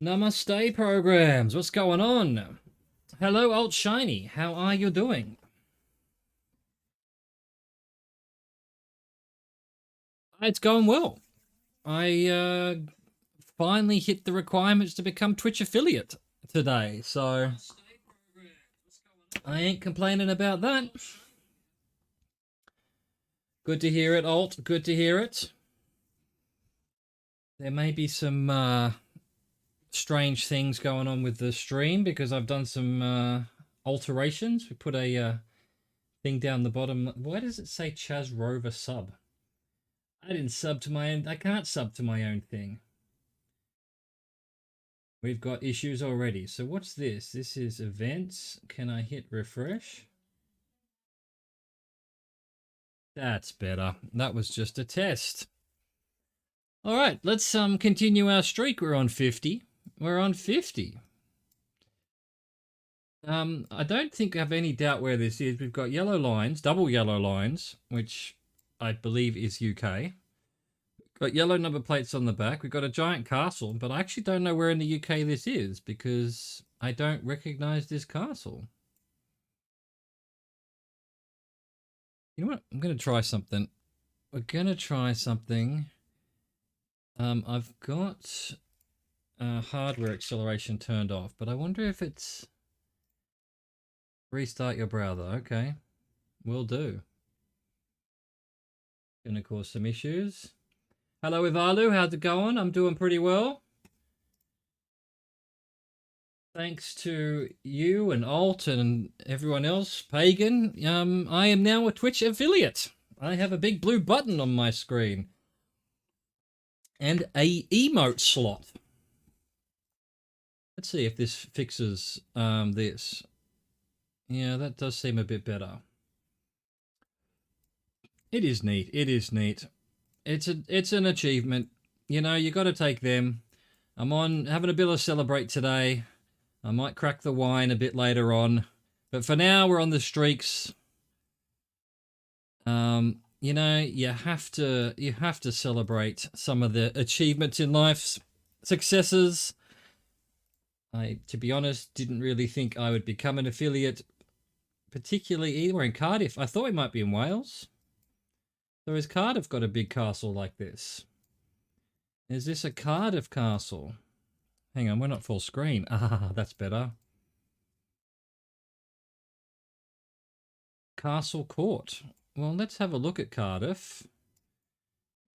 Namaste programs, what's going on? Hello Alt Shiny, how are you doing? It's going well. I finally hit the requirements to become Twitch affiliate today, so I ain't complaining about that. Good to hear it, Alt, good to hear it. There may be some strange things going on with the stream because I've done some alterations. We put a thing down the bottom. Why does it say Chaz Rover sub? I didn't sub to my own. I can't sub to my own thing. We've got issues already. So what's this? This is events. Can I hit refresh? That's better. That was just a test. All right, let's continue our streak. We're on 50. We're on 50. I don't think I have any doubt where this is. We've got yellow lines, double yellow lines, which I believe is UK. Got yellow number plates on the back. We've got a giant castle, but I actually don't know where in the UK this is because I don't recognize this castle. You know what? I'm going to try something. We're going to try something. I've got hardware acceleration turned off, but I wonder if it's... Restart your browser. Okay. Will do. Going to cause some issues. Hello, Ivalu. How's it going? I'm doing pretty well. Thanks to you and Alt and everyone else, Pagan, I am now a Twitch affiliate. I have a big blue button on my screen. And a emote slot. Let's see if this fixes this. Yeah, that does seem a bit better. It is neat. It is neat. It's an achievement. You know, you got to take them. I'm having a bit of celebrate today. I might crack the wine a bit later on, but for now we're on the streaks. You know, you have to celebrate some of the achievements in life's successes. I, to be honest, didn't really think I would become an affiliate, particularly either in Cardiff. I thought we might be in Wales. So has Cardiff got a big castle like this? Is this a Cardiff castle? Hang on, we're not full screen. Ah, that's better. Castle Court. Well, let's have a look at Cardiff,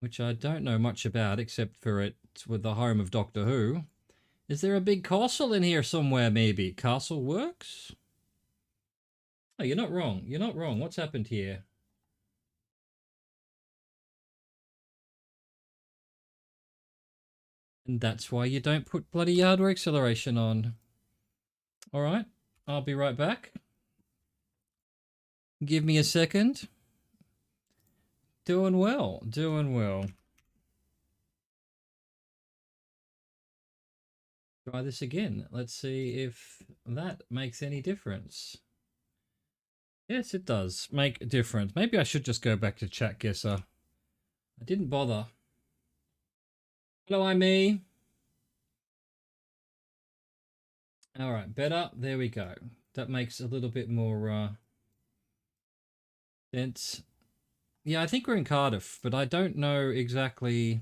which I don't know much about except for it with the home of Doctor Who. Is there a big castle in here somewhere, maybe? Castle Works? Oh, you're not wrong. You're not wrong. What's happened here? And that's why you don't put bloody hardware acceleration on. All right, I'll be right back. Give me a second. Doing well, doing well. Try this again. Let's see if that makes any difference. Yes, it does make a difference. Maybe I should just go back to Chat Guesser. I didn't bother. Hello, I'm me. All right, better. There we go. That makes a little bit more sense. Yeah, I think we're in Cardiff, but I don't know exactly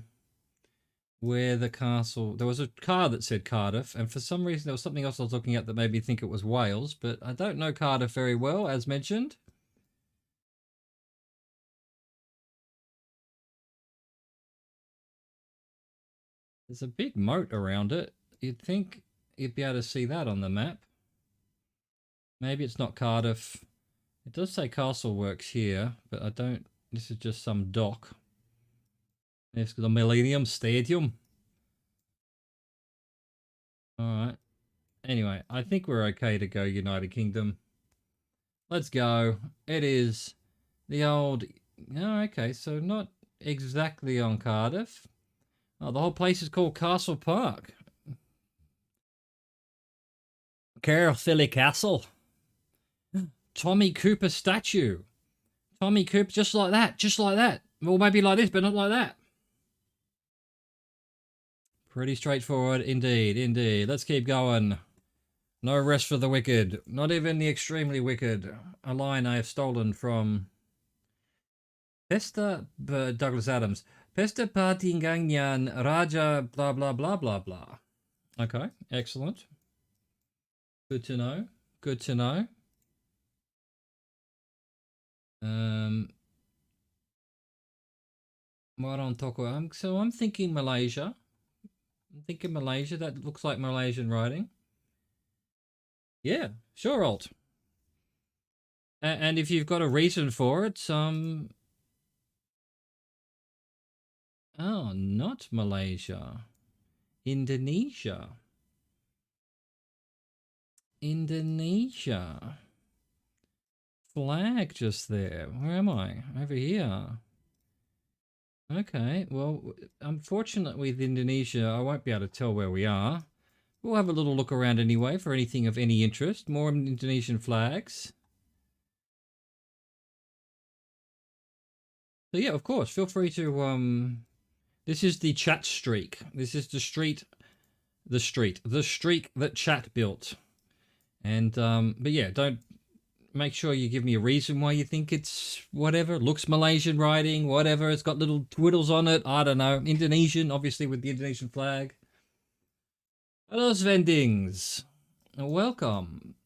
where the castle... There was a card that said Cardiff, and for some reason there was something else I was looking at that made me think it was Wales, but I don't know Cardiff very well, as mentioned. There's a big moat around it. You'd think you'd be able to see that on the map. Maybe it's not Cardiff. It does say Castle Works here, but I don't... This is just some dock. It's the Millennium Stadium. Alright. Anyway, I think we're okay to go United Kingdom. Let's go. It is the old... Oh, okay, so not exactly on Cardiff. Oh, the whole place is called Castle Park. Caerphilly Castle. Tommy Cooper statue. Tommy Cooper, just like that, just like that. Well, maybe like this, but not like that. Pretty straightforward indeed, indeed. Let's keep going. No rest for the wicked. Not even the extremely wicked. A line I have stolen from Pesta Douglas Adams. Pesta Patingangyan Raja blah blah blah blah blah. Okay, excellent. Good to know. Good to know. What on Toko? So I'm thinking Malaysia. I'm thinking Malaysia. That looks like Malaysian writing. Yeah, sure, Alt. And if you've got a reason for it, oh, not Malaysia. Indonesia. Indonesia. Flag just there. Where am I? Over here. Okay, well, unfortunately with Indonesia, I won't be able to tell where we are. We'll have a little look around anyway for anything of any interest. More Indonesian flags. So yeah, of course, feel free to, this is the chat streak. This is the streak that chat built. And, but yeah, don't, make sure you give me a reason why you think it's whatever. Looks Malaysian writing, whatever. It's got little twiddles on it. I don't know. Indonesian, obviously with the Indonesian flag. Hello, Svendings. Welcome.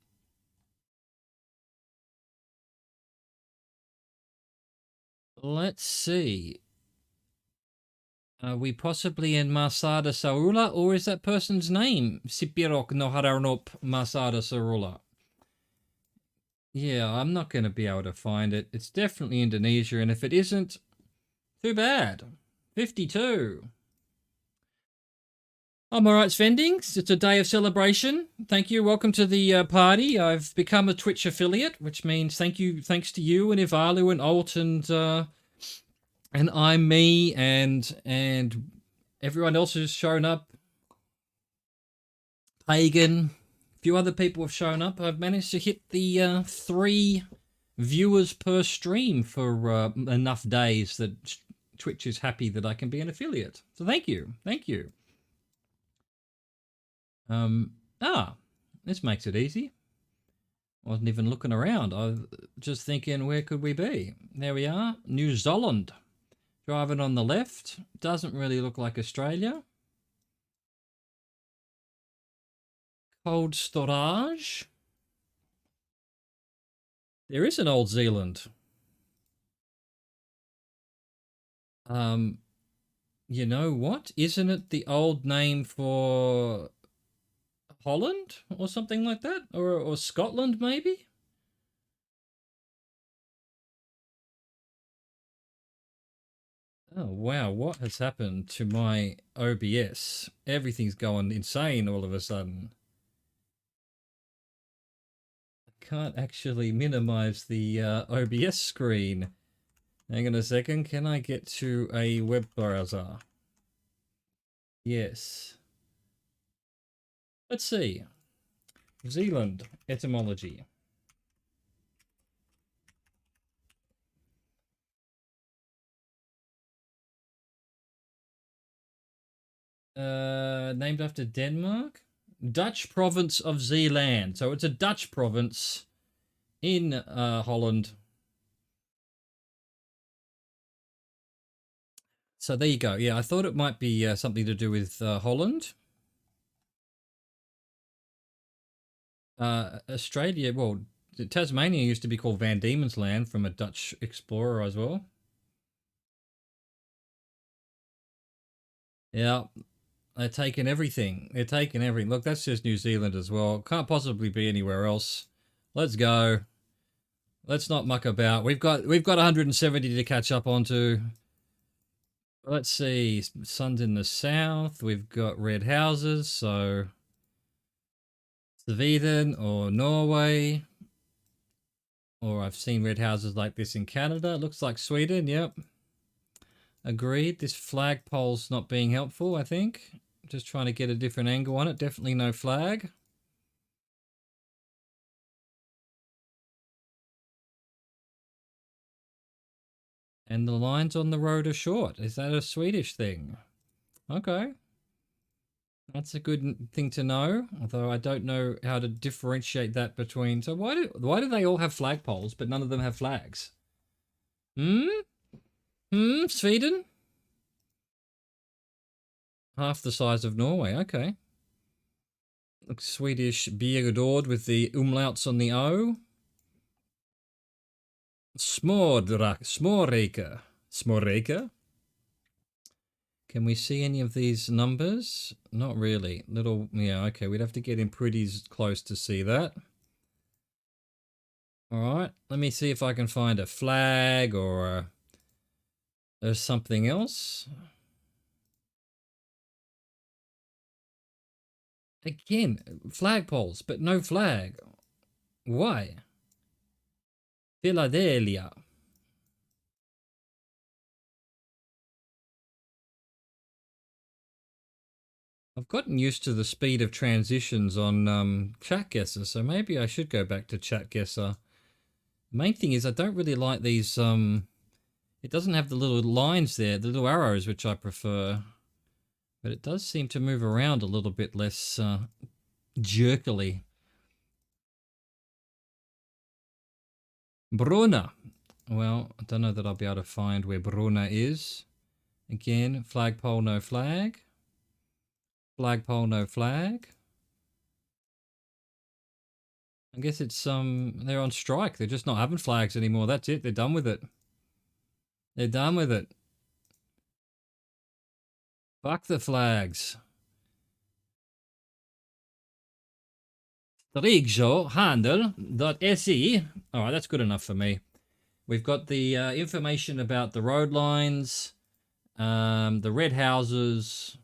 Let's see. Are we possibly in Masada Sarula, or is that person's name Sipirok no Haranop Masada Sarula? Yeah, I'm not going to be able to find it. It's definitely Indonesia, and if it isn't, too bad. 52. I'm alright, Svendings. It's a day of celebration. Thank you. Welcome to the party. I've become a Twitch affiliate, which means thanks to you and Ivalu and Alt and I'm me and everyone else who's shown up. Pagan. A few other people have shown up. I've managed to hit the 3 viewers per stream for enough days that Twitch is happy that I can be an affiliate. So thank you. Thank you. This makes it easy. I wasn't even looking around. I was just thinking, where could we be? There we are. New Zealand. Driving on the left. Doesn't really look like Australia. Cold storage. There is an Old Zealand. You know what? Isn't it the old name for Holland or something like that? Or Scotland, maybe? Oh, wow. What has happened to my OBS? Everything's going insane all of a sudden. I can't actually minimize the OBS screen. Hang on a second. Can I get to a web browser? Yes. Let's see. Zealand etymology. Named after Denmark? Dutch province of Zeeland. So it's a Dutch province in Holland. So there you go. Yeah, I thought it might be something to do with Holland. Australia, well, Tasmania used to be called Van Diemen's Land from a Dutch explorer as well. Yeah, they're taking everything. They're taking everything. Look, that's just New Zealand as well. Can't possibly be anywhere else. Let's go. Let's not muck about. We've got 170 to catch up onto. Let's see. Sun's in the south. We've got red houses, so Sweden or Norway. Or I've seen red houses like this in Canada. It looks like Sweden, yep. Agreed. This flagpole's not being helpful, I think. Just trying to get a different angle on it. Definitely no flag. And the lines on the road are short. Is that a Swedish thing? Okay. That's a good thing to know, although I don't know how to differentiate that between. So why do they all have flagpoles, but none of them have flags? Hmm? Sweden? Half the size of Norway, okay. Looks Swedish Björgård with the umlauts on the O. Smorreka. Smorreka? Can we see any of these numbers? Not really. Little, yeah, okay. We'd have to get in pretty close to see that. All right. Let me see if I can find a flag or something else. Again, flagpoles, but no flag. Why? Philadelphia. I've gotten used to the speed of transitions on chat guesser, so maybe I should go back to chat guesser. The main thing is I don't really like these it doesn't have the little lines there, the little arrows, which I prefer. But it does seem to move around a little bit less jerkily. Bruna. Well, I don't know that I'll be able to find where Bruna is. Again, flagpole, no flag. Flagpole, no flag. I guess it's they're on strike. They're just not having flags anymore. That's it. They're done with it. They're done with it. Fuck the flags. Strigjohandel.se. All right, that's good enough for me. We've got the information about the road lines, the red houses.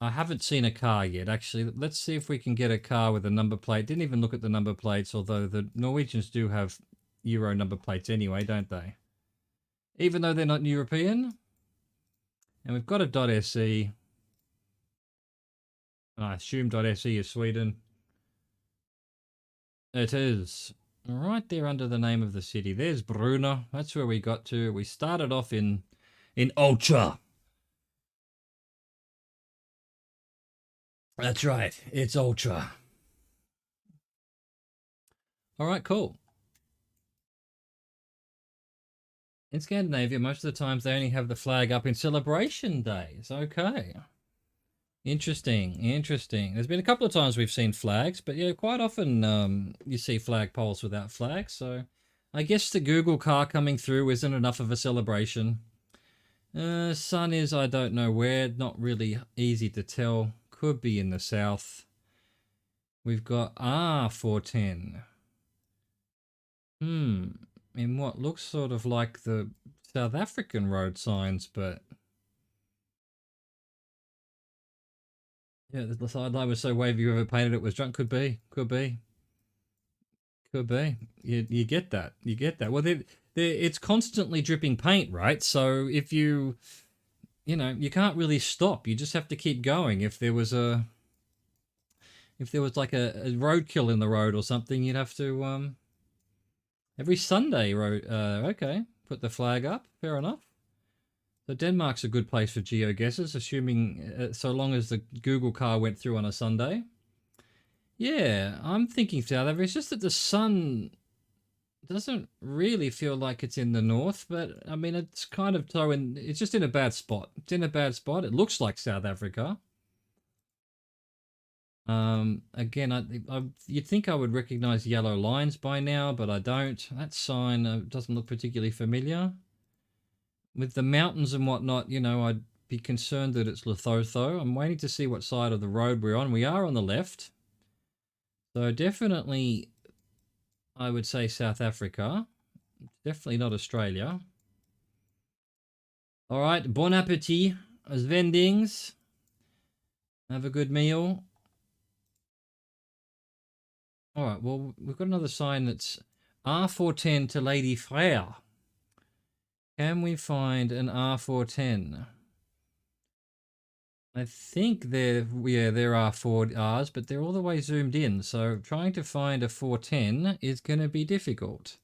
I haven't seen a car yet, actually. Let's see if we can get a car with a number plate. Didn't even look at the number plates, although the Norwegians do have Euro number plates anyway, don't they? Even though they're not European. And we've got a .se. I assume .se is Sweden. It is. Right there under the name of the city. There's Bruna. That's where we got to. We started off in Ultra. That's right. It's Ultra. All right, cool. In Scandinavia, most of the times they only have the flag up in celebration days. Okay. Interesting, interesting. There's been a couple of times we've seen flags, but yeah, quite often you see flag poles without flags. So I guess the Google car coming through isn't enough of a celebration. Sun is, I don't know where, not really easy to tell. Could be in the south. We've got R410. In what looks sort of like the South African road signs, but yeah, the sideline was so wavy whoever painted it was drunk. Could be. You get that. You get that. Well, it's constantly dripping paint, right? So if you you can't really stop. You just have to keep going. If there was like a roadkill in the road or something, you'd have to every Sunday road. Okay, put the flag up. Fair enough. So Denmark's a good place for geo guesses, assuming so long as the Google car went through on a Sunday. Yeah, I'm thinking South Africa. It's just that the sun doesn't really feel like it's in the north, but I mean it's kind of it's just in a bad spot. It's in a bad spot. It looks like South Africa. Again, you'd think I would recognize yellow lines by now, but I don't. That sign doesn't look particularly familiar. With the mountains and whatnot, I'd be concerned that it's Lesotho. I'm waiting to see what side of the road we're on. We are on the left. So definitely, I would say South Africa. Definitely not Australia. All right, bon appetit, Svendings. Have a good meal. All right, well, we've got another sign that's R410 to Lady Frere. Can we find an R410? I think there are 4 R's, but they're all the way zoomed in. So trying to find a 410 is going to be difficult.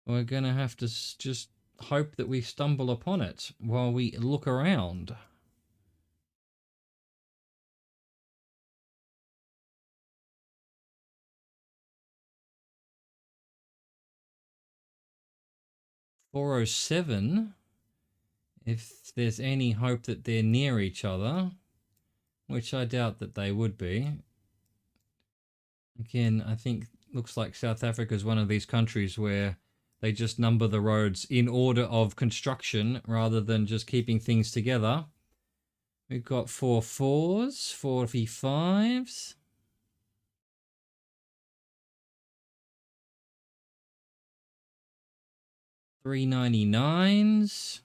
We're going to have to just hope that we stumble upon it while we look around. 407. If there's any hope that they're near each other, which I doubt that they would be. Again, I think looks like South Africa is one of these countries where they just number the roads in order of construction rather than just keeping things together. We've got 4 4s, 45s. $3.99s.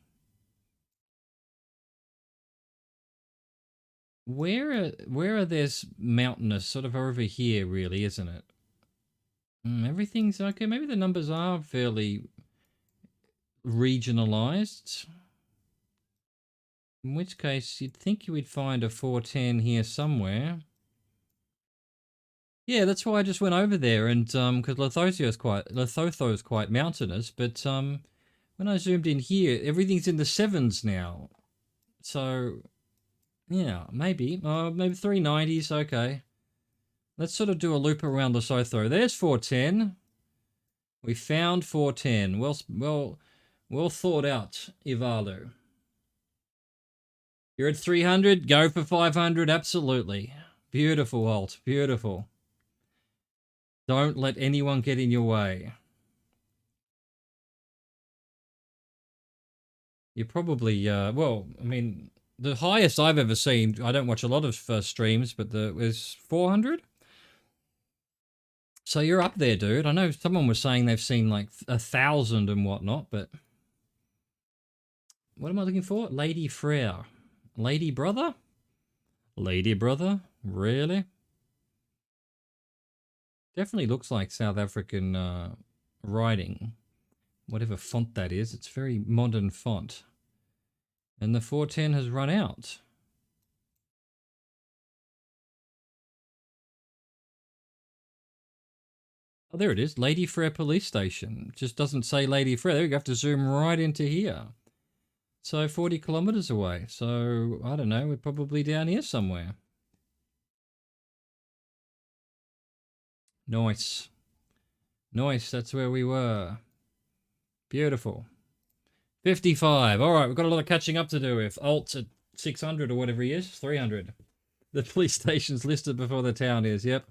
Where are there's mountainous? Sort of over here, really, isn't it? Everything's okay. Maybe the numbers are fairly regionalized. In which case, you'd think you would find a 410 here somewhere. Yeah, that's why I just went over there, and because Lesotho is quite mountainous, but when I zoomed in here, everything's in the 7s now. So, yeah, maybe 390s. Okay, let's sort of do a loop around Lesotho. There's 410. We found 410. Well thought out, Ivalo. You're at 300. Go for 500. Absolutely. Beautiful, Alt. Beautiful. Don't let anyone get in your way. You're probably, well, I mean, the highest I've ever seen, I don't watch a lot of streams, but was 400. So you're up there, dude. I know someone was saying they've seen like 1,000 and whatnot, but what am I looking for? Lady Frere. Lady Brother? Lady Brother? Really? Definitely looks like South African writing. Whatever font that is. It's very modern font. And the 410 has run out. Oh, there it is. Lady Frere Police Station. Just doesn't say Lady Frere. There we go. Have to zoom right into here. So 40 kilometers away. So, I don't know. We're probably down here somewhere. Nice. Nice. That's where we were. Beautiful. 55. All right. We've got a lot of catching up to do with. Alt's at 600 or whatever he is. 300. The police station's listed before the town is. Yep.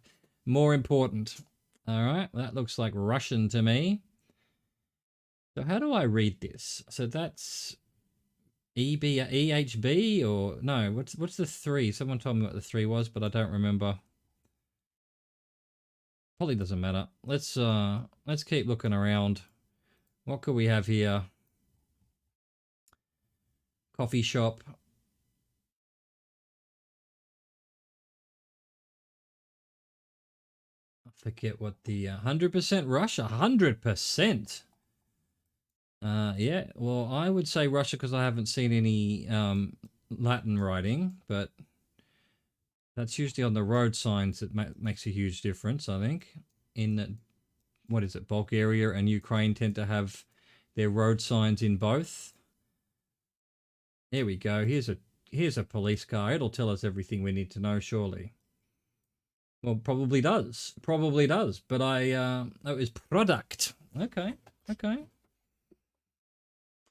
More important. All right. That looks like Russian to me. So how do I read this? So that's EHB or no? What's the 3? Someone told me what the 3 was, but I don't remember. Probably doesn't matter. Let's keep looking around. What could we have here? Coffee shop. I forget what the 100% Russia. 100%. Yeah, well, I would say Russia because I haven't seen any Latin writing, but that's usually on the road signs that makes a huge difference, I think. In, what is it, Bulgaria and Ukraine tend to have their road signs in both. There we go. Here's a police car. It'll tell us everything we need to know, surely. Well, probably does. Probably does. But oh, it's product. Okay. Okay.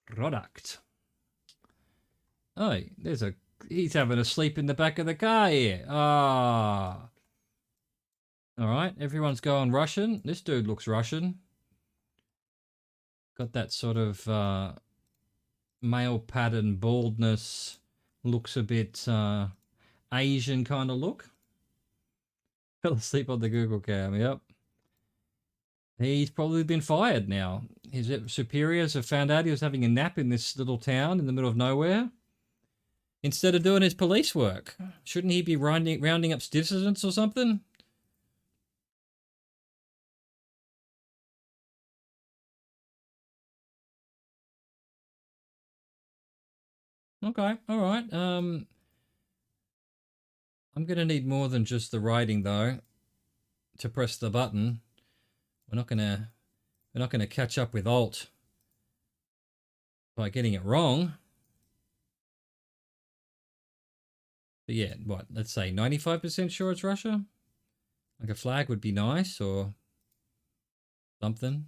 Product. Oh, he's having a sleep in the back of the car here. Ah. All right, everyone's going Russian. This dude looks Russian. Got that sort of male pattern baldness. Looks a bit Asian kind of look. Fell asleep on the Google cam, yep. He's probably been fired now. His superiors have found out he was having a nap in this little town in the middle of nowhere. Instead of doing his police work. Shouldn't he be rounding up citizens or something? Okay, alright. I'm gonna need more than just the writing though to press the button. We're not gonna catch up with Alt by getting it wrong. But yeah, what, let's say 95% sure it's Russia? Like a flag would be nice, or something.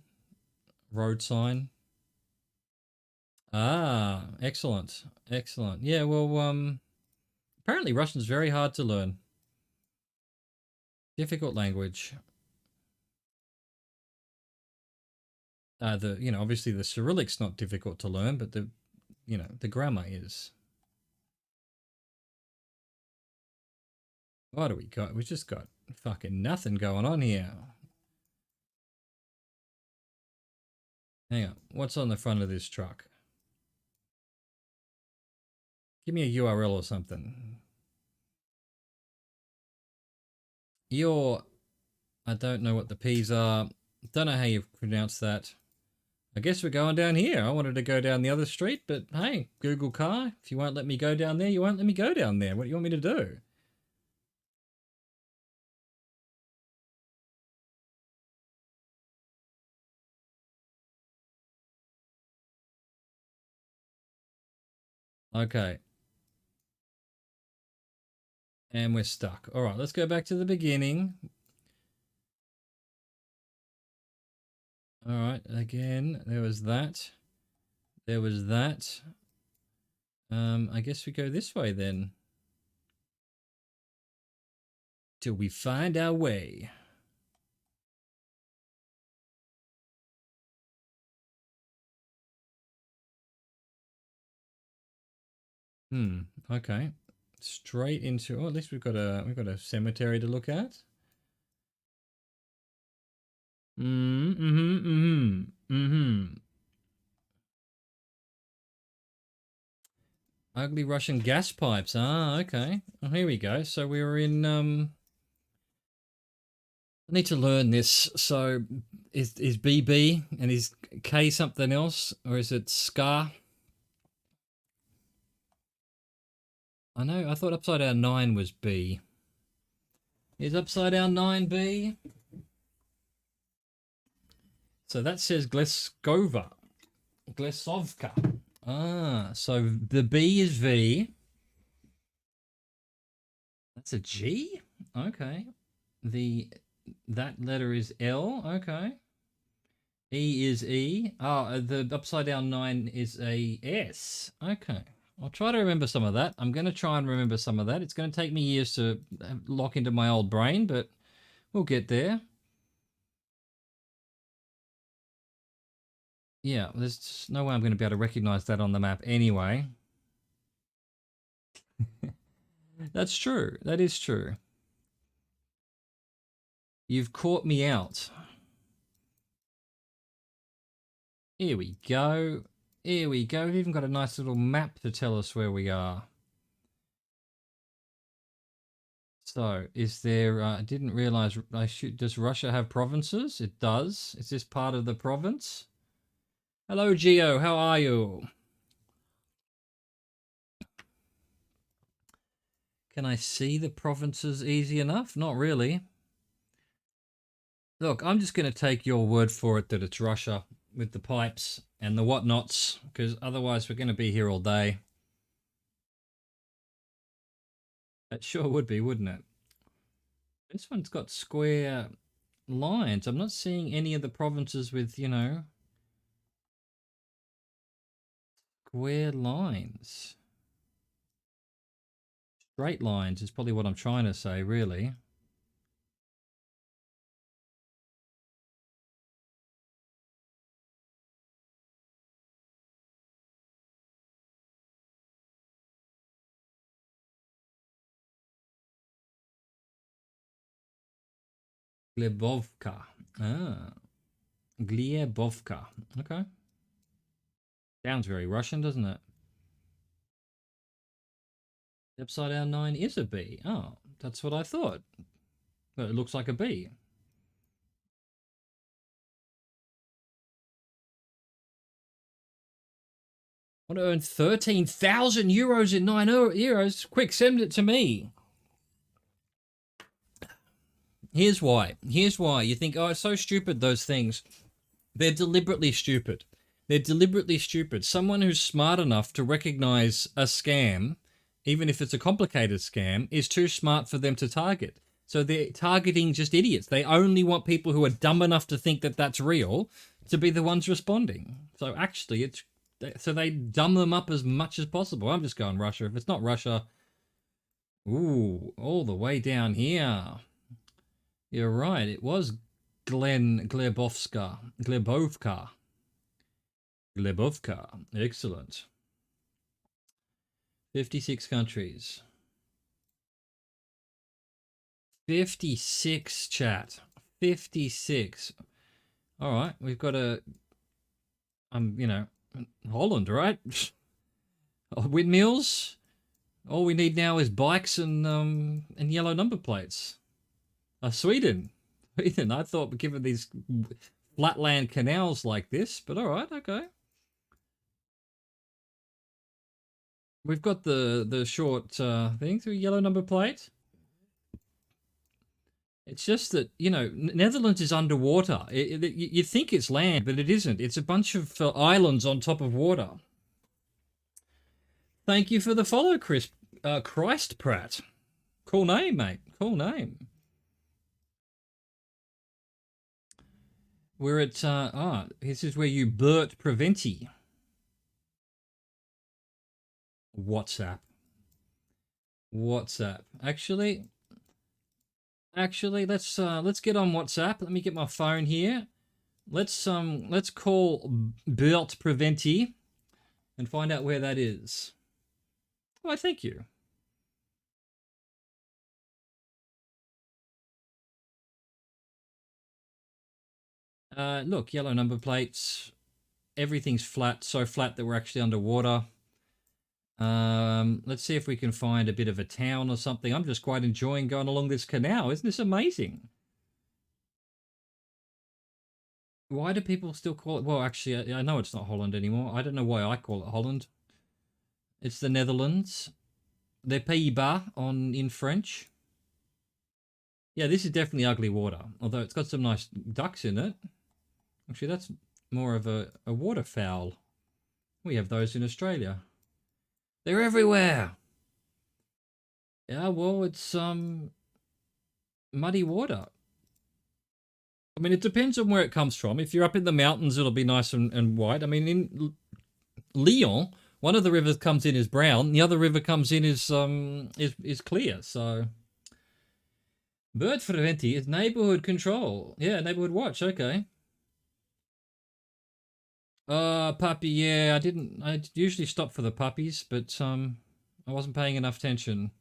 Road sign. Ah, excellent. Excellent. Yeah, well, apparently Russian's very hard to learn. Difficult language. Obviously the Cyrillic's not difficult to learn, but the grammar is. What do we got? We just got fucking nothing going on here. Hang on. What's on the front of this truck? Give me a URL or something. I don't know what the P's are. Don't know how you pronounce that. I guess we're going down here. I wanted to go down the other street, but hey, Google car, if you won't let me go down there, you won't let me go down there. What do you want me to do? Okay. And we're stuck. All right, let's go back to the beginning. All right, again, there was that. There was that. I guess we go this way then. Till we find our way. Okay. Straight into, at least we've got a cemetery to look at. Ugly Russian gas pipes. Ah, okay. Well, here we go. So we were in I need to learn this. So is BB and is K something else, or is it Scar? I know, I thought upside down 9 was B. Is upside down 9 B? So that says Gleskova. Glesovka. Ah, so the B is V. That's a G? Okay. That letter is L. Okay. E is E. Oh, the upside down 9 is a S. Okay. I'll try to remember some of that. I'm going to try and remember some of that. It's going to take me years to lock into my old brain, but we'll get there. Yeah, there's no way I'm going to be able to recognize that on the map anyway. That's true. That is true. You've caught me out. Here we go. Here we go. We've even got a nice little map to tell us where we are. So, is there... I didn't realize... does Russia have provinces? It does. Is this part of the province? Hello, Geo. How are you? Can I see the provinces easy enough? Not really. Look, I'm just going to take your word for it that it's Russia with the pipes and the whatnots, because otherwise we're going to be here all day. It sure would be, wouldn't it? This one's got square lines. I'm not seeing any of the provinces with, square lines. Straight lines is probably what I'm trying to say, really. Glebovka. Ah. Glebovka. Okay. Sounds very Russian, doesn't it? The upside down 9 is a B. Oh, that's what I thought. But it looks like a B. I want to earn 13,000 euros in 9 euros. Quick, send it to me. Here's why. Here's why. You think, oh, it's so stupid, those things. They're deliberately stupid. They're deliberately stupid. Someone who's smart enough to recognize a scam, even if it's a complicated scam, is too smart for them to target. So they're targeting just idiots. They only want people who are dumb enough to think that that's real to be the ones responding. So actually, So they dumb them up as much as possible. I'm just going Russia. If it's not Russia, ooh, all the way down here. You're right. It was Glebovka. Excellent. 56 countries. 56, chat. 56. All right, we've got you know, Holland, right? Windmills. All we need now is bikes and yellow number plates. Sweden. Sweden. I thought given these flatland canals like this, but all right, okay. We've got the short thing through yellow number plate. It's just that, you know, Netherlands is underwater. You think it's land, but it isn't. It's a bunch of islands on top of water. Thank you for the follow, Chris. Christ Pratt. Cool name, mate. Cool name. We're at, this is where you Bert Preventi. WhatsApp. Actually, let's get on WhatsApp. Let me get my phone here. Let's call Bert Preventi and find out where that is. Why, thank you. Look, yellow number plates. Everything's flat, so flat that we're actually underwater. Let's see if we can find a bit of a town or something. I'm just quite enjoying going along this canal. Isn't this amazing? Why do people still call it? Well, actually, I know it's not Holland anymore. I don't know why I call it Holland. It's the Netherlands. They're Pays-Bas in French. Yeah, this is definitely ugly water, although it's got some nice ducks in it. Actually, that's more of a waterfowl. We have those in Australia. They're everywhere. Yeah, well, it's muddy water. I mean, it depends on where it comes from. If you're up in the mountains, it'll be nice and white. I mean, in Lyon, one of the rivers comes in as brown, the other river comes in is clear. So, Bird Preventi is neighborhood control. Yeah, neighborhood watch. Okay. Puppy. Yeah, I usually stop for the puppies, but I wasn't paying enough attention.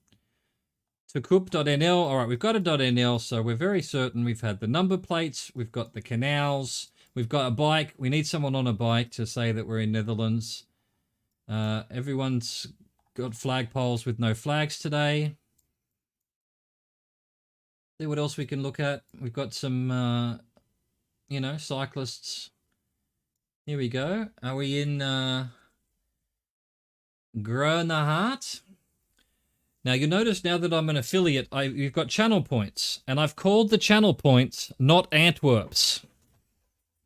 To coop.nl. All right, we've got a .nl, so we're very certain we've had the number plates, we've got the canals, we've got a bike. We need someone on a bike to say that we're in Netherlands. Everyone's got flagpoles with no flags today. See what else we can look at. We've got some, you know, cyclists. Here we go. Are we in Groningen? Now, you notice now that I'm an affiliate, you've got channel points, and I've called the channel points not Antwerps.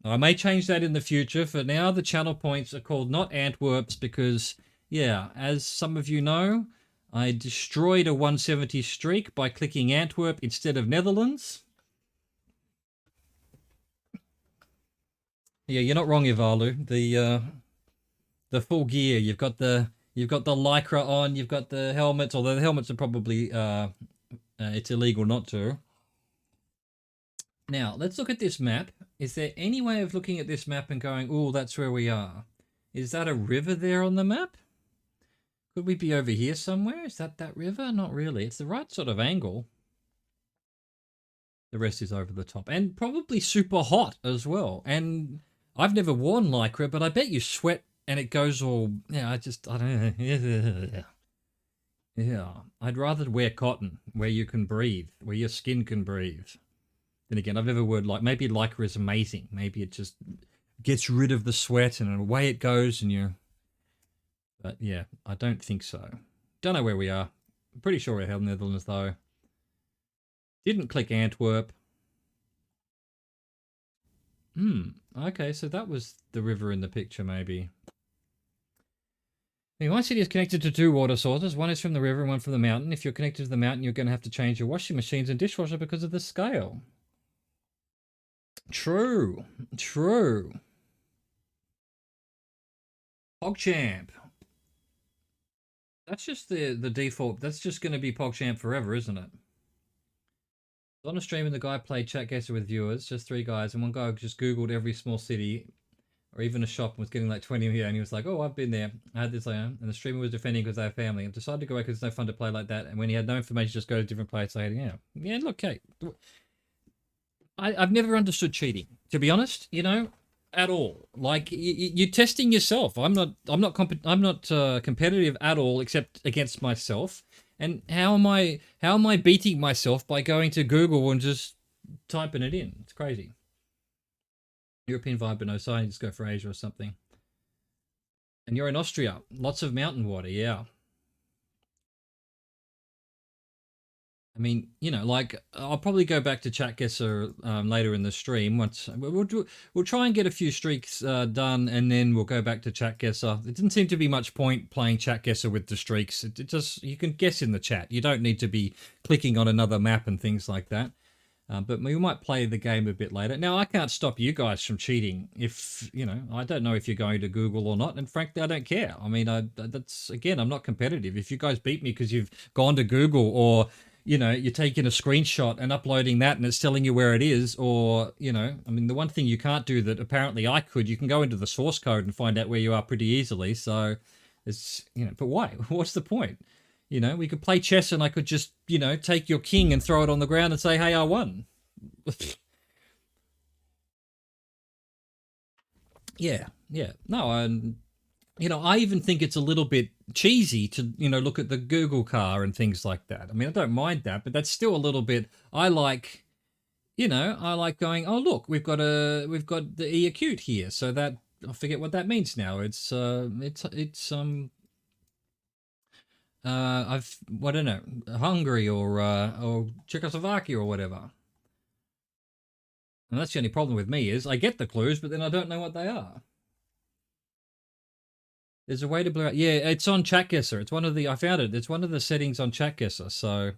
I may change that in the future. For now, the channel points are called not Antwerps because, yeah, as some of you know, I destroyed a 170 streak by clicking Antwerp instead of Netherlands. Yeah, you're not wrong, Ivalu. The full gear, you've got the lycra on, you've got the helmets, although the helmets are probably, it's illegal not to. Now, let's look at this map. Is there any way of looking at this map and going, oh, that's where we are? Is that a river there on the map? Could we be over here somewhere? Is that river? Not really. It's the right sort of angle. The rest is over the top. And probably super hot as well. And I've never worn lycra, but I bet you sweat and it goes all, yeah, I don't know. Yeah, I'd rather wear cotton where you can breathe, where your skin can breathe. Then again, I've never worn maybe lycra is amazing. Maybe it just gets rid of the sweat and away it goes and you. But yeah, I don't think so. Don't know where we are. I'm pretty sure we're in the Netherlands though. Didn't click Antwerp. Okay, so that was the river in the picture maybe. My city is connected to 2 water sources. One is from the river and one from the mountain. If you're connected to the mountain, you're going to have to change your washing machines and dishwasher because of the scale. True. PogChamp. That's just the default. That's just going to be PogChamp forever, isn't it? On a stream and the guy played chat guesser with viewers, just 3 guys, and one guy just Googled every small city or even a shop and was getting like 20 here, and he was like, oh, I've been there. I had this, and the streamer was defending because they have family. And decided to go away because it's no fun to play like that. And when he had no information, just go to a different place. I had, yeah, look, Kate, I've never understood cheating, to be honest, at all. Like, you're testing yourself. I'm not competitive at all, except against myself. And how am I beating myself by going to Google and just typing it in? It's crazy. European vibe, but no sign. Just go for Asia or something. And you're in Austria. Lots of mountain water, yeah. I mean, like, I'll probably go back to Chatguesser later in the stream. Once we'll try and get a few streaks done, and then we'll go back to Chatguesser. It didn't seem to be much point playing Chatguesser with the streaks. It just, you can guess in the chat. You don't need to be clicking on another map and things like that. But we might play the game a bit later. Now, I can't stop you guys from cheating if, I don't know if you're going to Google or not. And frankly, I don't care. I mean, that's, again, I'm not competitive. If you guys beat me because you've gone to Google, or, you're taking a screenshot and uploading that and it's telling you where it is, or, I mean, the one thing you can't do that apparently I could, you can go into the source code and find out where you are pretty easily. So it's, but why? What's the point? We could play chess and I could just, take your king and throw it on the ground and say, hey, I won. Yeah. No, I even think it's a little bit cheesy to, look at the Google car and things like that. I mean, I don't mind that, but that's still a little bit, I like going, oh, look, we've got the E acute here. So that, I forget what that means now. I don't know, Hungary or Czechoslovakia or whatever. And that's the only problem with me is I get the clues, but then I don't know what they are. There's a way to blur out. Yeah, it's on Chatguesser. It's one of the, I found it. It's one of the settings on Chatguesser. So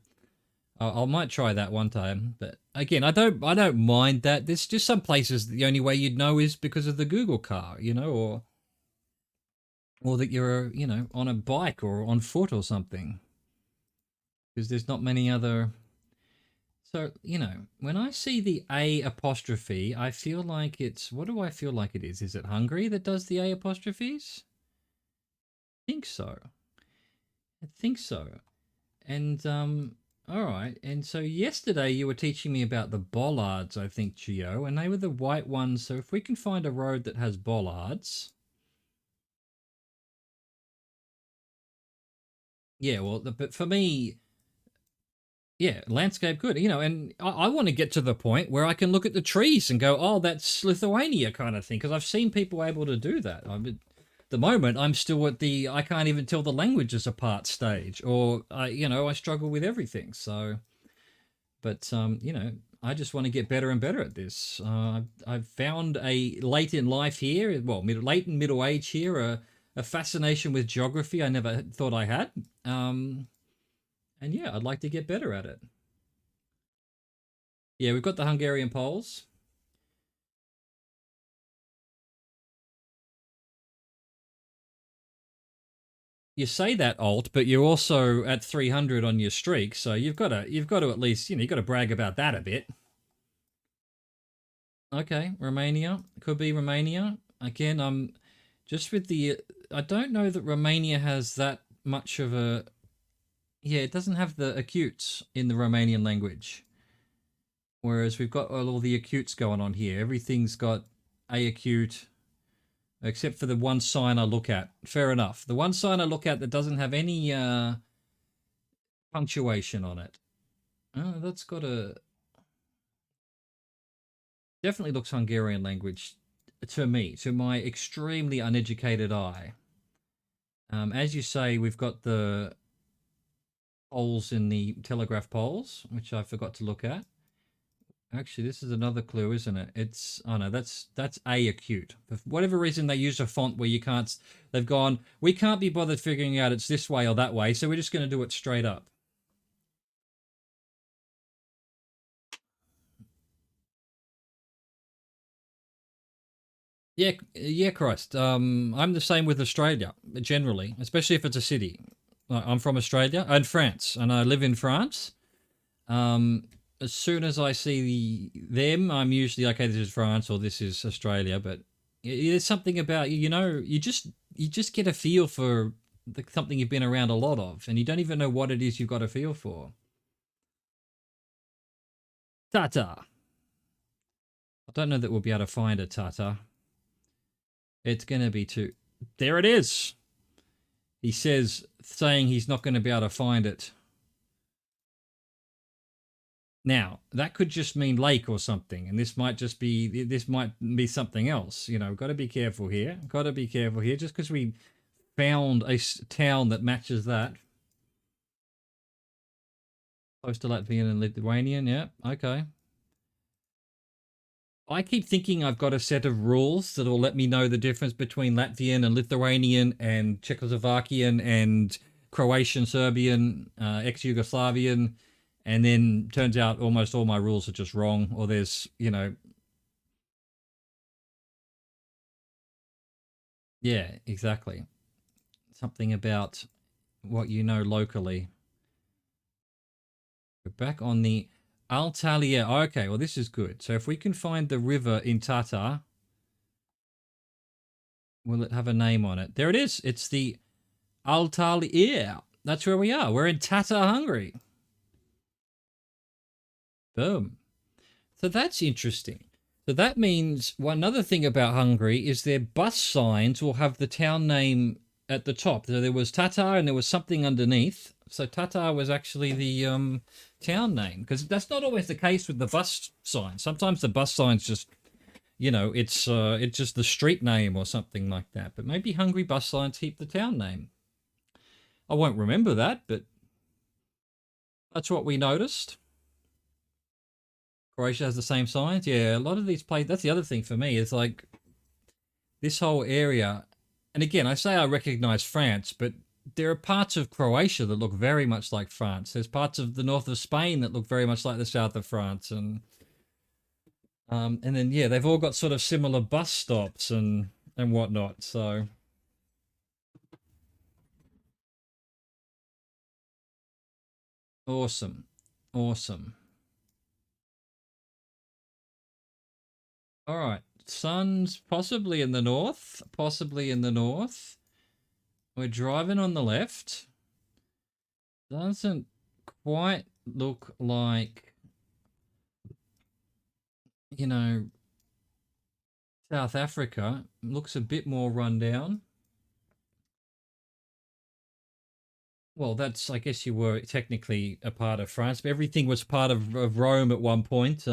I might try that one time. But again, I don't mind that. There's just some places the only way you'd know is because of the Google car, or that you're, on a bike or on foot or something. Because there's not many other. So, when I see the A apostrophe, I feel like it's, what do I feel like it is? Is it Hungary that does the A apostrophes? I think so. And, all right. And so yesterday you were teaching me about the bollards, I think, Gio, and they were the white ones. So if we can find a road that has bollards. Yeah, well, but for me, yeah, landscape good, and I want to get to the point where I can look at the trees and go, oh, that's Lithuania kind of thing, because I've seen people able to do that. At the moment, I'm still at the I can't even tell the languages apart stage, or I struggle with everything. So, but I just want to get better and better at this. I've found a late in life here, well, late in middle age here, a fascination with geography I never thought I had. And yeah, I'd like to get better at it. Yeah, we've got the Hungarian Poles. You say that, Alt, but you're also at 300 on your streak, so you've got to at least, you've got to brag about that a bit. Okay, Romania. Could be Romania. Again, I'm just with the, I don't know that Romania has that much of a, yeah, it doesn't have the acutes in the Romanian language. Whereas we've got all the acutes going on here. Everything's got A acute, except for the one sign I look at. Fair enough. The one sign I look at that doesn't have any punctuation on it. Oh, that's got a... Definitely looks Hungarian language to me, to my extremely uneducated eye. As you say, we've got the holes in the telegraph poles, which I forgot to look at. Actually, this is another clue, isn't it? It's, oh no, that's A acute. For whatever reason, they use a font where you can't, they've gone, we can't be bothered figuring out it's this way or that way, so we're just going to do it straight up. Yeah, yeah, Christ. I'm the same with Australia, generally, especially if it's a city. I'm from Australia and France, and I live in France. As soon as I see them, I'm usually okay. This is France or this is Australia. But there's something about you know, you just get a feel for something you've been around a lot of, and you don't even know what it is you've got a feel for. Tata. I don't know that we'll be able to find a Tata. It's going to be too. There it is. He says, saying he's not going to be able to find it. Now, that could just mean lake or something, and this might be something else. You know, got to be careful here. Got to be careful here. Just because we found a town that matches that. Close to Latvian and Lithuanian, yeah, okay. I keep thinking I've got a set of rules that will let me know the difference between Latvian and Lithuanian and Czechoslovakian and Croatian, Serbian, ex-Yugoslavian, and then turns out almost all my rules are just wrong, or there's, you know, yeah, exactly. Something about what you know locally. We're back on the Altalia. Okay, well, this is good. So if we can find the river in Tatar, will it have a name on it? There it is. It's the Altalia. Yeah, that's where we are. We're in Tatar, Hungary. Boom. So that's interesting. So that means one other thing about Hungary is their bus signs will have the town name at the top. So there was Tatar and there was something underneath. So Tatar was actually the town name, because that's not always the case with the bus sign. Sometimes the bus sign's just, you know, it's just the street name or something like that. But maybe Hungary bus signs keep the town name. I won't remember that, but that's what we noticed. Croatia has the same signs. Yeah, a lot of these places. That's the other thing for me is like this whole area. And again, I say I recognize France, but there are parts of Croatia that look very much like France. There's parts of the north of Spain that look very much like the south of France, and then yeah, they've all got sort of similar bus stops and whatnot. So awesome, awesome. All right, sun's possibly in the north, possibly in the north. We're driving on the left. Doesn't quite look like, you know, South Africa. Looks a bit more run down. Well, that's, I guess you were technically a part of France, but everything was part of Rome at one point.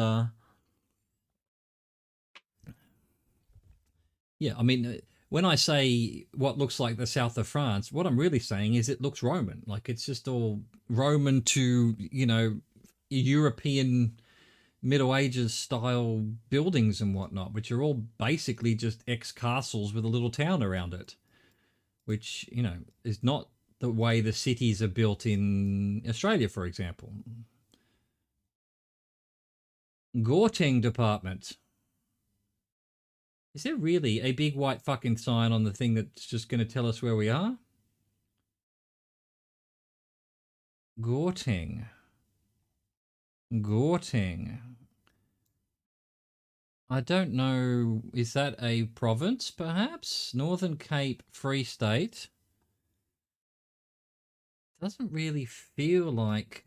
Yeah, I mean, when I say what looks like the south of France, what I'm really saying is it looks Roman. Like it's just all Roman to, you know, European Middle Ages style buildings and whatnot, which are all basically just ex castles with a little town around it, which, you know, is not the way the cities are built in Australia, for example. Gauteng department. Is there really a big white fucking sign on the thing that's just going to tell us where we are? Gauteng. Gauteng. I don't know. Is that a province, perhaps? Northern Cape Free State. Doesn't really feel like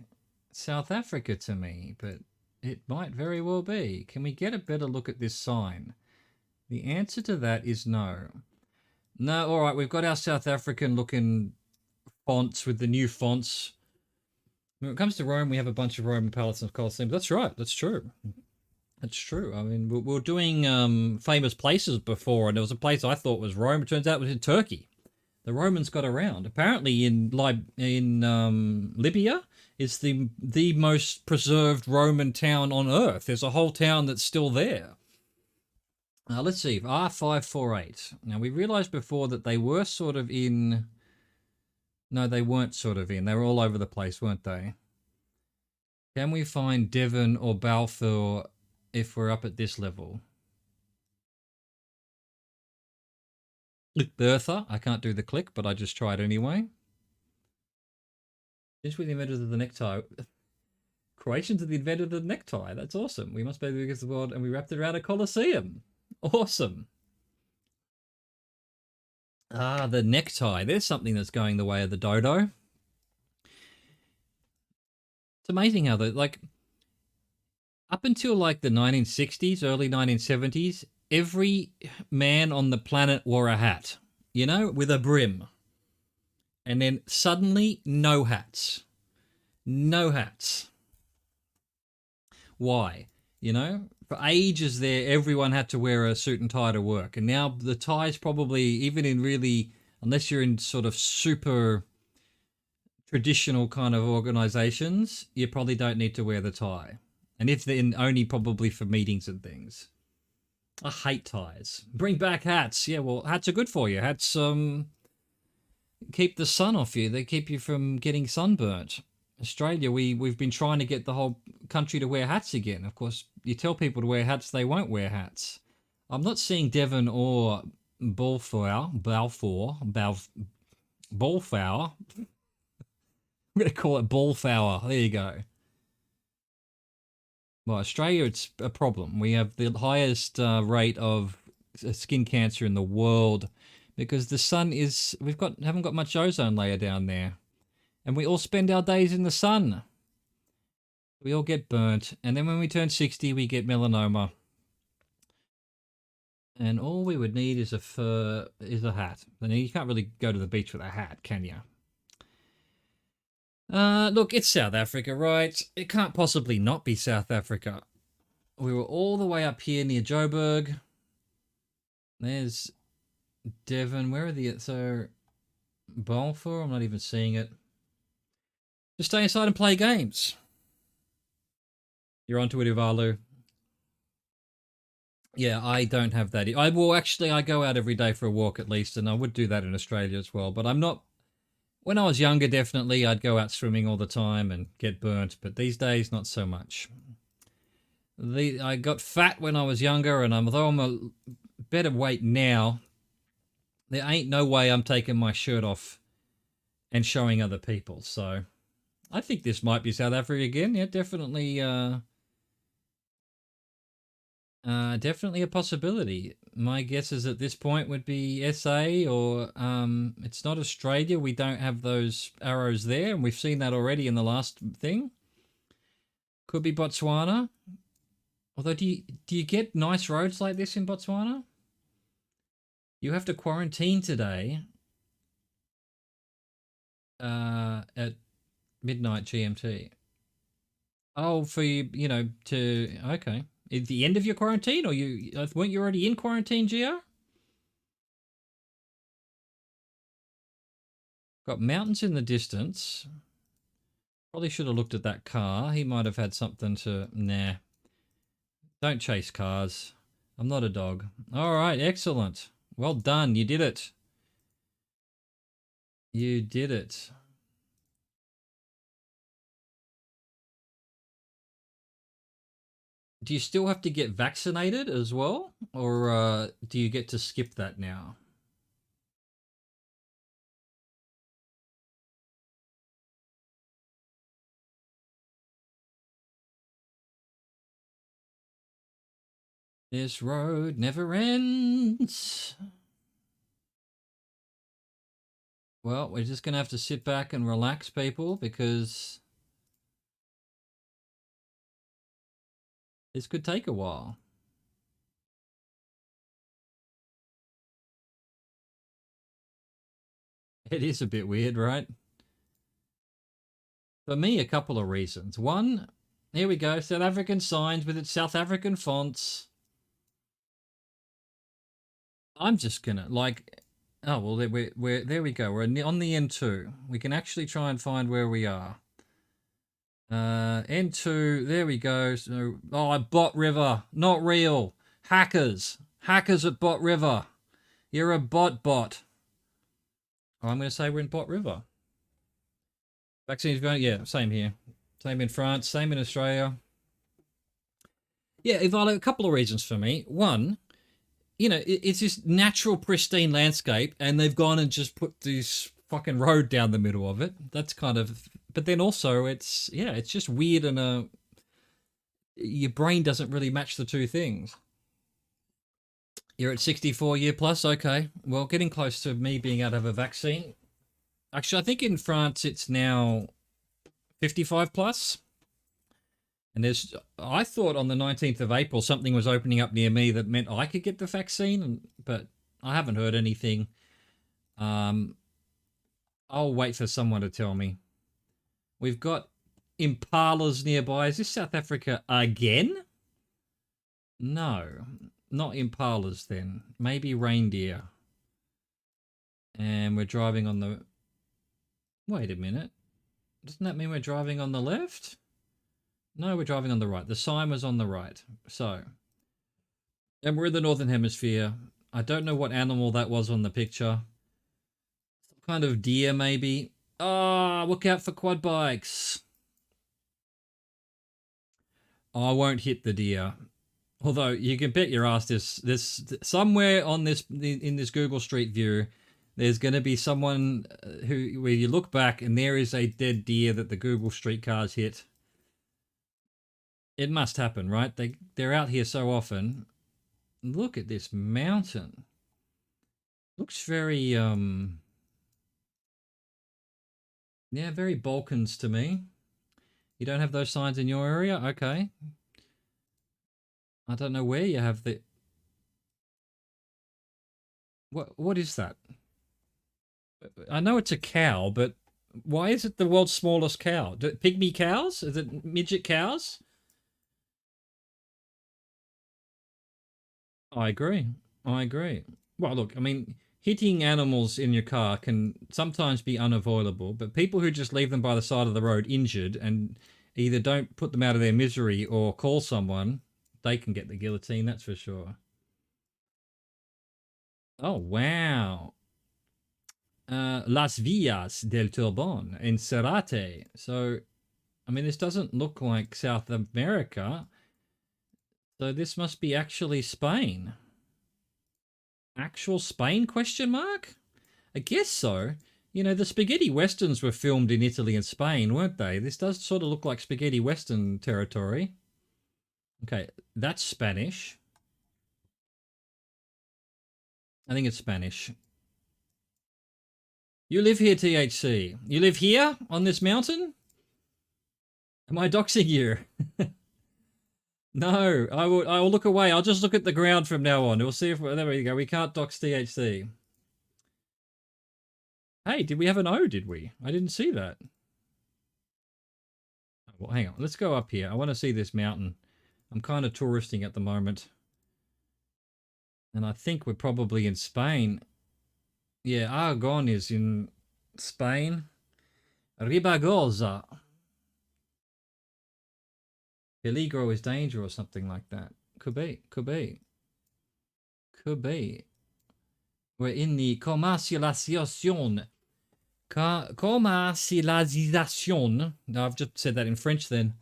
South Africa to me, but it might very well be. Can we get a better look at this sign? The answer to that is no. No, all right, we've got our South African looking fonts with the new fonts. When it comes to Rome, we have a bunch of Roman palaces and Colosseums. That's right, that's true. That's true. I mean, we were doing famous places before, and there was a place I thought was Rome. It turns out it was in Turkey. The Romans got around. Apparently, in Libya, it's the most preserved Roman town on earth. There's a whole town that's still there. Let's see, R548. Now, we realised before that they were sort of in... No, they weren't sort of in. They were all over the place, weren't they? Can we find Devon or Balfour if we're up at this level? Bertha. I can't do the click, but I just tried anyway. Since we invented the necktie. Croatians are the inventor of the necktie. That's awesome. We must be the biggest in the world, and we wrapped it around a coliseum. Awesome. Ah, the necktie. There's something that's going the way of the dodo. It's amazing how like up until like the 1960s, early 1970s, every man on the planet wore a hat, you know, with a brim. And then suddenly, no hats. No hats. Why? You know, for ages there, everyone had to wear a suit and tie to work. And now the tie's probably, even in really, unless you're in sort of super traditional kind of organizations, you probably don't need to wear the tie. And if then only probably for meetings and things. I hate ties. Bring back hats. Yeah, well, hats are good for you. Hats keep the sun off you. They keep you from getting sunburnt. Australia, we've been trying to get the whole country to wear hats again. Of course, you tell people to wear hats, they won't wear hats. I'm not seeing Devon or Balfour. I'm going to call it Balfour. There you go. Well, Australia, it's a problem. We have the highest rate of skin cancer in the world because the sun is, haven't got much ozone layer down there. And we all spend our days in the sun. We all get burnt. And then when we turn 60, we get melanoma. And all we would need is a hat. And you can't really go to the beach with a hat, can you? Look, it's South Africa, right? It can't possibly not be South Africa. We were all the way up here near Joburg. There's Devon. Where are so Balfour? I'm not even seeing it. Just stay inside and play games. You're onto it, Ivalu. Yeah, I don't have that. I go out every day for a walk at least, and I would do that in Australia as well. But I'm not. When I was younger, definitely, I'd go out swimming all the time and get burnt. But these days, not so much. I got fat when I was younger, and although I'm a better weight now, there ain't no way I'm taking my shirt off and showing other people. So I think this might be South Africa again. Yeah, definitely. Definitely a possibility. My guess is at this point would be SA or it's not Australia. We don't have those arrows there, and we've seen that already in the last thing. Could be Botswana. Although, do you get nice roads like this in Botswana? You have to quarantine today at midnight GMT. Oh, for you know, okay. At the end of your quarantine, or weren't you already in quarantine, Gio? Got mountains in the distance. Probably should have looked at that car. He might have had something to... Nah. Don't chase cars. I'm not a dog. All right, excellent. Well done. You did it. You did it. Do you still have to get vaccinated as well? Or do you get to skip that now? This road never ends. Well, we're just going to have to sit back and relax, people, because this could take a while. It is a bit weird, right? For me, a couple of reasons. One, here we go, South African signs with its South African fonts. I'm just gonna oh well, there we go. We're on the N2. We can actually try and find where we are. N2. There we go. So, Bot River, not real. Hackers at Bot River. You're a bot. I'm going to say we're in Bot River. Vaccines going, yeah, same here. Same in France, same in Australia. Yeah, Ivalo, a couple of reasons for me. One, you know, it's this natural, pristine landscape, and they've gone and just put this fucking road down the middle of it. That's kind of, but then also it's, yeah, it's just weird, and your brain doesn't really match the two things. You're at 64 year plus, okay. Well, getting close to me being out of a vaccine. Actually, I think in France it's now 55 plus. And there's, I thought on the 19th of April something was opening up near me that meant I could get the vaccine, but I haven't heard anything. I'll wait for someone to tell me. We've got impalas nearby. Is this South Africa again? No, not impalas then. Maybe reindeer. And we're driving on the... Wait a minute. Doesn't that mean we're driving on the left? No, we're driving on the right. The sign was on the right. So, and we're in the Northern Hemisphere. I don't know what animal that was on the picture. Some kind of deer, maybe. Ah, look out for quad bikes. I won't hit the deer. Although you can bet your ass this somewhere on this in this Google Street View, there's going to be someone where you look back and there is a dead deer that the Google Street cars hit. It must happen, right? They're out here so often. Look at this mountain. Looks very yeah, very Balkans to me. You don't have those signs in your area? Okay. I don't know where you have the... What is that? I know it's a cow, but why is it the world's smallest cow? Pygmy cows? Is it midget cows? I agree. I agree. Well, look, I mean, hitting animals in your car can sometimes be unavoidable, but people who just leave them by the side of the road injured and either don't put them out of their misery or call someone, they can get the guillotine, that's for sure. Oh, wow. Las Villas del Turbón in Cerate. So, I mean, this doesn't look like South America. So this must be actually Spain. Actual Spain, question mark? I guess so. You know, the spaghetti westerns were filmed in Italy and Spain, weren't they? This does sort of look like spaghetti western territory. Okay, that's Spanish. I think it's Spanish. You live here, THC. You live here on this mountain? Am I doxing you? No, I will look away. I'll just look at the ground from now on. We'll see if... There we go. We can't dox THC. Hey, did we have an O, did we? I didn't see that. Well, hang on. Let's go up here. I want to see this mountain. I'm kind of touristing at the moment. And I think we're probably in Spain. Yeah, Aragon is in Spain. Ribagoza. Peligro is danger or something like that. Could be, could be. Could be. We're in the commercialisation. Commercialisation. No, I've just said that in French then.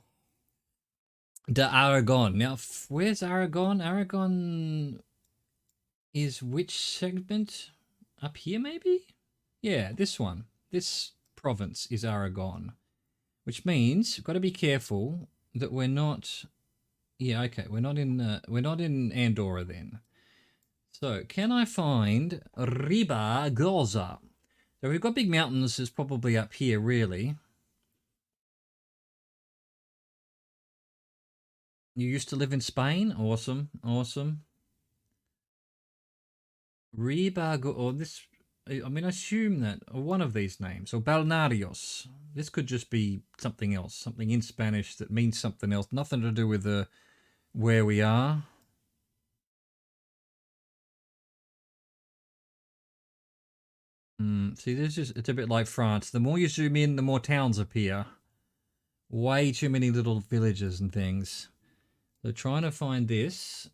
De Aragon. Now, where's Aragon? Aragon is which segment? Up here, maybe? Yeah, this one. This province is Aragon. Which means, we've got to be careful that we're not... Yeah, okay, we're not in Andorra then. So, can I find Ribagoza? So we've got big mountains, is probably up here, really. You used to live in Spain? Awesome, awesome. Ribago, or this, I mean, I assume that, or one of these names, or Balnearios. This could just be something else, something in Spanish that means something else, nothing to do with the where we are. See, it's a bit like France. The more you zoom in, the more towns appear. Way too many little villages and things. So trying to find this,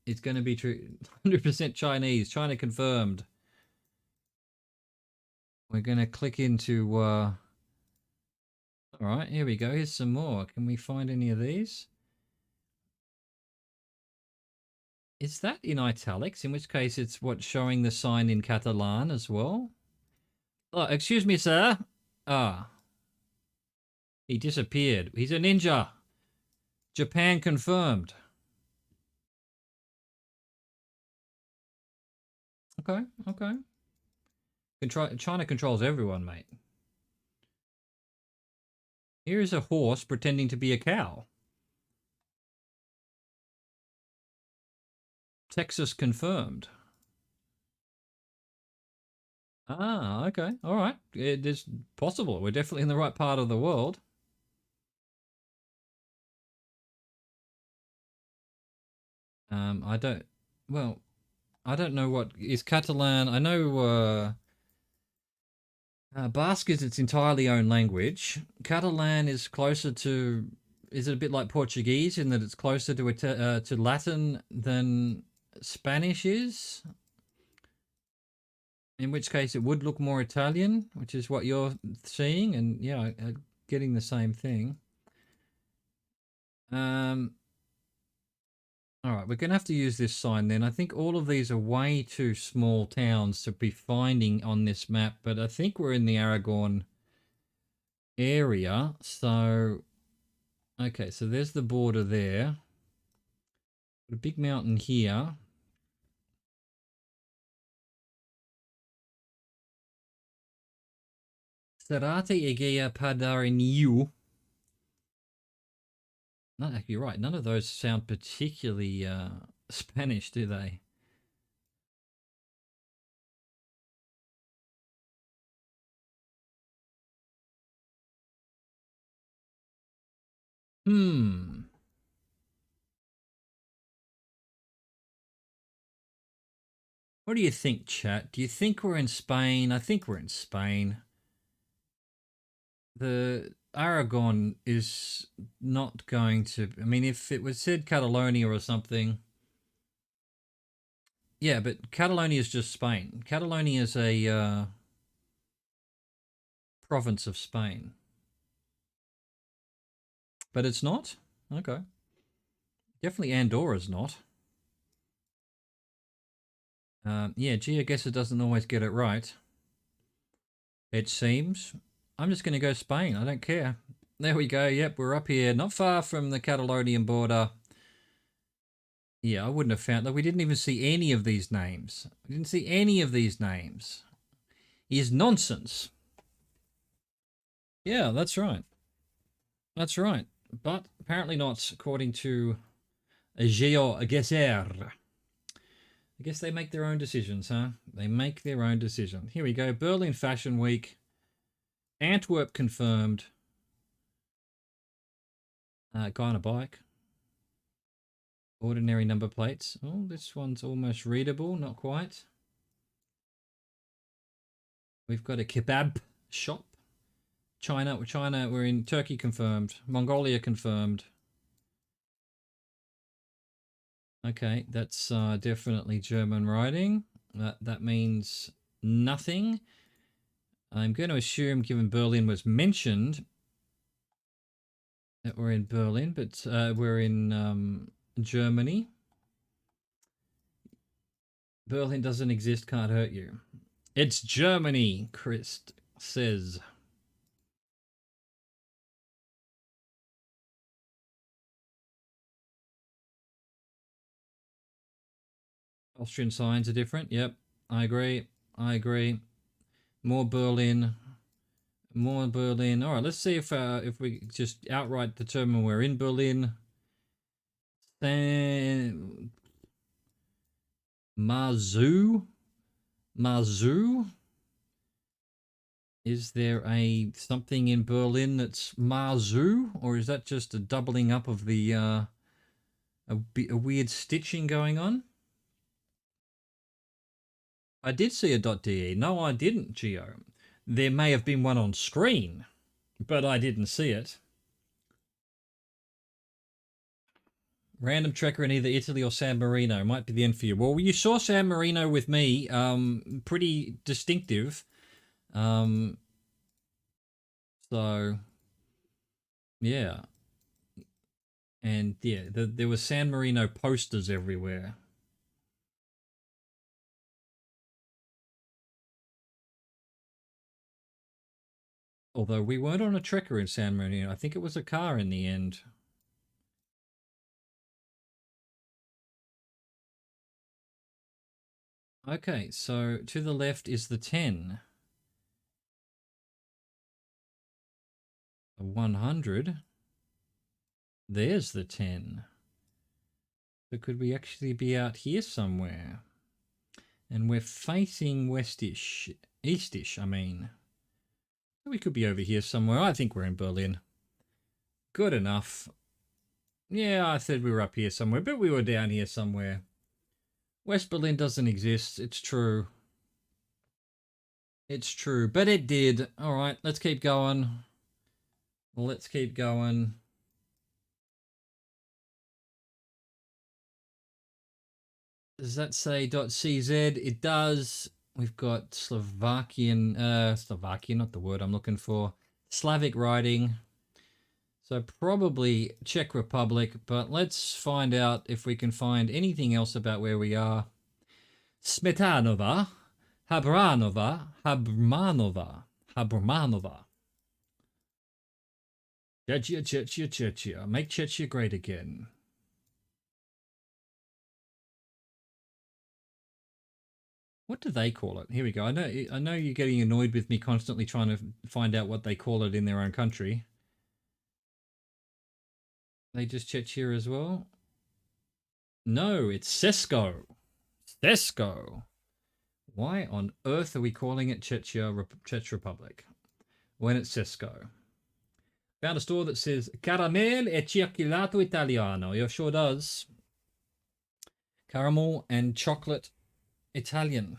it's going to be 100% Chinese. China confirmed. We're going to click into... All right, here we go. Here's some more. Can we find any of these? Is that in italics? In which case it's what's showing the sign in Catalan as well? Oh, excuse me, sir. Ah, he disappeared. He's a ninja. Japan confirmed. Okay, okay. China controls everyone, mate. Here is a horse pretending to be a cow. Texas confirmed. Ah, okay. All right. It is possible. We're definitely in the right part of the world. I don't... Well, I don't know what... Is Catalan... I know Basque is its entirely own language. Catalan is closer to... Is it a bit like Portuguese in that it's closer to Latin than Spanish is? In which case it would look more Italian, which is what you're seeing, and yeah, getting the same thing. All right, we're going to have to use this sign then. I think all of these are way too small towns to be finding on this map, but I think we're in the Aragon area. So, okay, so there's the border there. A big mountain here. Serate Egea Padariniu. Not actually right. None of those sound particularly Spanish, do they? Hmm. What do you think, chat? Do you think we're in Spain? I think we're in Spain. The Aragon is not going to... I mean, if it was said Catalonia or something... Yeah, but Catalonia is just Spain. Catalonia is a province of Spain. But it's not? Okay. Definitely Andorra's not. Yeah, GeoGuessr doesn't always get it right. It seems. I'm just going to go Spain. I don't care. There we go. Yep, we're up here. Not far from the Catalonian border. Yeah, I wouldn't have found that. We didn't even see any of these names. We didn't see any of these names. Is nonsense. Yeah, that's right. That's right. But apparently not, according to GeoGuessr. I guess they make their own decisions, huh? They make their own decision. Here we go. Berlin Fashion Week. Antwerp confirmed. Guy on a bike. Ordinary number plates. Oh, this one's almost readable. Not quite. We've got a kebab shop. China, we're in Turkey confirmed. Mongolia confirmed. Okay, that's definitely German writing. That means nothing. I'm going to assume, given Berlin was mentioned, that we're in Berlin, but we're in Germany. Berlin doesn't exist, can't hurt you. It's Germany, Chris says. Austrian signs are different. Yep, I agree. I agree. More Berlin. More Berlin. All right, let's see if we just outright determine we're in Berlin. Then Marzu. Is there something in Berlin that's Marzu, or is that just a doubling up of the a weird stitching going on? I did see a .de. No, I didn't, Geo. There may have been one on screen, but I didn't see it. Random trekker in either Italy or San Marino might be the end for you. Well, you saw San Marino with me. Pretty distinctive. So, yeah. And yeah, there were San Marino posters everywhere. Although we weren't on a trekker in San Marino. I think it was a car in the end. Okay, so to the left is the 10. The 100. There's the 10. So could we actually be out here somewhere? And we're facing westish. Eastish, I mean. We could be over here somewhere. I think we're in Berlin. Good enough. Yeah, I said we were up here somewhere, but we were down here somewhere. West Berlin doesn't exist. It's true. It's true, but it did. All right, let's keep going. Let's keep going. Does that say .cz? It does. We've got Slovakian, not the word I'm looking for. Slavic writing. So probably Czech Republic, but let's find out if we can find anything else about where we are. Smetanova, Habranova, Habrmanova. Chechnya. Make Chechnya great again. What do they call it? Here we go. I know you're getting annoyed with me constantly trying to find out what they call it in their own country. They just Chechnya as well? No, it's Sesko. Sesko. Why on earth are we calling it Czech Republic when it's Sesko? Found a store that says Caramel e Cioccolato Italiano. It sure does. Caramel and chocolate Italian.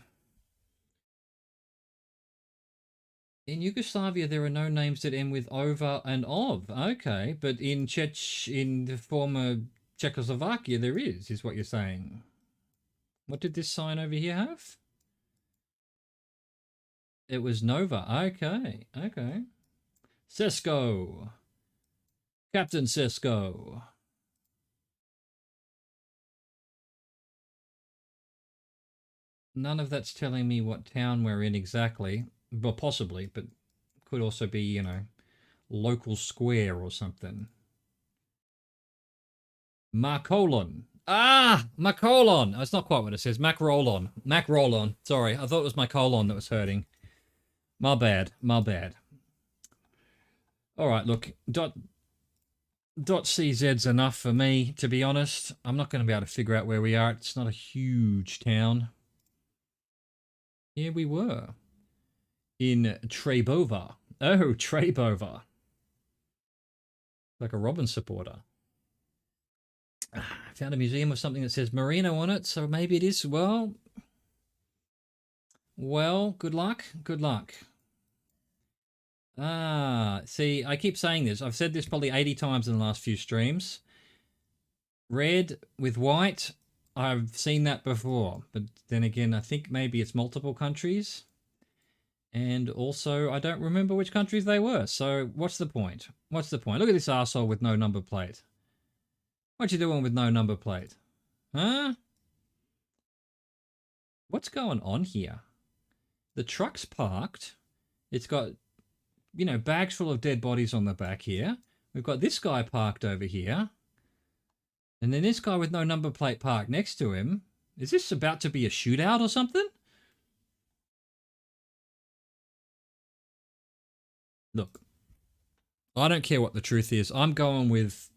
In Yugoslavia, there are no names that end with over and of. Okay, but in the former Czechoslovakia, there is what you're saying. What did this sign over here have? It was Nova. Okay, okay. Sesko. Captain Sesko. None of that's telling me what town we're in exactly. Well, possibly, but could also be, you know, local square or something. Marcolon. Ah, Macolon. That's not quite what it says. Macrolon. Macrolon. Sorry, I thought it was my colon that was hurting. My bad. My bad. All right, look. .cz's enough for me, to be honest. I'm not going to be able to figure out where we are. It's not a huge town. Here we were. In Trebova. Oh, Trebova. Like a Robin supporter. I found a museum of something that says Marino on it, so maybe it is. Well, good luck. Good luck. See, I keep saying this. I've said this probably 80 times in the last few streams. Red with white, I've seen that before. But then again, I think maybe it's multiple countries. And also, I don't remember which countries they were. So what's the point? What's the point? Look at this arsehole with no number plate. What you doing with no number plate? Huh? What's going on here? The truck's parked. It's got, you know, bags full of dead bodies on the back here. We've got this guy parked over here. And then this guy with no number plate parked next to him. Is this about to be a shootout or something? Look, I don't care what the truth is. I'm going with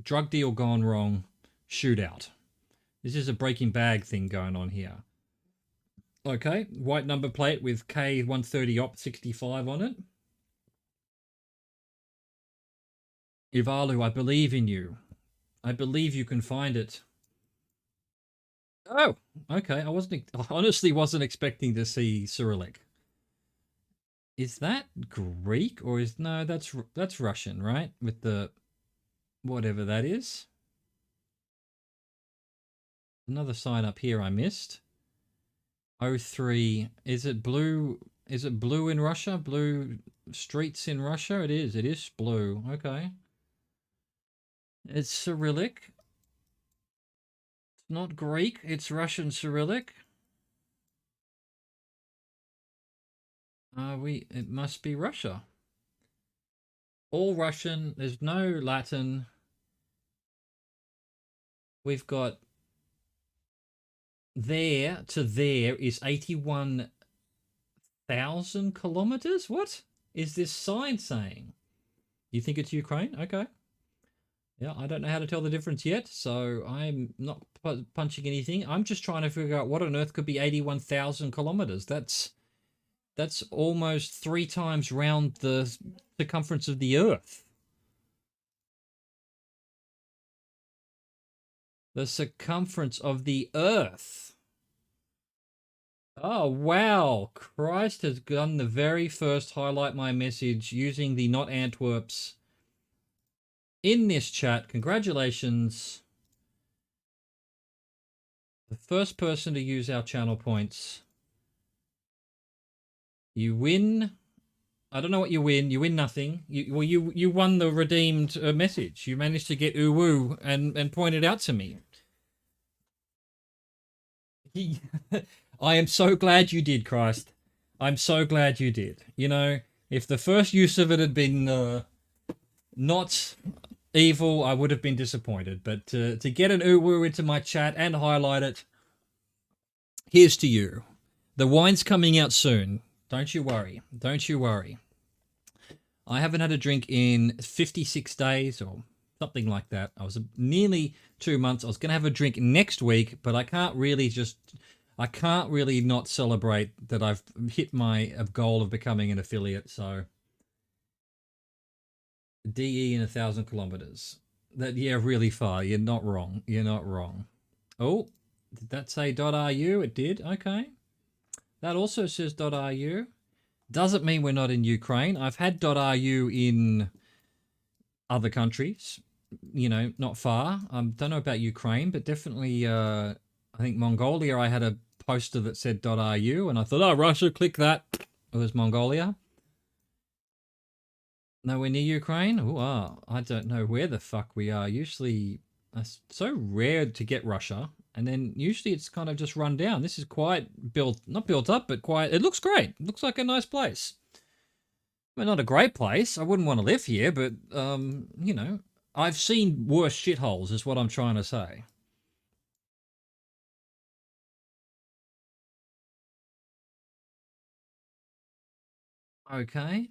drug deal gone wrong, shootout. This is a breaking bag thing going on here. Okay, white number plate with K130 Op 65 on it. Ivalu, I believe in you. I believe you can find it. Oh, okay. I honestly wasn't expecting to see Cyrillic. Is that Greek or is no? That's Russian, right? With the whatever that is. Another sign up here I missed. 03. Is it blue? Is it blue in Russia? Blue streets in Russia? It is. It is blue. Okay. It's Cyrillic. It's not Greek. It's Russian Cyrillic. It must be Russia. all Russian. There's no Latin. We've got there to there is 81,000 kilometers. What is this sign saying? You think it's Ukraine? Okay. Yeah, I don't know how to tell the difference yet, so I'm not punching anything. I'm just trying to figure out what on earth could be 81,000 kilometers. That's almost 3 times round the circumference of the Earth. The circumference of the Earth. Oh, wow. Christ has done the very first highlight my message using the not Antwerps in this chat. Congratulations. The first person to use our channel points. You win. I don't know what you win. You win nothing. You won the redeemed message. You managed to get uwu and point it out to me. I am so glad you did, Christ. I'm so glad you did. You know, if the first use of it had been not evil, I would have been disappointed. But to get an uwu into my chat and highlight it, here's to you. The wine's coming out soon. Don't you worry. Don't you worry. I haven't had a drink in 56 days or something like that. I was nearly 2 months. I was going to have a drink next week, but I can't really not celebrate that I've hit my goal of becoming an affiliate. So DE in 1,000 kilometers. Yeah, really far. You're not wrong. You're not wrong. Oh, did that say .ru? It did. Okay. That also says .ru. Doesn't mean we're not in Ukraine. I've had .ru in other countries, you know, not far. I don't know about Ukraine, but definitely, I think Mongolia, I had a poster that said .ru, and I thought, oh, Russia, click that. It was Mongolia. Nowhere near Ukraine? Oh, I don't know where the fuck we are. Usually, it's so rare to get Russia. And then usually it's kind of just run down. This is quite not built up, but quite, it looks great. It looks like a nice place. Well, not a great place. I wouldn't want to live here, but, you know, I've seen worse shitholes is what I'm trying to say. Okay.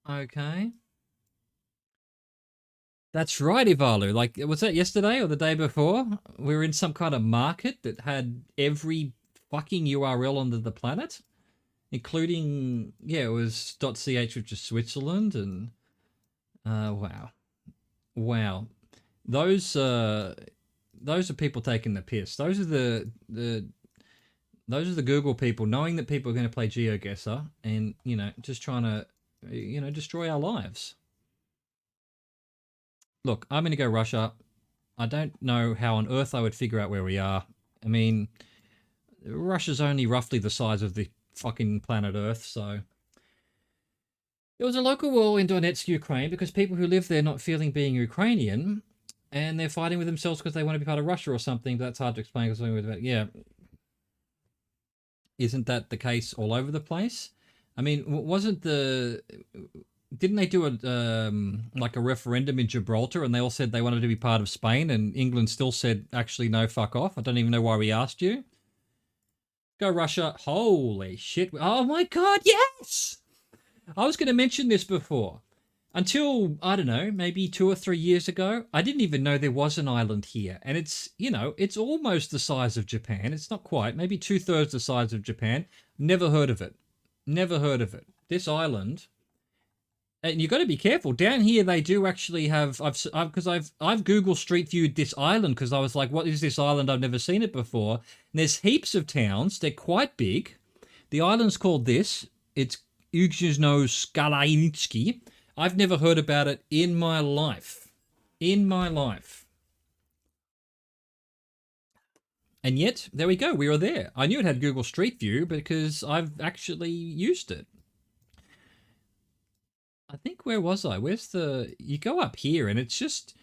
Okay. That's right, Ivalu. Like, was that yesterday or the day before? We were in some kind of market that had every fucking URL under the planet, including, yeah, it was .ch, which is Switzerland, and wow. Wow. Those are people taking the piss. Those are the Google people knowing that people are going to play GeoGuessr and, you know, just trying to, you know, destroy our lives. Look, I'm going to go Russia. I don't know how on earth I would figure out where we are. I mean, Russia's only roughly the size of the fucking planet Earth, so... There was a local war in Donetsk, Ukraine, because people who live there not feeling being Ukrainian, and they're fighting with themselves because they want to be part of Russia or something, but that's hard to explain because, yeah. Isn't that the case all over the place? I mean, wasn't the... Didn't they do a like a referendum in Gibraltar and they all said they wanted to be part of Spain and England still said, actually, no, fuck off. I don't even know why we asked you. Go Russia. Holy shit. Oh my God, yes! I was going to mention this before. Until, I don't know, maybe 2 or 3 years ago, I didn't even know there was an island here. And it's, you know, it's almost the size of Japan. It's not quite, maybe 2/3 the size of Japan. Never heard of it. Never heard of it. This island... And you've got to be careful. Down here, they do actually have... Because I've Google Street Viewed this island because I was like, what is this island? I've never seen it before. And there's heaps of towns. They're quite big. The island's called this. It's Ugzhno Skalainitsky. I've never heard about it in my life. In my life. And yet, there we go. We were there. I knew it had Google Street View because I've actually used it. I think, where was I? Where's the... You go up here and it's just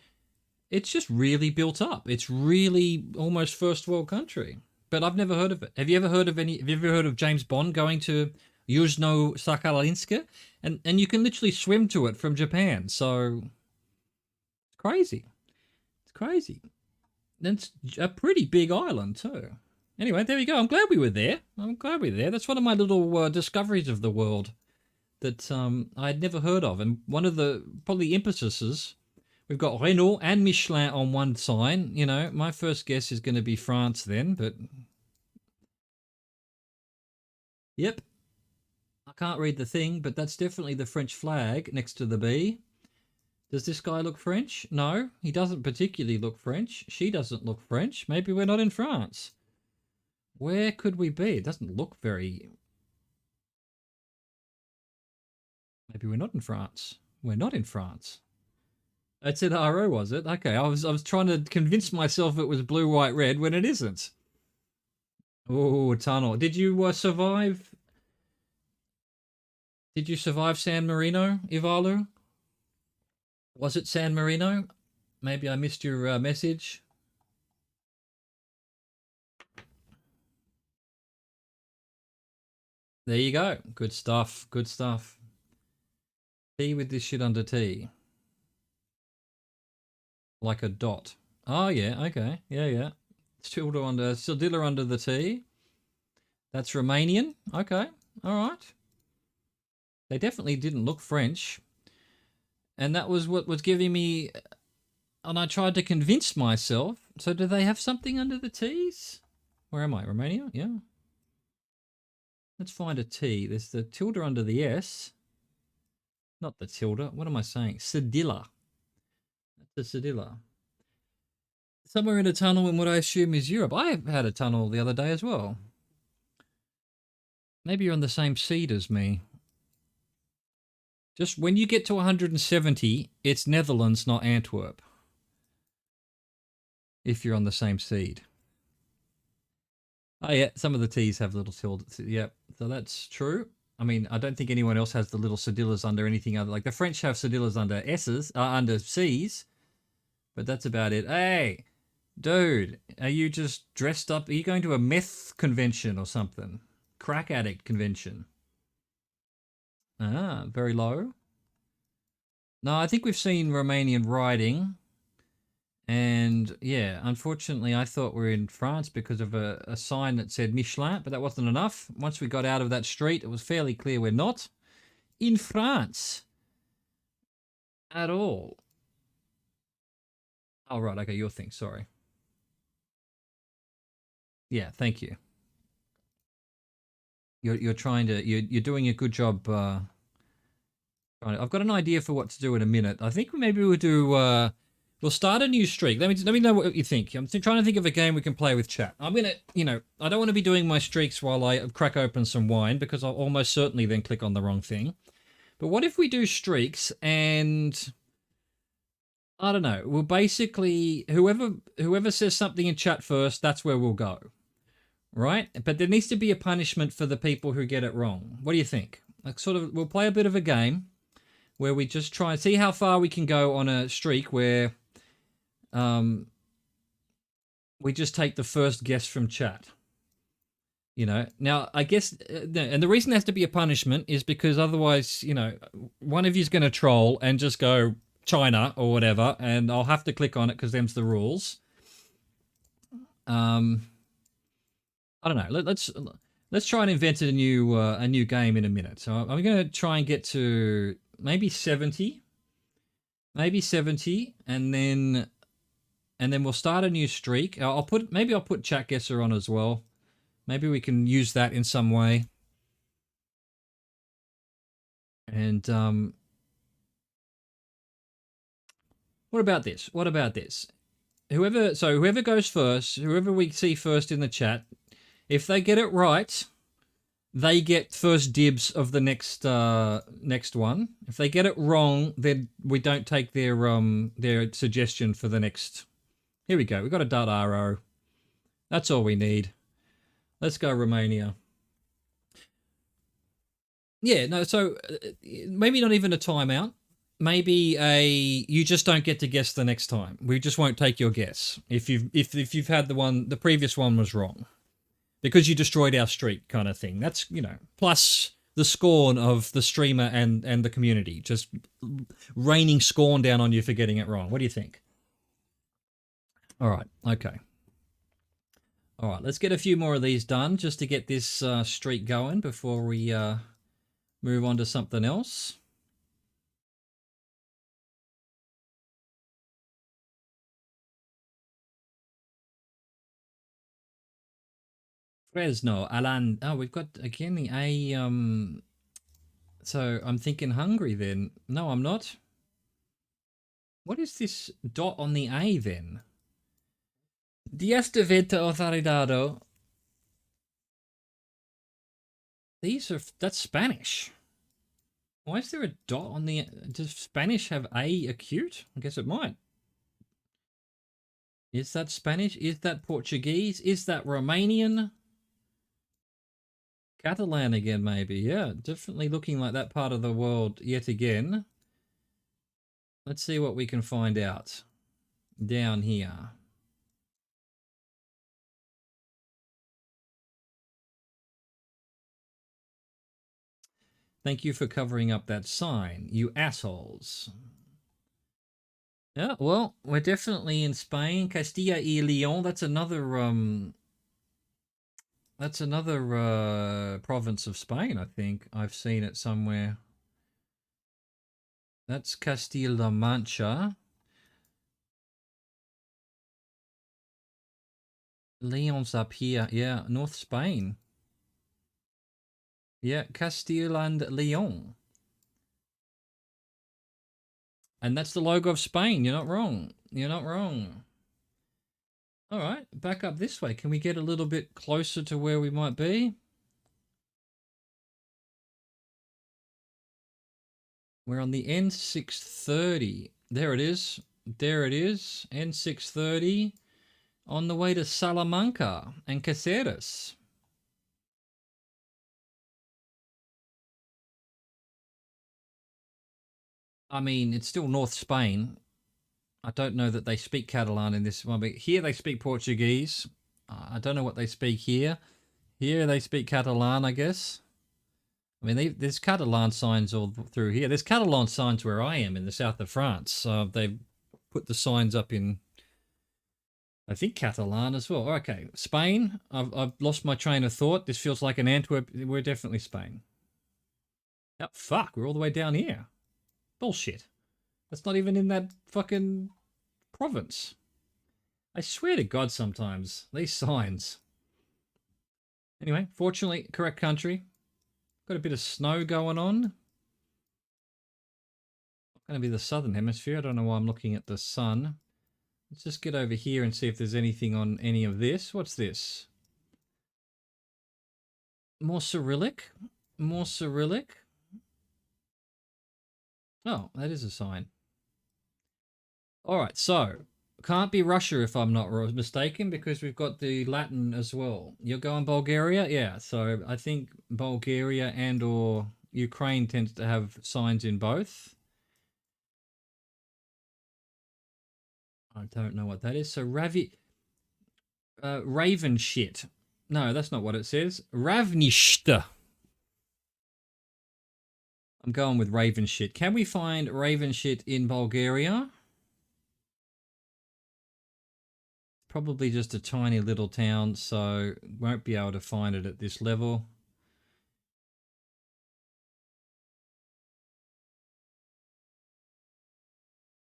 really built up. It's really almost first world country. But I've never heard of it. Have you ever heard of James Bond going to Yuzhno Sakhalinska, and you can literally swim to it from Japan. So it's crazy. It's crazy. And it's a pretty big island too. Anyway, there you go. I'm glad we were there. That's one of my little discoveries of the world that I had never heard of. And one of the probably impetuses, we've got Renault and Michelin on one sign. You know, my first guess is going to be France then, but yep. I can't read the thing, but that's definitely the French flag next to the B. Does this guy look French? No, he doesn't particularly look French. She doesn't look French. Maybe we're not in France. Where could we be? It doesn't look very... Maybe we're not in France. We're not in France. It said RO, was it? Okay, I was trying to convince myself it was blue, white, red when it isn't. Oh, a tunnel. Did you survive? Did you survive San Marino, Ivalu? Was it San Marino? Maybe I missed your message. There you go. Good stuff. Good stuff. T with this shit under T. Like a dot. Oh, yeah. Okay. Yeah. Sildilla under the T. That's Romanian. Okay. All right. They definitely didn't look French. And that was what was giving me... And I tried to convince myself. So do they have something under the T's? Where am I? Romania? Yeah. Let's find a T. There's the tilde under the S. Not the tilde. What am I saying? Cedilla. That's a cedilla. Somewhere in a tunnel in what I assume is Europe. I had a tunnel the other day as well. Maybe you're on the same seed as me. Just when you get to 170, it's Netherlands, not Antwerp. If you're on the same seed. Oh, yeah, some of the T's have little tildes. Yep, so that's true. I mean, I don't think anyone else has the little cedillas under anything other. Like the French have cedillas under S's, under C's, but that's about it. Hey, dude, are you just dressed up? Are you going to a meth convention or something? Crack addict convention. Ah, very low. No, I think we've seen Romanian writing. And yeah, unfortunately, I thought we were in France because of a sign that said Michelin, but that wasn't enough. Once we got out of that street, it was fairly clear we're not in France at all. Oh, right. Okay, your thing. Sorry. Yeah, thank you. You're trying to you're doing a good job. I've got an idea for what to do in a minute. I think maybe we'll do. We'll start a new streak. Let me know what you think. I'm trying to think of a game we can play with chat. I'm gonna, I don't want to be doing my streaks while I crack open some wine because I'll almost certainly then click on the wrong thing. But what if we do streaks and I don't know. We'll basically whoever says something in chat first, that's where we'll go. Right? But there needs to be a punishment for the people who get it wrong. What do you think? Like we'll play a bit of a game where we just try and see how far we can go on a streak where we just take the first guess from chat. Now I guess, and the reason there has to be a punishment is because otherwise, one of you's going to troll and just go China or whatever, and I'll have to click on it because them's the rules. I don't know. Let's try and invent a new game in a minute. So I'm going to try and get to maybe 70, and then we'll start a new streak. Maybe I'll put chat guesser on as well. Maybe we can use that in some way. And what about this? Whoever goes first, whoever we see first in the chat, if they get it right, they get first dibs of the next one. If they get it wrong, then we don't take their suggestion for the next. Here we go. We got a .ro. That's all we need. Let's go Romania. Yeah, no. So maybe not even a timeout. Maybe you just don't get to guess the next time. We just won't take your guess if you've had the previous one was wrong. Because you destroyed our streak kind of thing. That's, plus the scorn of the streamer and the community, just raining scorn down on you for getting it wrong. What do you think? All right, okay. All right, let's get a few more of these done just to get this streak going before we move on to something else. Fresno, Alan. Oh, we've got again the A. So I'm thinking Hungary then. No, I'm not. What is this dot on the A then? Diez de Vita Autoridado. These are, that's Spanish. Why is there a dot on the, does Spanish have A acute? I guess it might. Is that Spanish? Is that Portuguese? Is that Romanian? Catalan again, maybe. Yeah, definitely looking like that part of the world yet again. Let's see what we can find out down here. Thank you for covering up that sign, you assholes. Yeah, well, we're definitely in Spain. Castilla y León, that's another province of Spain, I think. I've seen it somewhere. That's Castilla-La Mancha. Leon's up here. Yeah, North Spain. Yeah, Castile and Leon. And that's the logo of Spain. You're not wrong. You're not wrong. All right, back up this way. Can we get a little bit closer to where we might be? We're on the N630. There it is. There it is. N630 on the way to Salamanca and Caceres. I mean, it's still North Spain. I don't know that they speak Catalan in this one, but here they speak Portuguese. I don't know what they speak here. Here they speak Catalan, I guess. I mean, there's Catalan signs all through here. There's Catalan signs where I am in the south of France. They've put the signs up in, I think, Catalan as well. Okay, Spain. I've lost my train of thought. This feels like an Antwerp. We're definitely Spain. Oh, fuck, we're all the way down here. Bullshit. That's not even in that fucking province. I swear to God sometimes. These signs. Anyway, fortunately, correct country. Got a bit of snow going on. Not going to be the southern hemisphere. I don't know why I'm looking at the sun. Let's just get over here and see if there's anything on any of this. What's this? More Cyrillic? More Cyrillic? Oh, that is a sign. All right, so can't be Russia if I'm not mistaken, because we've got the Latin as well. You're going Bulgaria? Yeah, so I think Bulgaria and or Ukraine tends to have signs in both. I don't know what that is. So Raven shit. No, that's not what it says. Ravnishta. I'm going with Raven shit. Can we find Raven shit in Bulgaria? Probably just a tiny little town, so won't be able to find it at this level.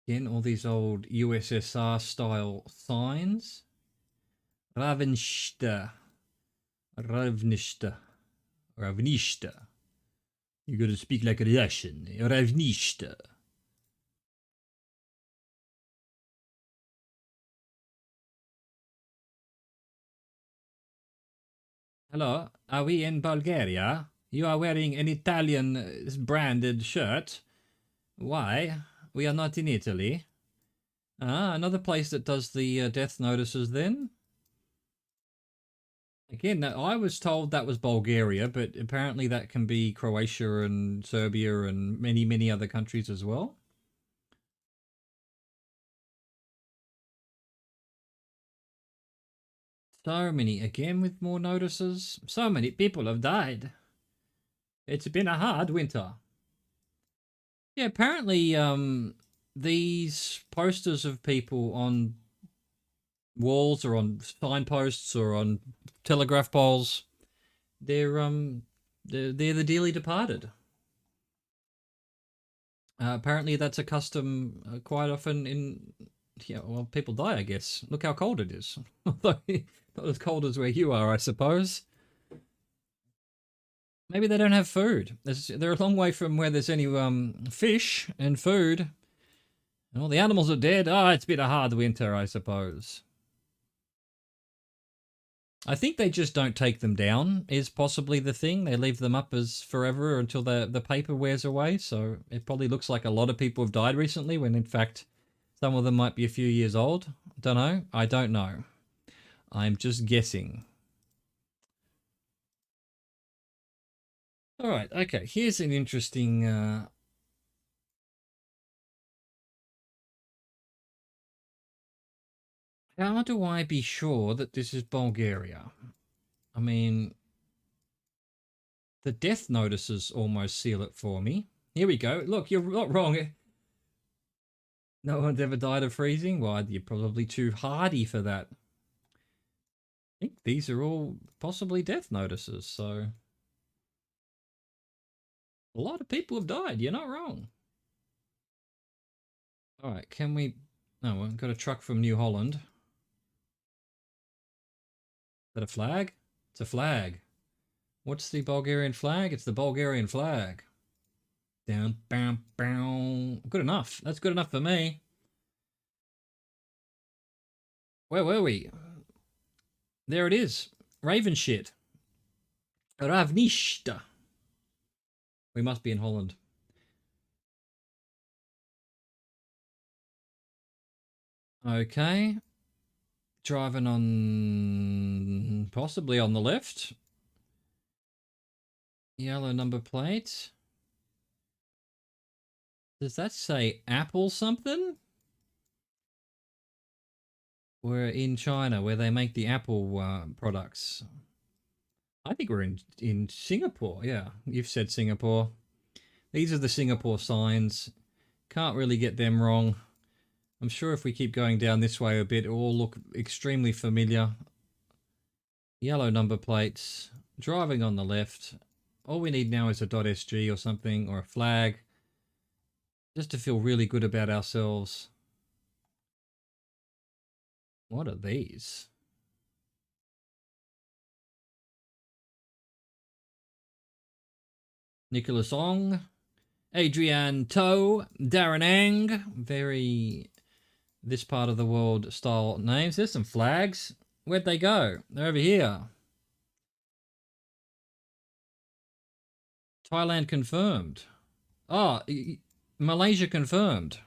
Again, all these old USSR style signs. Ravnishta. Ravnishta. Ravnishta. You gotta speak like a Russian. Ravnishta. Hello, are we in Bulgaria? You are wearing an Italian branded shirt. Why? We are not in Italy. Ah, another place that does the death notices then. Again, I was told that was Bulgaria, but apparently that can be Croatia and Serbia and many, many other countries as well. So many, again with more notices. So many people have died. It's been a hard winter. Yeah, apparently, these posters of people on walls or on signposts or on telegraph poles, they're the dearly departed. Apparently, that's a custom quite often in. Yeah, well, people die, I guess. Look how cold it is. Although not as cold as where you are, I suppose. Maybe they don't have food. They're a long way from where there's any fish and food. And all the animals are dead. Ah, it's been a hard winter, I suppose. I think they just don't take them down is possibly the thing. They leave them up as forever until the paper wears away. So it probably looks like a lot of people have died recently when in fact some of them might be a few years old. Don't know. I don't know. I'm just guessing. All right. Okay. Here's an interesting... How do I be sure that this is Bulgaria? I mean, the death notices almost seal it for me. Here we go. Look, you're not wrong. No one's ever died of freezing? Why, you're probably too hardy for that. I think these are all possibly death notices, so... A lot of people have died. You're not wrong. All right, can we... No, we've got a truck from New Holland. Is that a flag? It's a flag. What's the Bulgarian flag? It's the Bulgarian flag. Down, bam, bam. Good enough. That's good enough for me. Where were we? There it is. Raven shit. Ravnishta. We must be in Holland. Okay. Driving on... Possibly on the left. Yellow number plate. Does that say Apple something? We're in China where they make the Apple products. I think we're in Singapore. Yeah, you've said Singapore. These are the Singapore signs. Can't really get them wrong. I'm sure if we keep going down this way a bit, it will all look extremely familiar. Yellow number plates. Driving on the left. All we need now is a .sg or something, or a flag. Just to feel really good about ourselves. What are these? Nicholas Ong, Adrian Toe, Darren Ang, very this part of the world style names. There's some flags. Where'd they go? They're over here. Thailand confirmed. Oh, Malaysia confirmed.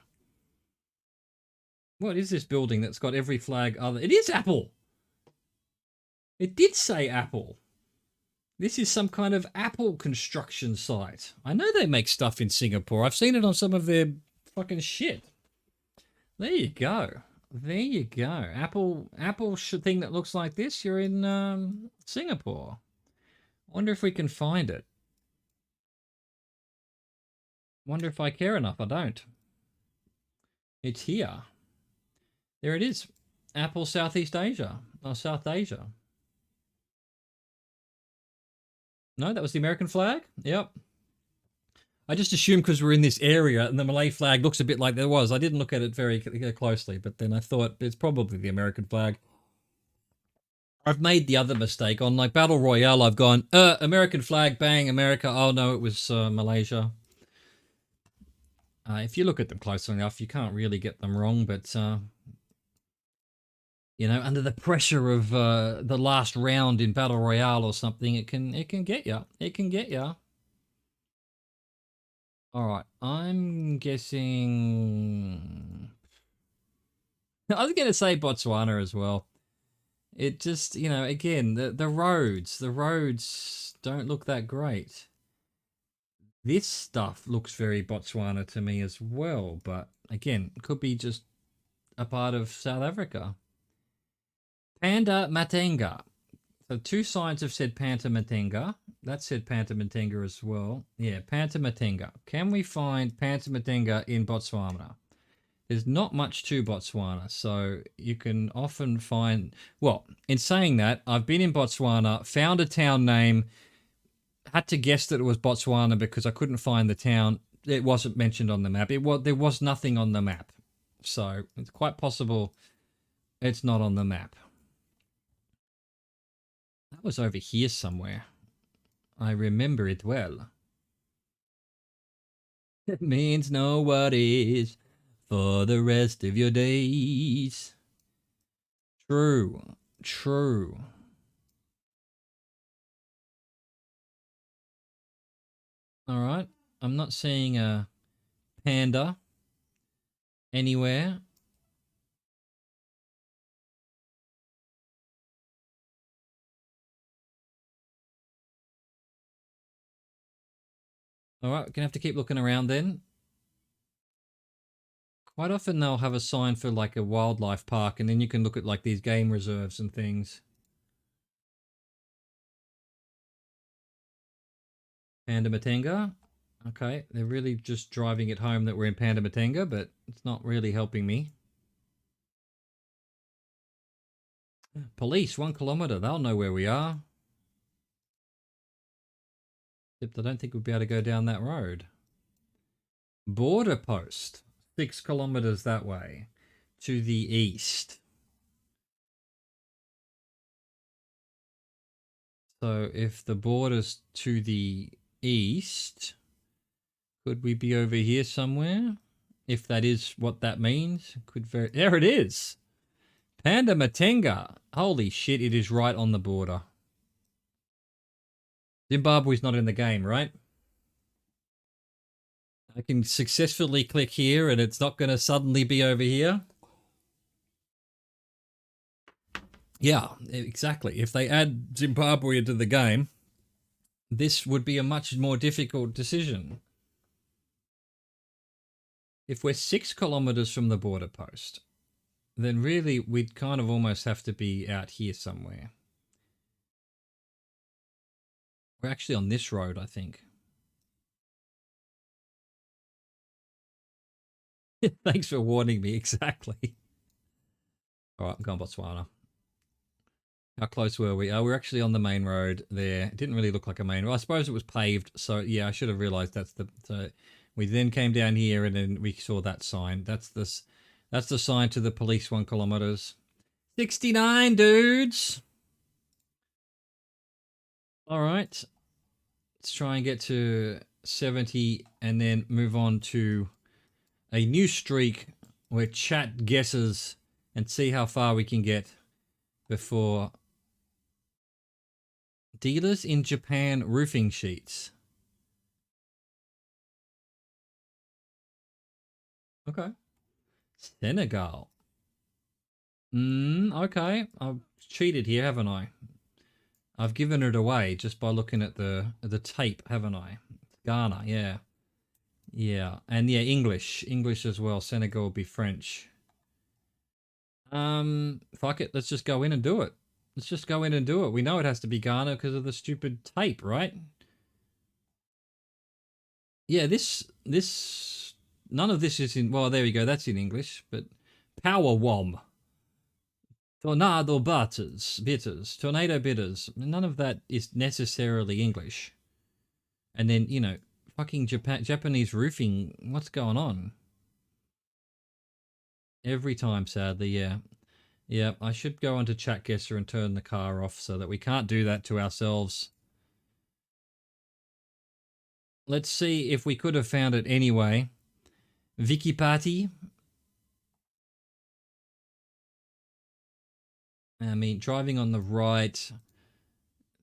What is this building that's got every flag other? It is Apple. It did say Apple. This is some kind of Apple construction site. I know they make stuff in Singapore. I've seen it on some of their fucking shit. There you go. There you go. Apple thing that looks like this. You're in Singapore. Wonder if we can find it. Wonder if I care enough. I don't. It's here. There it is. Apple Southeast Asia. Or South Asia. No, that was the American flag? Yep. I just assumed because we're in this area and the Malay flag looks a bit like there was. I didn't look at it very closely, but then I thought it's probably the American flag. I've made the other mistake. On like Battle Royale, I've gone, American flag, bang, America. Oh no, it was Malaysia. If you look at them closely enough, you can't really get them wrong, but... you know, under the pressure of the last round in Battle Royale or something, it can get you. It can get you. All right, I'm guessing... I was going to say Botswana as well. It just, you know, again, the roads don't look that great. This stuff looks very Botswana to me as well, but again, could be just a part of South Africa. Panda Matenga. So two sides have said Panda Matenga. That said Pantamatenga as well. Yeah, Pantamatenga. Can we find Pantamatenga in Botswana? There's not much to Botswana, so you can often find... Well, in saying that, I've been in Botswana, found a town name, had to guess that it was Botswana because I couldn't find the town. It wasn't mentioned on the map. There was nothing on the map. So it's quite possible it's not on the map. That was over here somewhere. I remember it well. It means no worries for the rest of your days. True. True. All right. I'm not seeing a panda anywhere. All right, we're gonna have to keep looking around then. Quite often they'll have a sign for like a wildlife park, and then you can look at like these game reserves and things. Pandamatenga. Okay, they're really just driving it home that we're in Pandamatenga, but it's not really helping me. Police, 1 kilometer. They'll know where we are. Except I don't think we'll be able to go down that road. Border post. 6 kilometers that way. To the east. So if the border's to the east, could we be over here somewhere? If that is what that means. There it is. Pandamatenga. Holy shit, it is right on the border. Zimbabwe's not in the game, right? I can successfully click here and it's not going to suddenly be over here. Yeah, exactly. If they add Zimbabwe into the game, this would be a much more difficult decision. If we're 6 kilometers from the border post, then really we'd kind of almost have to be out here somewhere. We're actually on this road, I think. Thanks for warning me, exactly. All right, I'm going Botswana. How close were we? We're actually on the main road there. It didn't really look like a main road. I suppose it was paved, so yeah, I should have realized that's the... So we then came down here and then we saw that sign. That's the sign to the police 1 kilometers. 69, dudes! All right. Let's try and get to 70 and then move on to a new streak where chat guesses and see how far we can get before... Dealers in Japan roofing sheets. Okay. Senegal. Okay. I've cheated here, haven't I? I've given it away just by looking at the tape, haven't I? Ghana, yeah. Yeah, and yeah, English as well. Senegal will be French. Fuck it, let's just go in and do it. Let's just go in and do it. We know it has to be Ghana because of the stupid tape, right? Yeah, none of this is in, well, there we go, that's in English, but Power Wom. Tornado bitters, tornado bitters. None of that is necessarily English. And then, you know, fucking Japanese roofing, what's going on? Every time, sadly, yeah. Yeah, I should go onto Chat Guesser and turn the car off so that we can't do that to ourselves. Let's see if we could have found it anyway. Vicky Party. I mean, driving on the right.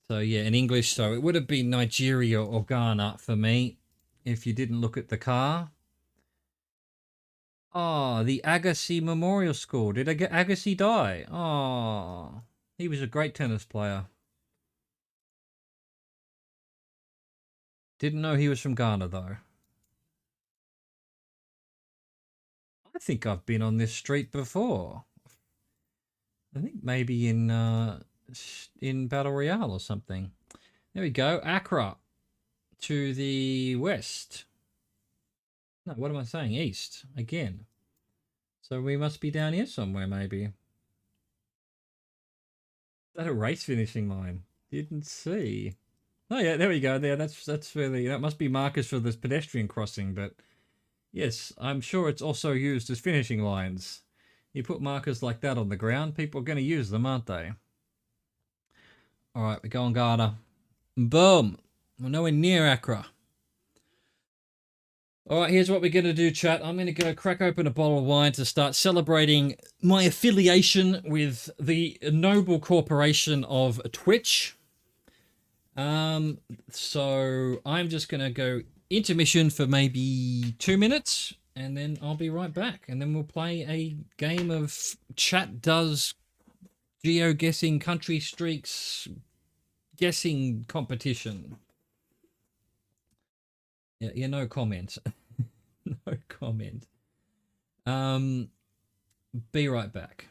So yeah, in English, so it would have been Nigeria or Ghana for me if you didn't look at the car. Oh, the Agassi Memorial School. Did Agassi die? Oh, he was a great tennis player. Didn't know he was from Ghana, though. I think I've been on this street before. I think maybe in Battle Royale or something. There we go. Accra to the west. No, what am I saying? East again. So we must be down here somewhere, maybe. Is that a race finishing line? Didn't see. Oh yeah, there we go. There, that's where that must be markers for this pedestrian crossing. But yes, I'm sure it's also used as finishing lines. You put markers like that on the ground, people are going to use them, aren't they? All right, we're going Ghana. Boom. We're nowhere near Accra. All right, here's what we're going to do, chat. I'm going to go crack open a bottle of wine to start celebrating my affiliation with the noble corporation of Twitch. So I'm just going to go intermission for maybe 2 minutes, and then I'll be right back. And then we'll play a game of Chat Does Geo-Guessing Country Streaks guessing competition. Yeah, no comment. No comment. Be right back.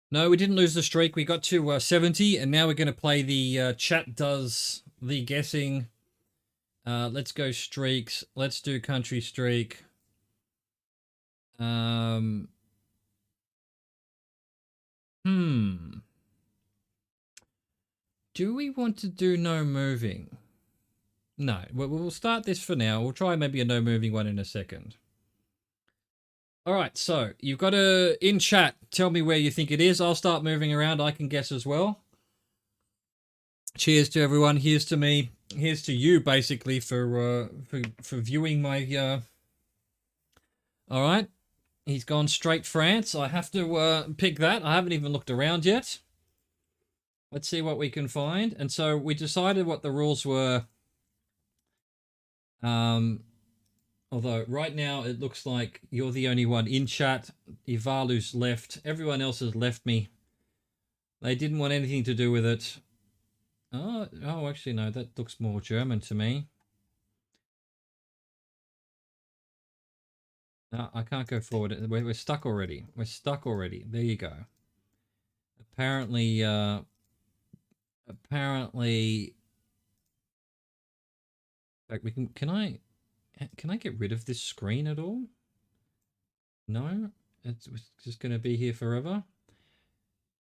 No, we didn't lose the streak. We got to 70, and now we're going to play the Chat Does the Guessing. Let's go streaks. Let's do country streak. Do we want to do no moving? No, we'll start this for now. We'll try maybe a no moving one in a second. All right, so you've got to, in chat, tell me where you think it is. I'll start moving around. I can guess as well. Cheers to everyone. Here's to me. Here's to you, basically, for viewing my... All right. He's gone straight France. I have to pick that. I haven't even looked around yet. Let's see what we can find. And so we decided what the rules were. Although right now it looks like you're the only one in chat. Ivalu's left. Everyone else has left me. They didn't want anything to do with it. Oh, actually, no. That looks more German to me. No, I can't go forward. We're stuck already. We're stuck already. There you go. Apparently, like we can. Can I get rid of this screen at all? No, it's just going to be here forever.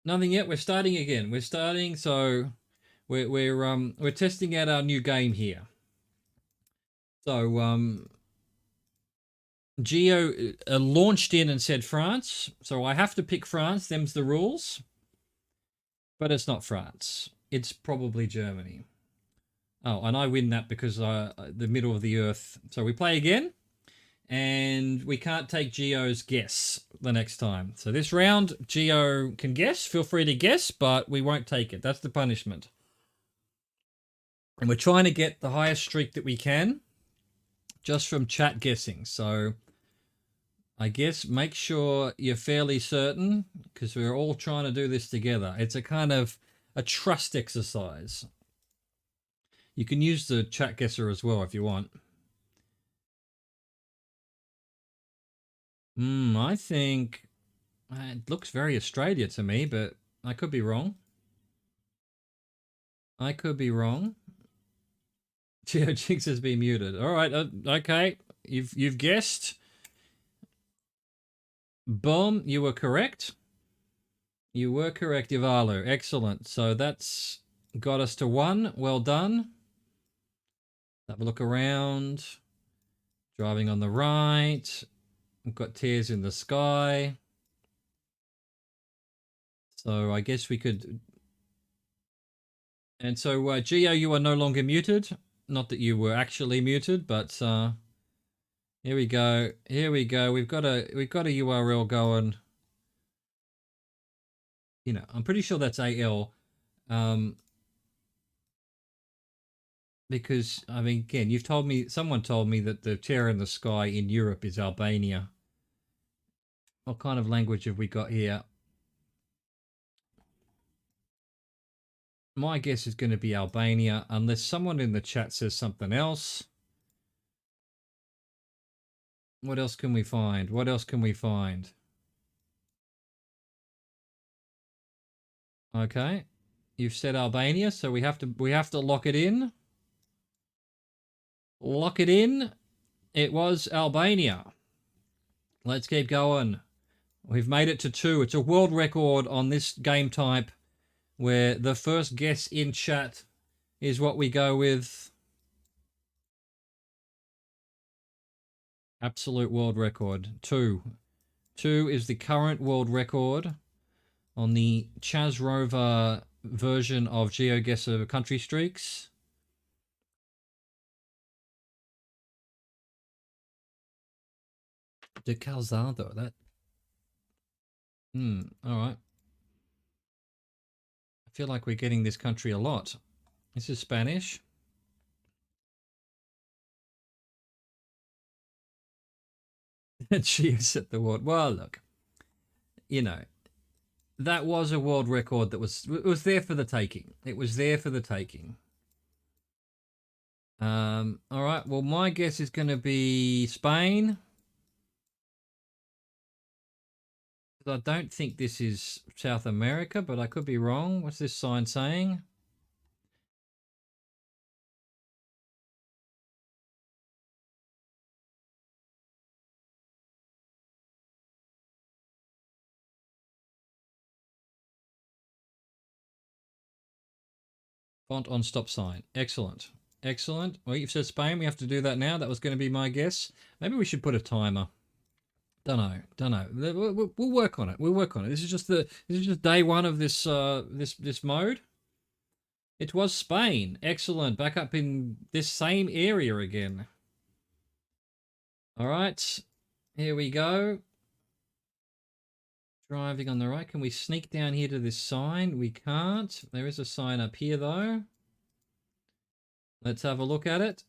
Nothing yet. We're starting again. We're starting. So we're testing out our new game here. So Geo launched in and said France. So I have to pick France. Them's the rules. But it's not France. It's probably Germany. Oh, and I win that because the middle of the earth. So we play again, and we can't take Geo's guess the next time. So this round, Geo can guess. Feel free to guess, but we won't take it. That's the punishment. And we're trying to get the highest streak that we can just from chat guessing. So I guess make sure you're fairly certain, because we're all trying to do this together. It's a kind of a trust exercise. You can use the chat guesser as well if you want. I think it looks very Australia to me, but I could be wrong. I could be wrong. Jinx has been muted. All right, okay. You've guessed. Boom, you were correct. You were correct, Ivalu. Excellent. So that's got us to 1. Well done. Have a look around. Driving on the right. We've got tears in the sky. So I guess we could... And so, Geo, you are no longer muted. Not that you were actually muted, but here we go. Here we go. We've got a URL going. You know, I'm pretty sure that's AL. Because I mean, again, someone told me that the tear in the sky in Europe is Albania. What kind of language have we got here? My guess is going to be Albania, unless someone in the chat says something else. What else can we find? What else can we find? Okay. You've said Albania, so we have to lock it in. Lock it in. It was Albania. Let's keep going. We've made it to 2. It's a world record on this game type, where the first guess in chat is what we go with. Absolute world record. 2. 2 is the current world record on the Chaz Rover version of GeoGuessr Country Streaks. De Calzado, that... all right. I feel like we're getting this country a lot. This is Spanish. She set the word. Well, look, you know, that was a world record that was there for the taking. It was there for the taking. All right. Well, my guess is going to be Spain. I don't think this is South America, but I could be wrong. What's this sign saying? Font on stop sign. Excellent. Excellent. Well, you've said Spain. We have to do that now. That was going to be my guess. Maybe we should put a timer. Don't know. We'll work on it. We'll work on it. This is just day 1 of this this mode. It was Spain. Excellent. Back up in this same area again. All right. Here we go. Driving on the right. Can we sneak down here to this sign? We can't. There is a sign up here though. Let's have a look at it.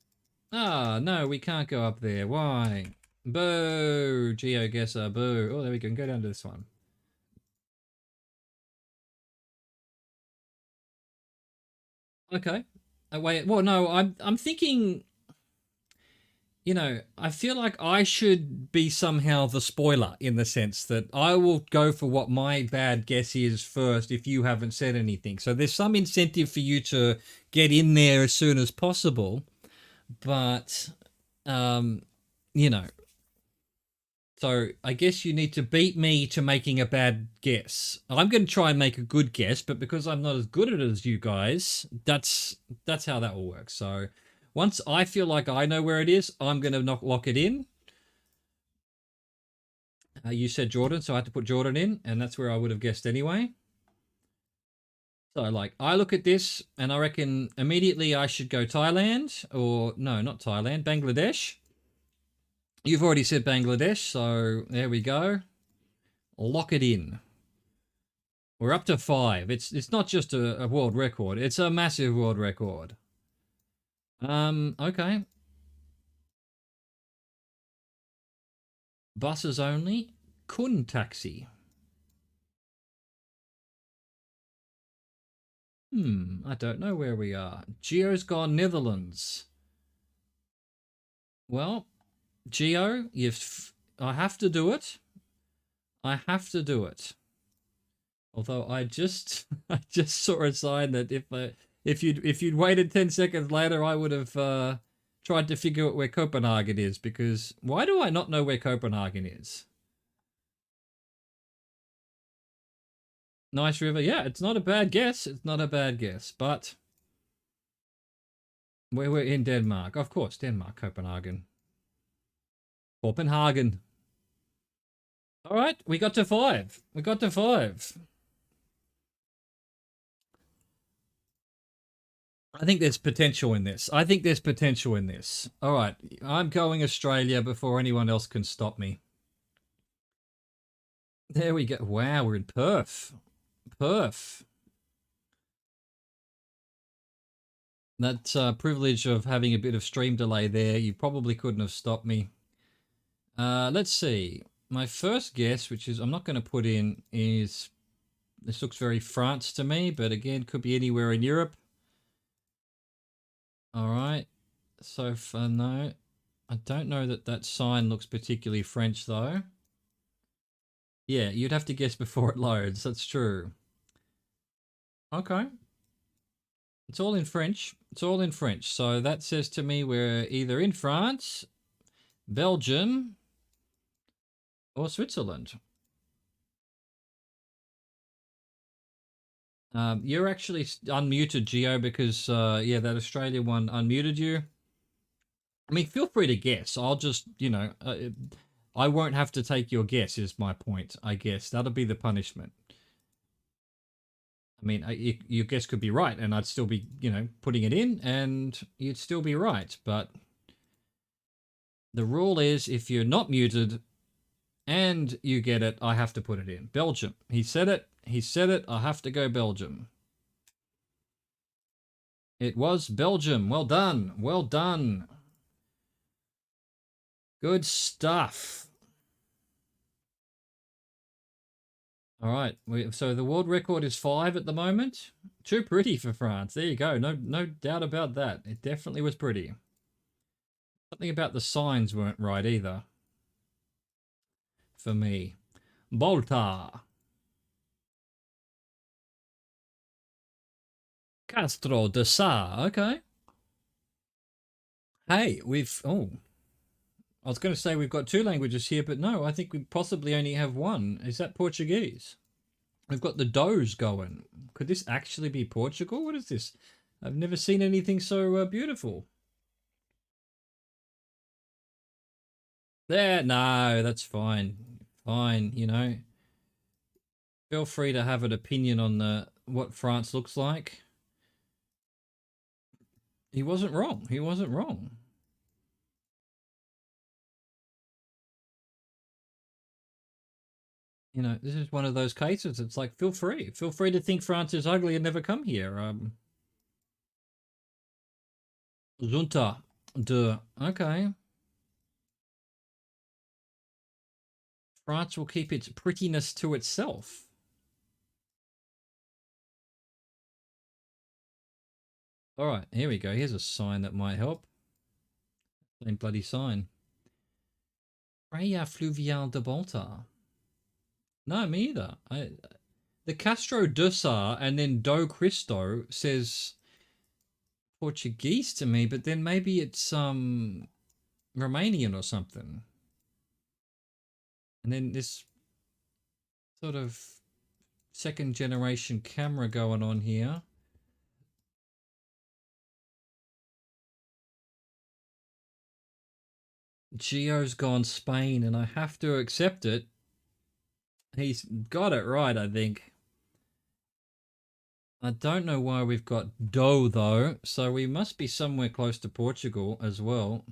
Ah, no, we can't go up there. Why? Boo! GeoGuessr, boo. Oh, there we go. Go down to this one. Okay. Wait. Well, no, I'm thinking. You know, I feel like I should be somehow the spoiler in the sense that I will go for what my bad guess is first if you haven't said anything. So there's some incentive for you to get in there as soon as possible. But, you know, so I guess you need to beat me to making a bad guess. I'm going to try and make a good guess, but because I'm not as good at it as you guys, that's how that will work. So once I feel like I know where it is, I'm going to lock it in. You said Jordan, so I had to put Jordan in, and that's where I would have guessed anyway. So, like, I look at this, and I reckon immediately I should go Thailand, or no, not Thailand, Bangladesh. You've already said Bangladesh, so there we go. Lock it in. We're up to 5. It's not just a world record. It's a massive world record. Okay. Buses only. Kun taxi. I don't know where we are. Geo's gone Netherlands. Well, Geo, I have to do it. I have to do it. Although I just I just saw a sign that if you'd waited 10 seconds later, I would have tried to figure out where Copenhagen is, because why do I not know where Copenhagen is? Nice river. Yeah, it's not a bad guess. It's not a bad guess, but we're in Denmark. Of course, Denmark, Copenhagen. Copenhagen. All right, we got to 5. We got to 5. I think there's potential in this. I think there's potential in this. All right, I'm going Australia before anyone else can stop me. There we go. Wow, we're in Perth. Perth. That privilege of having a bit of stream delay there, you probably couldn't have stopped me. Let's see. My first guess, which is I'm not going to put in, is this looks very France to me, but again, could be anywhere in Europe. All right. So far, no. I don't know that that sign looks particularly French, though. Yeah, you'd have to guess before it loads. That's true. Okay. It's all in French. It's all in French. So that says to me we're either in France, Belgium, or Switzerland. You're actually unmuted, Geo, because yeah, that Australia one unmuted you. I mean, feel free to guess. I'll just, I won't have to take your guess. Is my point. I guess that'll be the punishment. I mean, your guess could be right, and I'd still be, putting it in, and you'd still be right. But the rule is, if you're not muted and you get it, I have to put it in. Belgium. He said it. He said it. I have to go Belgium. It was Belgium. Well done. Well done. Good stuff. All right. So the world record is 5 at the moment. Too pretty for France. There you go. No doubt about that. It definitely was pretty. Something about the signs weren't right either. For me. Bolta. Castro de Sa. Okay. Hey, I was going to say we've got 2 languages here, but no, I think we possibly only have one. Is that Portuguese? We've got the does going. Could this actually be Portugal? What is this? I've never seen anything so beautiful. There, no, that's fine. Fine, Feel free to have an opinion on what France looks like. He wasn't wrong. He wasn't wrong. This is one of those cases. It's like, feel free to think France is ugly and never come here. Junta de, okay. France will keep its prettiness to itself. All right, here we go. Here's a sign that might help. Same bloody sign. Freya Fluvial de Bolta. No, me either. The Castro de Sa and then Do Cristo says Portuguese to me, but then maybe it's Romanian or something. And then this sort of second generation camera going on here. Geo's gone Spain, and I have to accept it. He's got it right, I think. I don't know why we've got Do, though, so we must be somewhere close to Portugal as well.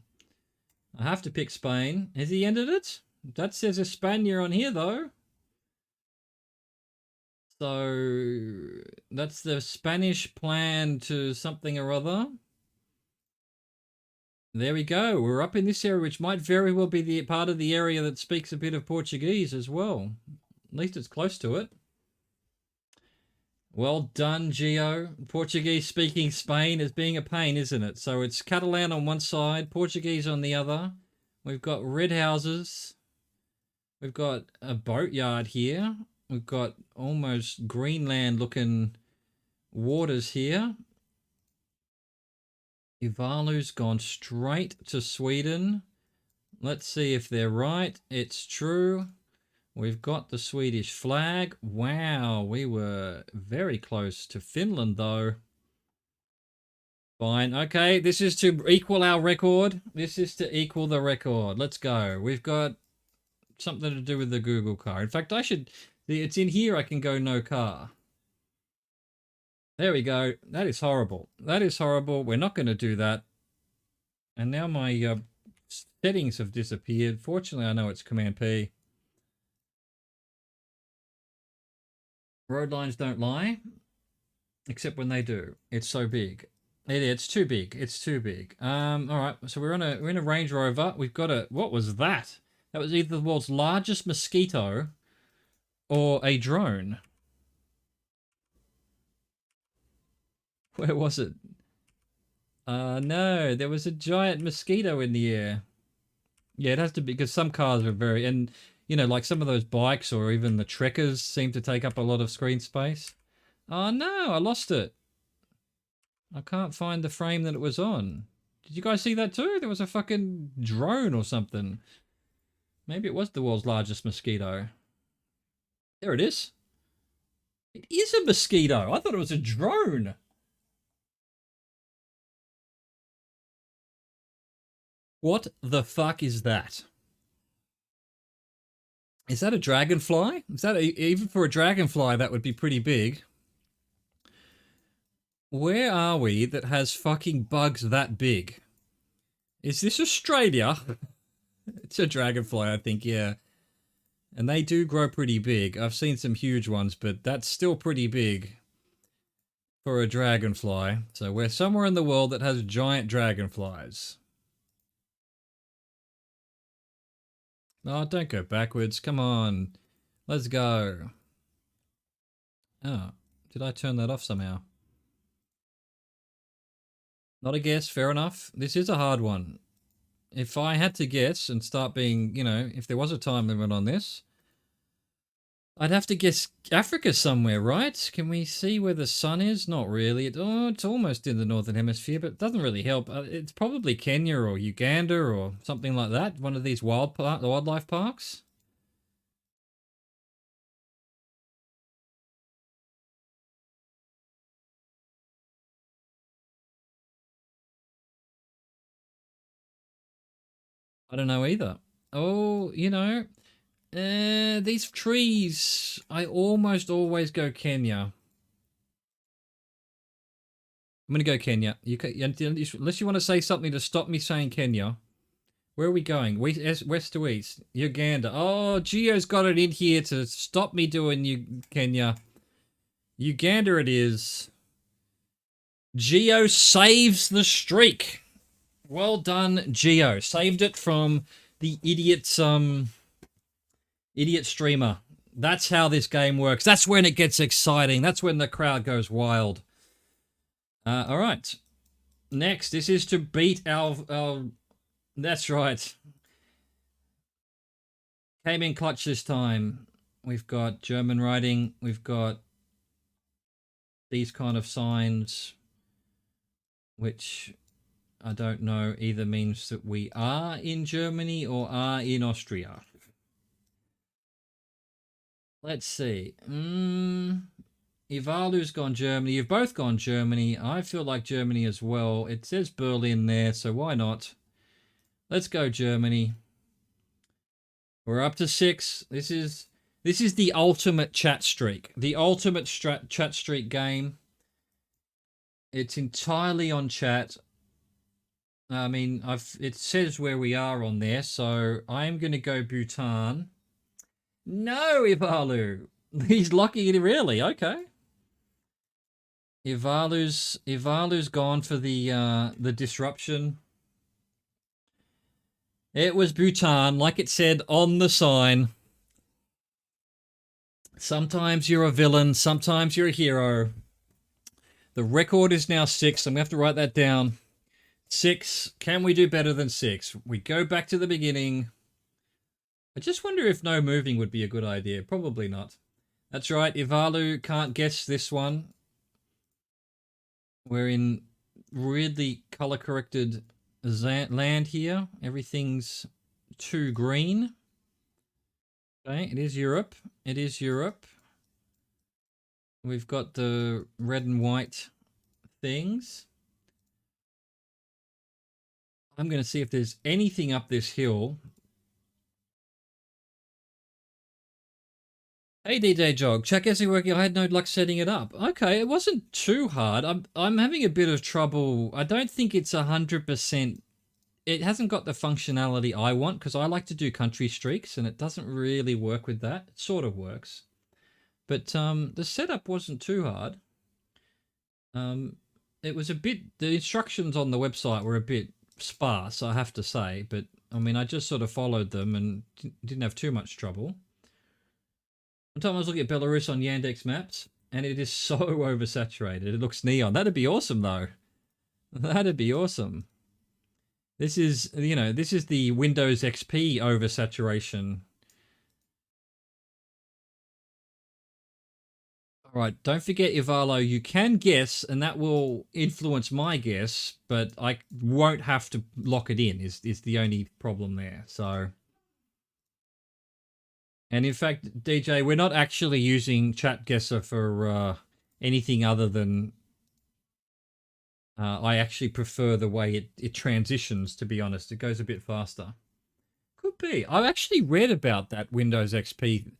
I have to pick Spain. Has he ended it? That says España on here, though. So that's the Spanish plan to something or other. There we go. We're up in this area, which might very well be the part of the area that speaks a bit of Portuguese as well. At least it's close to it. Well done, Geo. Portuguese speaking Spain is being a pain, isn't it? So it's Catalan on one side, Portuguese on the other. We've got red houses. We've got a boatyard here. We've got almost Greenland looking waters here. Ivalu's gone straight to Sweden. Let's see if they're right. It's true. We've got the Swedish flag. Wow, we were very close to Finland, though. Fine. Okay, this is to equal our record. This is to equal the record. Let's go. We've got something to do with the Google car. In fact, I should... It's in here I can go no car. There we go. That is horrible. That is horrible. We're not going to do that. And now my settings have disappeared. Fortunately, I know it's Command P. Road lines don't lie, except when they do. It's so big. It's too big. It's too big. All right. So we're in a Range Rover. We've got a... What was that? That was either the world's largest mosquito or a drone. Where was it? No, there was a giant mosquito in the air. Yeah, it has to be, because some cars are very... And, you know, like some of those bikes or even the trekkers seem to take up a lot of screen space. Oh, no, I lost it. I can't find the frame that it was on. Did you guys see that too? There was a fucking drone or something. Maybe it was the world's largest mosquito. There it is. It is a mosquito. I thought it was a drone. What the fuck is that? Is that a dragonfly? Is that even for a dragonfly, that would be pretty big. Where are we that has fucking bugs that big? Is this Australia? It's a dragonfly, I think, yeah. And they do grow pretty big. I've seen some huge ones, but that's still pretty big for a dragonfly. So we're somewhere in the world that has giant dragonflies. Oh, don't go backwards. Come on. Let's go. Oh, did I turn that off somehow? Not a guess. Fair enough. This is a hard one. If I had to guess and start being, you know, if there was a time limit on this, I'd have to guess Africa somewhere, right? Can we see where the sun is? Not really. It's almost in the northern hemisphere, but it doesn't really help. It's probably Kenya or Uganda or something like that. One of these wildlife parks. I don't know either. Oh, you know, these trees. I almost always go Kenya. I'm gonna go Kenya. Unless you want to say something to stop me saying Kenya. Where are we going? West to east. Uganda. Oh, Geo's got it in here to stop me doing Kenya. Uganda it is. Geo saves the streak. Well done, Geo. Saved it from the idiot streamer. That's how this game works. That's when it gets exciting. That's when the crowd goes wild. All right. Next, this is to beat our... That's right. Came in clutch this time. We've got German writing. We've got these kind of signs, which... I don't know, either means that we are in Germany or are in Austria. Let's see. Ivalu's gone Germany. You've both gone Germany. I feel like Germany as well. It says Berlin there, so why not? Let's go Germany. We're up to 6. This is the ultimate chat streak. The ultimate chat streak game. It's entirely on chat. I mean, it says where we are on there, so I'm going to go Bhutan. No, Ivalu. He's locking it, really? Okay. Ivalu's gone for the disruption. It was Bhutan, like it said on the sign. Sometimes you're a villain, sometimes you're a hero. The record is now 6. I'm going to have to write that down. 6. Can we do better than 6? We go back to the beginning. I just wonder if no moving would be a good idea. Probably not. That's right. Ivalu can't guess this one. We're in weirdly color corrected land here. Everything's too green. Okay, it is Europe. It is Europe. We've got the red and white things. I'm going to see if there's anything up this hill. Hey DJ Jog, check as you working. I had no luck setting it up. Okay, it wasn't too hard. I'm having a bit of trouble. I don't think it's 100%. It hasn't got the functionality I want because I like to do country streaks and it doesn't really work with that. It sort of works. But the setup wasn't too hard. It was a bit, the instructions on the website were a bit sparse, I have to say, but I mean, I just sort of followed them and didn't have too much trouble. One time I was looking at Belarus on Yandex Maps, and it is so oversaturated. It looks neon. That'd be awesome, though. That'd be awesome. This is, you know, this is the Windows XP oversaturation. All right, don't forget, Ivalo, you can guess, and that will influence my guess, but I won't have to lock it in, is the only problem there. So, and in fact, DJ, we're not actually using Chat Guesser for anything other than I actually prefer the way it transitions, to be honest. It goes a bit faster. Could be. I actually read about that Windows XP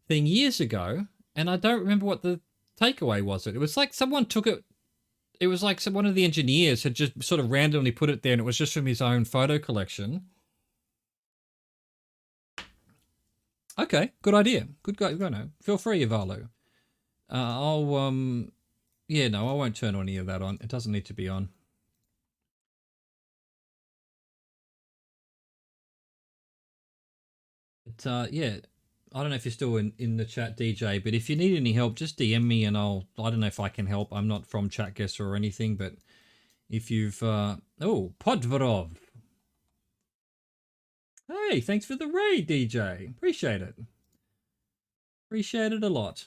thing years ago, and I don't remember what the takeaway was. It was like someone took it. It was like one of the engineers had just sort of randomly put it there, and it was just from his own photo collection. Okay, good idea. Good guy. No, feel free, Ivalo. Yeah, no, I won't turn any of that on. It doesn't need to be on. But yeah. I don't know if you're still in the chat, DJ, but if you need any help, just DM me and I don't know if I can help. I'm not from ChatGuesser or anything, but if you've, oh, Podvorov. Hey, thanks for the raid, DJ. Appreciate it. Appreciate it a lot.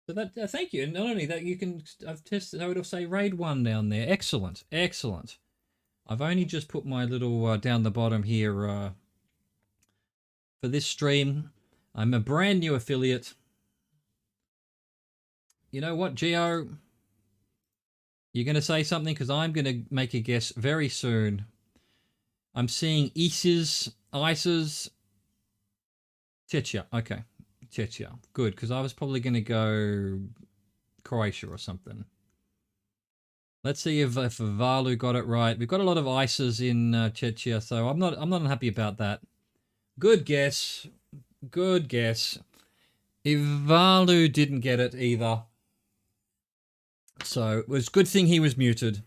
So that, thank you. And not only that, you can, I've tested, so it'll say raid 1 down there. Excellent, excellent. I've only just put my little, down the bottom here, for this stream. I'm a brand new affiliate. You know what, Geo? You're going to say something because I'm going to make a guess very soon. I'm seeing ISIS. Czechia. Okay. Czechia. Good, because I was probably going to go Croatia or something. Let's see if Valu got it right. We've got a lot of ISIS in Czechia, so I'm not unhappy about that. Good guess. Good guess. Ivalu didn't get it either. So it was a good thing he was muted.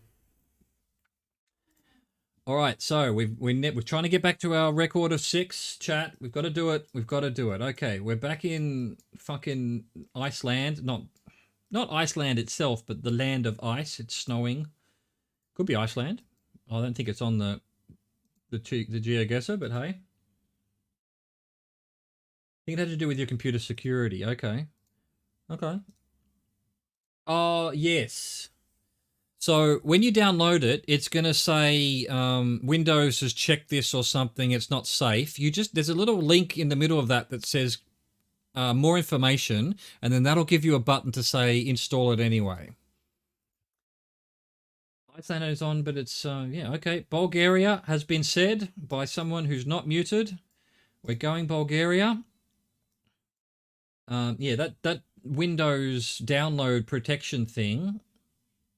All right, so we're trying to get back to our record of 6, chat. We've got to do it. We've got to do it. Okay, we're back in fucking Iceland. Not Iceland itself, but the land of ice. It's snowing. Could be Iceland. I don't think it's on the GeoGuessr, but hey. I think it had to do with your computer security. Okay. Okay. Oh, yes. So when you download it, it's going to say Windows has checked this or something. It's not safe. There's a little link in the middle of that says more information, and then that'll give you a button to say install it anyway. Iceland is on, but it's, yeah, okay. Bulgaria has been said by someone who's not muted. We're going Bulgaria. Yeah, that Windows download protection thing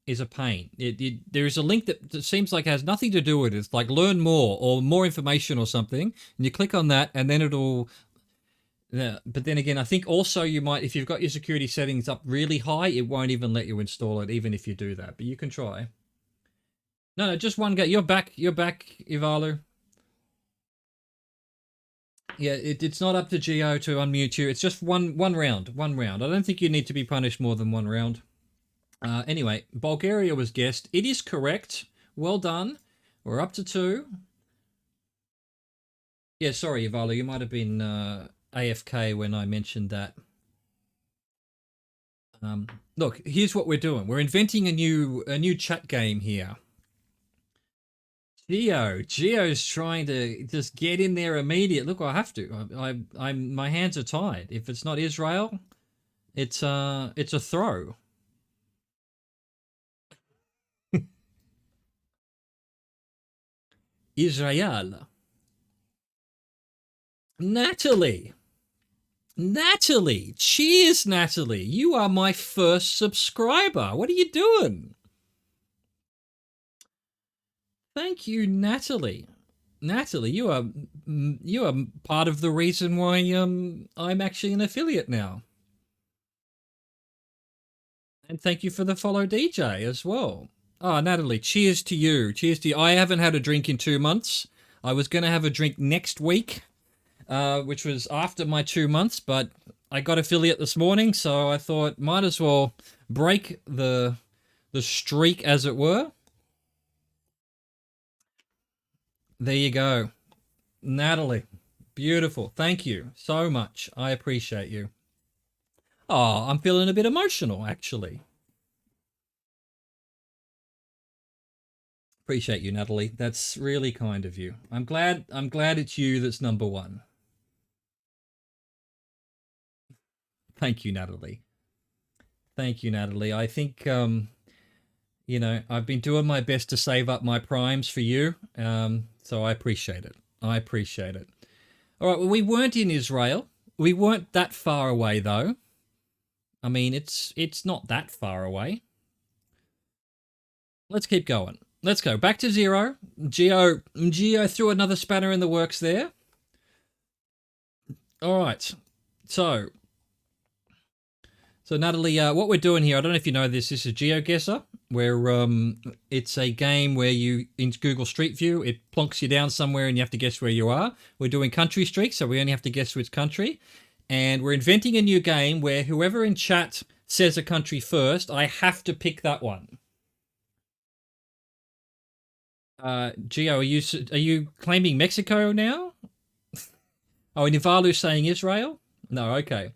is a pain. There is a link that seems like it has nothing to do with it. It's like learn more or more information or something, and you click on that, and then it'll. But then again, I think also you might, if you've got your security settings up really high, it won't even let you install it, even if you do that. But you can try. No, no, just one go. You're back. You're back, Ivalu. Yeah, it's not up to Geo to unmute you. It's just one round. One round. I don't think you need to be punished more than one round. Anyway, Bulgaria was guessed. It is correct. Well done. We're up to 2. Yeah, sorry, Ivalu. You might have been AFK when I mentioned that. Look, here's what we're doing. We're inventing a new chat game here. Geo's trying to just get in there immediate. Look, I have to. I'm my hands are tied. If it's not Israel, it's a throw. Israel. Natalie. Natalie. Cheers, Natalie. You are my first subscriber. What are you doing? Thank you, Natalie. Natalie, you are part of the reason why I'm actually an affiliate now. And thank you for the follow, DJ, as well. Oh, Natalie, cheers to you. Cheers to you. I haven't had a drink in 2 months. I was going to have a drink next week, which was after my 2 months, but I got affiliate this morning, so I thought might as well break the streak, as it were. There you go. Natalie, beautiful. Thank you so much. I appreciate you. Oh, I'm feeling a bit emotional, actually. Appreciate you, Natalie. That's really kind of you. I'm glad it's you that's number 1. Thank you, Natalie. Thank you, Natalie. I think you know, I've been doing my best to save up my primes for you. So I appreciate it. I appreciate it. All right, well, we weren't in Israel. We weren't that far away, though. I mean, it's not that far away. Let's keep going. Let's go back to 0. Geo threw another spanner in the works there. All right. So Natalie, what we're doing here, I don't know if you know this is GeoGuessr, where it's a game where you, in Google Street View, it plonks you down somewhere and you have to guess where you are. We're doing country streaks, so we only have to guess which country. And we're inventing a new game where whoever in chat says a country first, I have to pick that one. Geo, are you claiming Mexico now? Oh, and Ivalu's saying Israel? No, okay.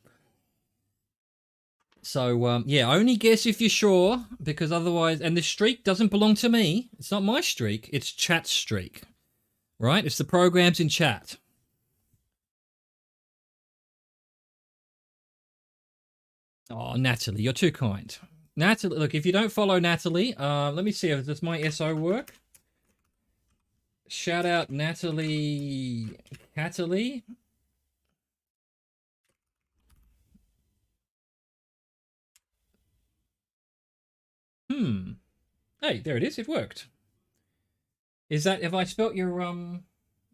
So, yeah, only guess if you're sure, because otherwise... And the streak doesn't belong to me. It's not my streak. It's chat's streak. Right? It's the programs in chat. Oh, Natalie, you're too kind. Natalie, look, if you don't follow Natalie, let me see, does my SO work? Shout out Natalie Cataly. Hey, there it is. It worked. Is that, have I spelt your,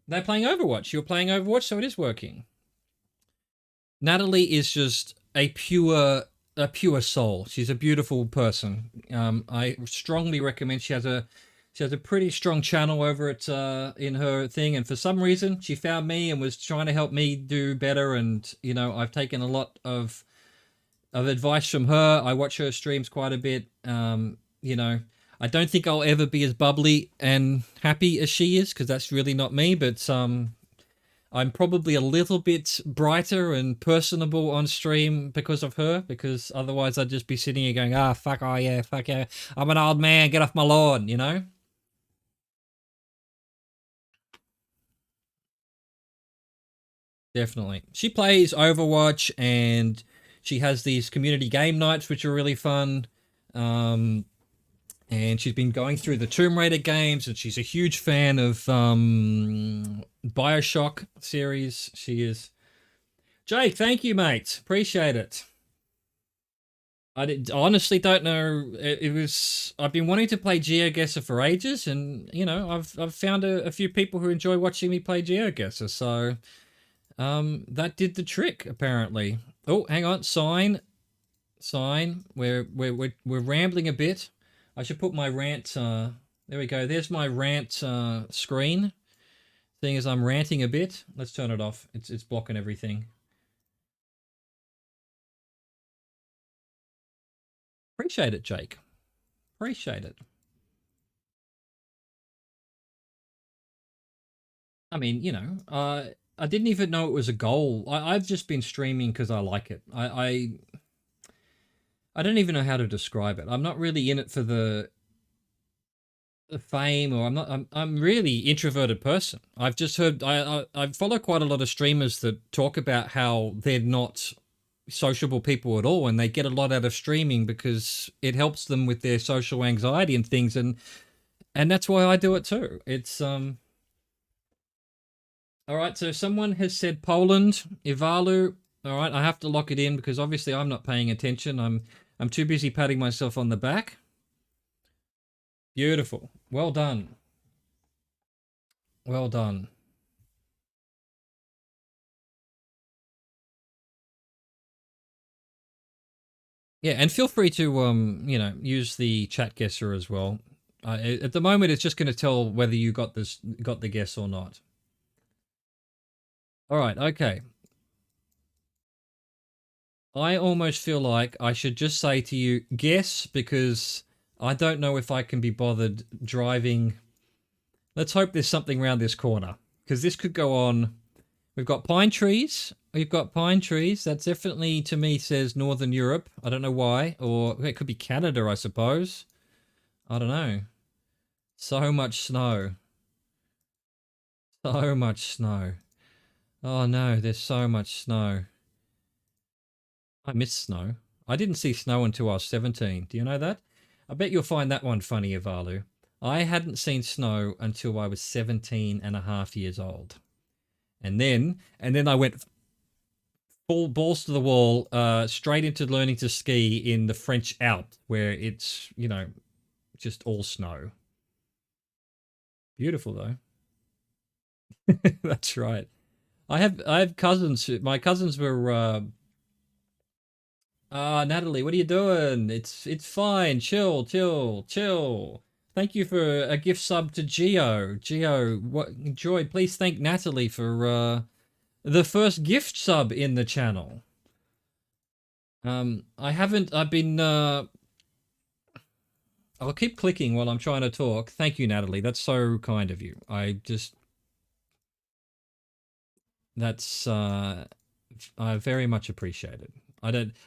they're playing Overwatch. You're playing Overwatch, so it is working. Natalie is just a pure soul. She's a beautiful person. I strongly recommend. She has a pretty strong channel over at in her thing, and for some reason she found me and was trying to help me do better. And you know, I've taken a lot of advice from her. I watch her streams quite a bit. You know, I don't think I'll ever be as bubbly and happy as she is, because that's really not me. But I'm probably a little bit brighter and personable on stream because of her, because otherwise I'd just be sitting here going, fuck, oh yeah, fuck yeah, I'm an old man, get off my lawn, you know? Definitely. She plays Overwatch, and she has these community game nights, which are really fun. And she's been going through the Tomb Raider games, and she's a huge fan of Bioshock series. She is. Jake, thank you, mate. Appreciate it. Honestly don't know. It was. I've been wanting to play GeoGuessr for ages, and you know, I've found a few people who enjoy watching me play GeoGuessr. So, that did the trick apparently. Oh, hang on. Sign. We're rambling a bit. I should put my rant There we go. There's my rant screen. Seeing as I'm ranting a bit, let's turn it off. It's blocking everything. Appreciate it, Jake. Appreciate it. I mean, you know, I didn't even know it was a goal. I've just been streaming because I like it. I don't even know how to describe it. I'm not really in it for the fame, or I'm really introverted person. I've just heard I follow quite a lot of streamers that talk about how they're not sociable people at all, and they get a lot out of streaming because it helps them with their social anxiety and things, and that's why I do it too. It's all right, so someone has said Poland, Ivalu. All right, I have to lock it in because obviously I'm not paying attention. I'm too busy patting myself on the back. Beautiful. Well done. Well done. Yeah, and feel free to you know, use the chat guesser as well. At the moment, it's just going to tell whether you got the guess or not. All right, okay. I almost feel like I should just say to you, guess, because I don't know if I can be bothered driving. Let's hope there's something around this corner, because this could go on. We've got pine trees. We've got pine trees. That's definitely, to me, says Northern Europe. I don't know why. Or it could be Canada, I suppose. I don't know. So much snow. So much snow. Oh no, there's so much snow. I miss snow. I didn't see snow until I was 17. Do you know that? I bet you'll find that one funny, Ivalu. I hadn't seen snow until I was 17 and a half years old. And then I went full balls to the wall, straight into learning to ski in the French Alps, where it's, you know, just all snow. Beautiful though. That's right. I have cousins. My cousins were Natalie, what are you doing? It's fine. Chill, chill, chill. Thank you for a gift sub to Geo. Geo, what enjoy. Please thank Natalie for the first gift sub in the channel. I've been I'll keep clicking while I'm trying to talk. Thank you, Natalie. That's so kind of you. That's I very much appreciate it.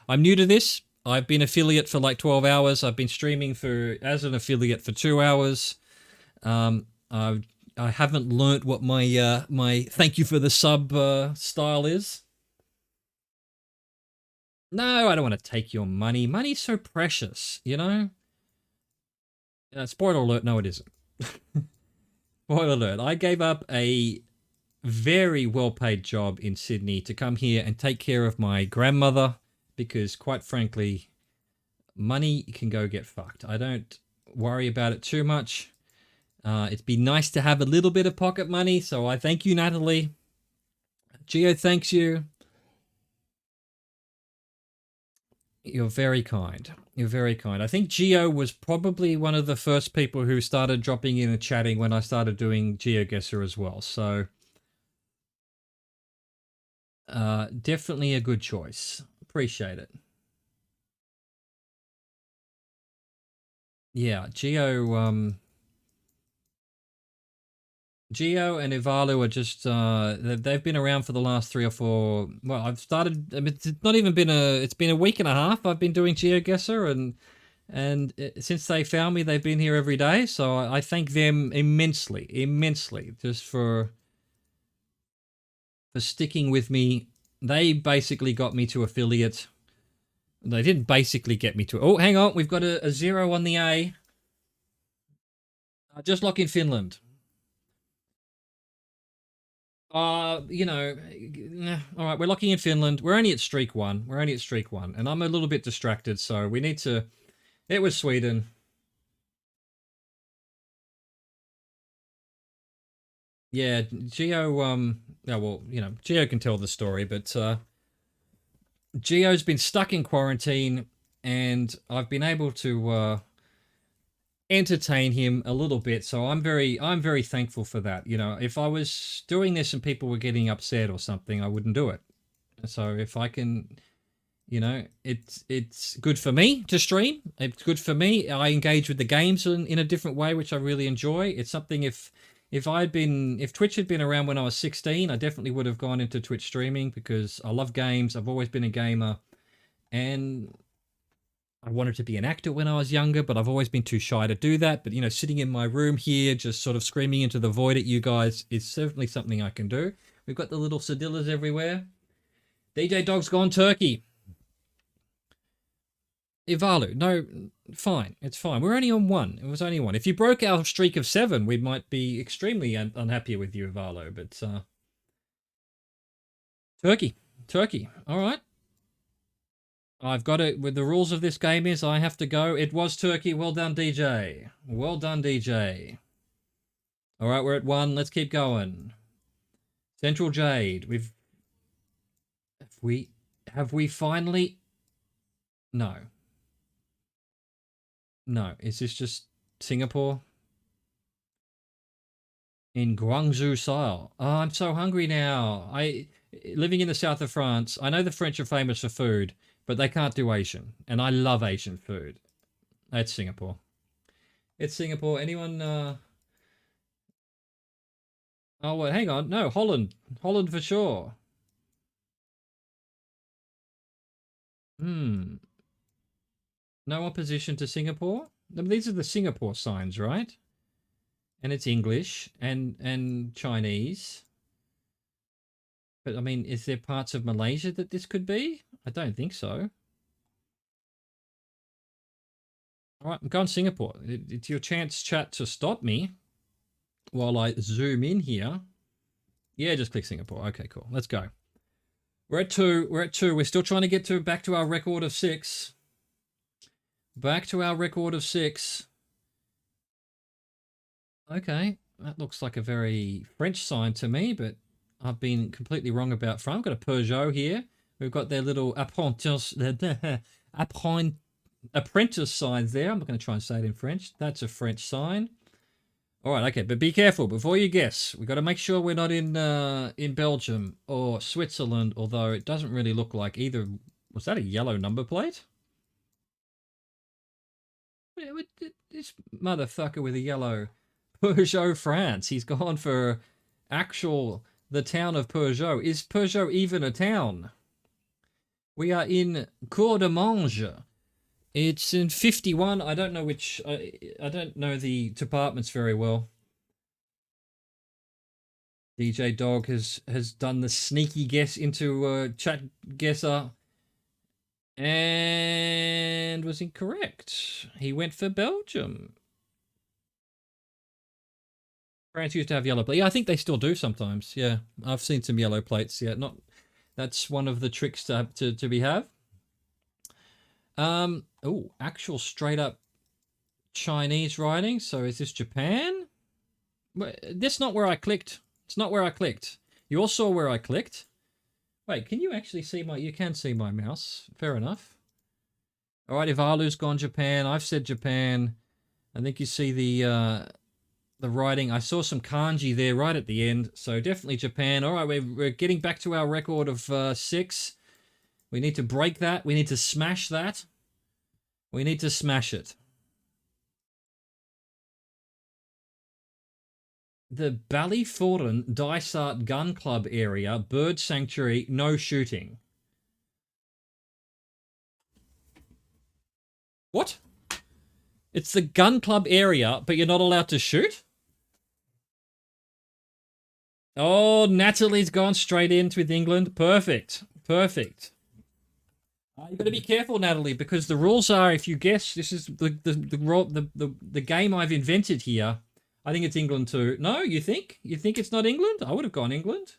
I'm new to this. I've been affiliate for like 12 hours. I've been streaming as an affiliate for 2 hours. I haven't learnt what my my thank you for the sub style is. No, I don't want to take your money. Money's so precious, you know? Spoiler alert, no it isn't. Spoiler alert, I gave up a very well-paid job in Sydney to come here and take care of my grandmother because, quite frankly, money can go get fucked. I don't worry about it too much. It'd be nice to have a little bit of pocket money, so I thank you, Natalie. Geo thanks you. You're very kind. You're very kind. I think Geo was probably one of the first people who started dropping in and chatting when I started doing GeoGuessr as well, so definitely a good choice. Appreciate it. Yeah, Geo and Ivalu are just they've been around for the last 3 or 4. Well, I've started. I mean, it's been a week and a half. I've been doing GeoGuessr, and since they found me, they've been here every day. So I thank them immensely, just for sticking with me. They basically got me to affiliate. They didn't basically get me to. Oh, hang on, we've got a 0 on the A. Just lock in Finland. You know, all right, we're locking in Finland. We're only at streak 1. And I'm a little bit distracted, so we need to. It was Sweden. Yeah, Geo. Yeah, well, you know, Geo can tell the story, but Geo's been stuck in quarantine, and I've been able to entertain him a little bit. So I'm very thankful for that. You know, if I was doing this and people were getting upset or something, I wouldn't do it. So if I can, you know, it's good for me to stream. It's good for me. I engage with the games in a different way, which I really enjoy. It's something if Twitch had been around when I was 16, I definitely would have gone into Twitch streaming because I love games. I've always been a gamer, and I wanted to be an actor when I was younger, but I've always been too shy to do that. But, you know, sitting in my room here, just sort of screaming into the void at you guys is certainly something I can do. We've got the little Sedillas everywhere. DJ Dog's gone turkey. Ivalu, no, fine. It's fine. We're only on one. It was only one. If you broke our streak of 7, we might be extremely unhappy with you, Ivalu. But, Turkey. All right. I've got it. With the rules of this game is I have to go. It was Turkey. Well done, DJ. Well done, DJ. All right, we're at 1. Let's keep going. Central Jade. Have we finally? No. No. Is this just Singapore? In Guangzhou style. Oh, I'm so hungry now. Living in the south of France, I know the French are famous for food, but they can't do Asian. And I love Asian food. It's Singapore. It's Singapore. Anyone, Oh, wait, hang on. No, Holland. Holland for sure. No opposition to Singapore? I mean, these are the Singapore signs, right? And it's English and Chinese. But, I mean, is there parts of Malaysia that this could be? I don't think so. All right, I'm going Singapore. It's your chance, chat, to stop me while I zoom in here. Yeah, just click Singapore. Okay, cool. Let's go. We're at 2. We're still trying to get back to our record of 6. Back to our record of 6. Okay, that looks like a very French sign to me, but I've been completely wrong about France. I've got a Peugeot here. We've got their little apprentice signs there. I'm not going to try and say it in French. That's a French sign. All right, okay, but be careful before you guess. We've got to make sure we're not in Belgium or Switzerland, although it doesn't really look like either. Was that a yellow number plate? This motherfucker with a yellow Peugeot France. He's gone for the town of Peugeot. Is Peugeot even a town? We are in Cour-de-Mange. It's in 51. I don't know which. I don't know the departments very well. DJ Dog has done the sneaky guess into chat guesser and was incorrect. He went for Belgium. France used to have yellow plates. Yeah, I think they still do sometimes. Yeah, I've seen some yellow plates. Yeah, that's one of the tricks to be have. Oh, actual straight up Chinese writing. So is this Japan? That's not where I clicked. It's not where I clicked. You all saw where I clicked. Wait, can you actually see you can see my mouse. Fair enough. All right, Ivalu's gone Japan. I've said Japan. I think you see the writing. I saw some kanji there right at the end. So definitely Japan. All right, we're getting back to our record of 6. We need to break that. We need to smash that. We need to smash it. The Ballyforan Dysart Gun Club area, bird sanctuary, no shooting. What? It's the gun club area, but you're not allowed to shoot? Oh, Natalie's gone straight in with England. Perfect. Perfect. You've got to be careful, Natalie, because the rules are, if you guess, this is the game I've invented here. I think it's England too. No, you think? You think it's not England? I would have gone England.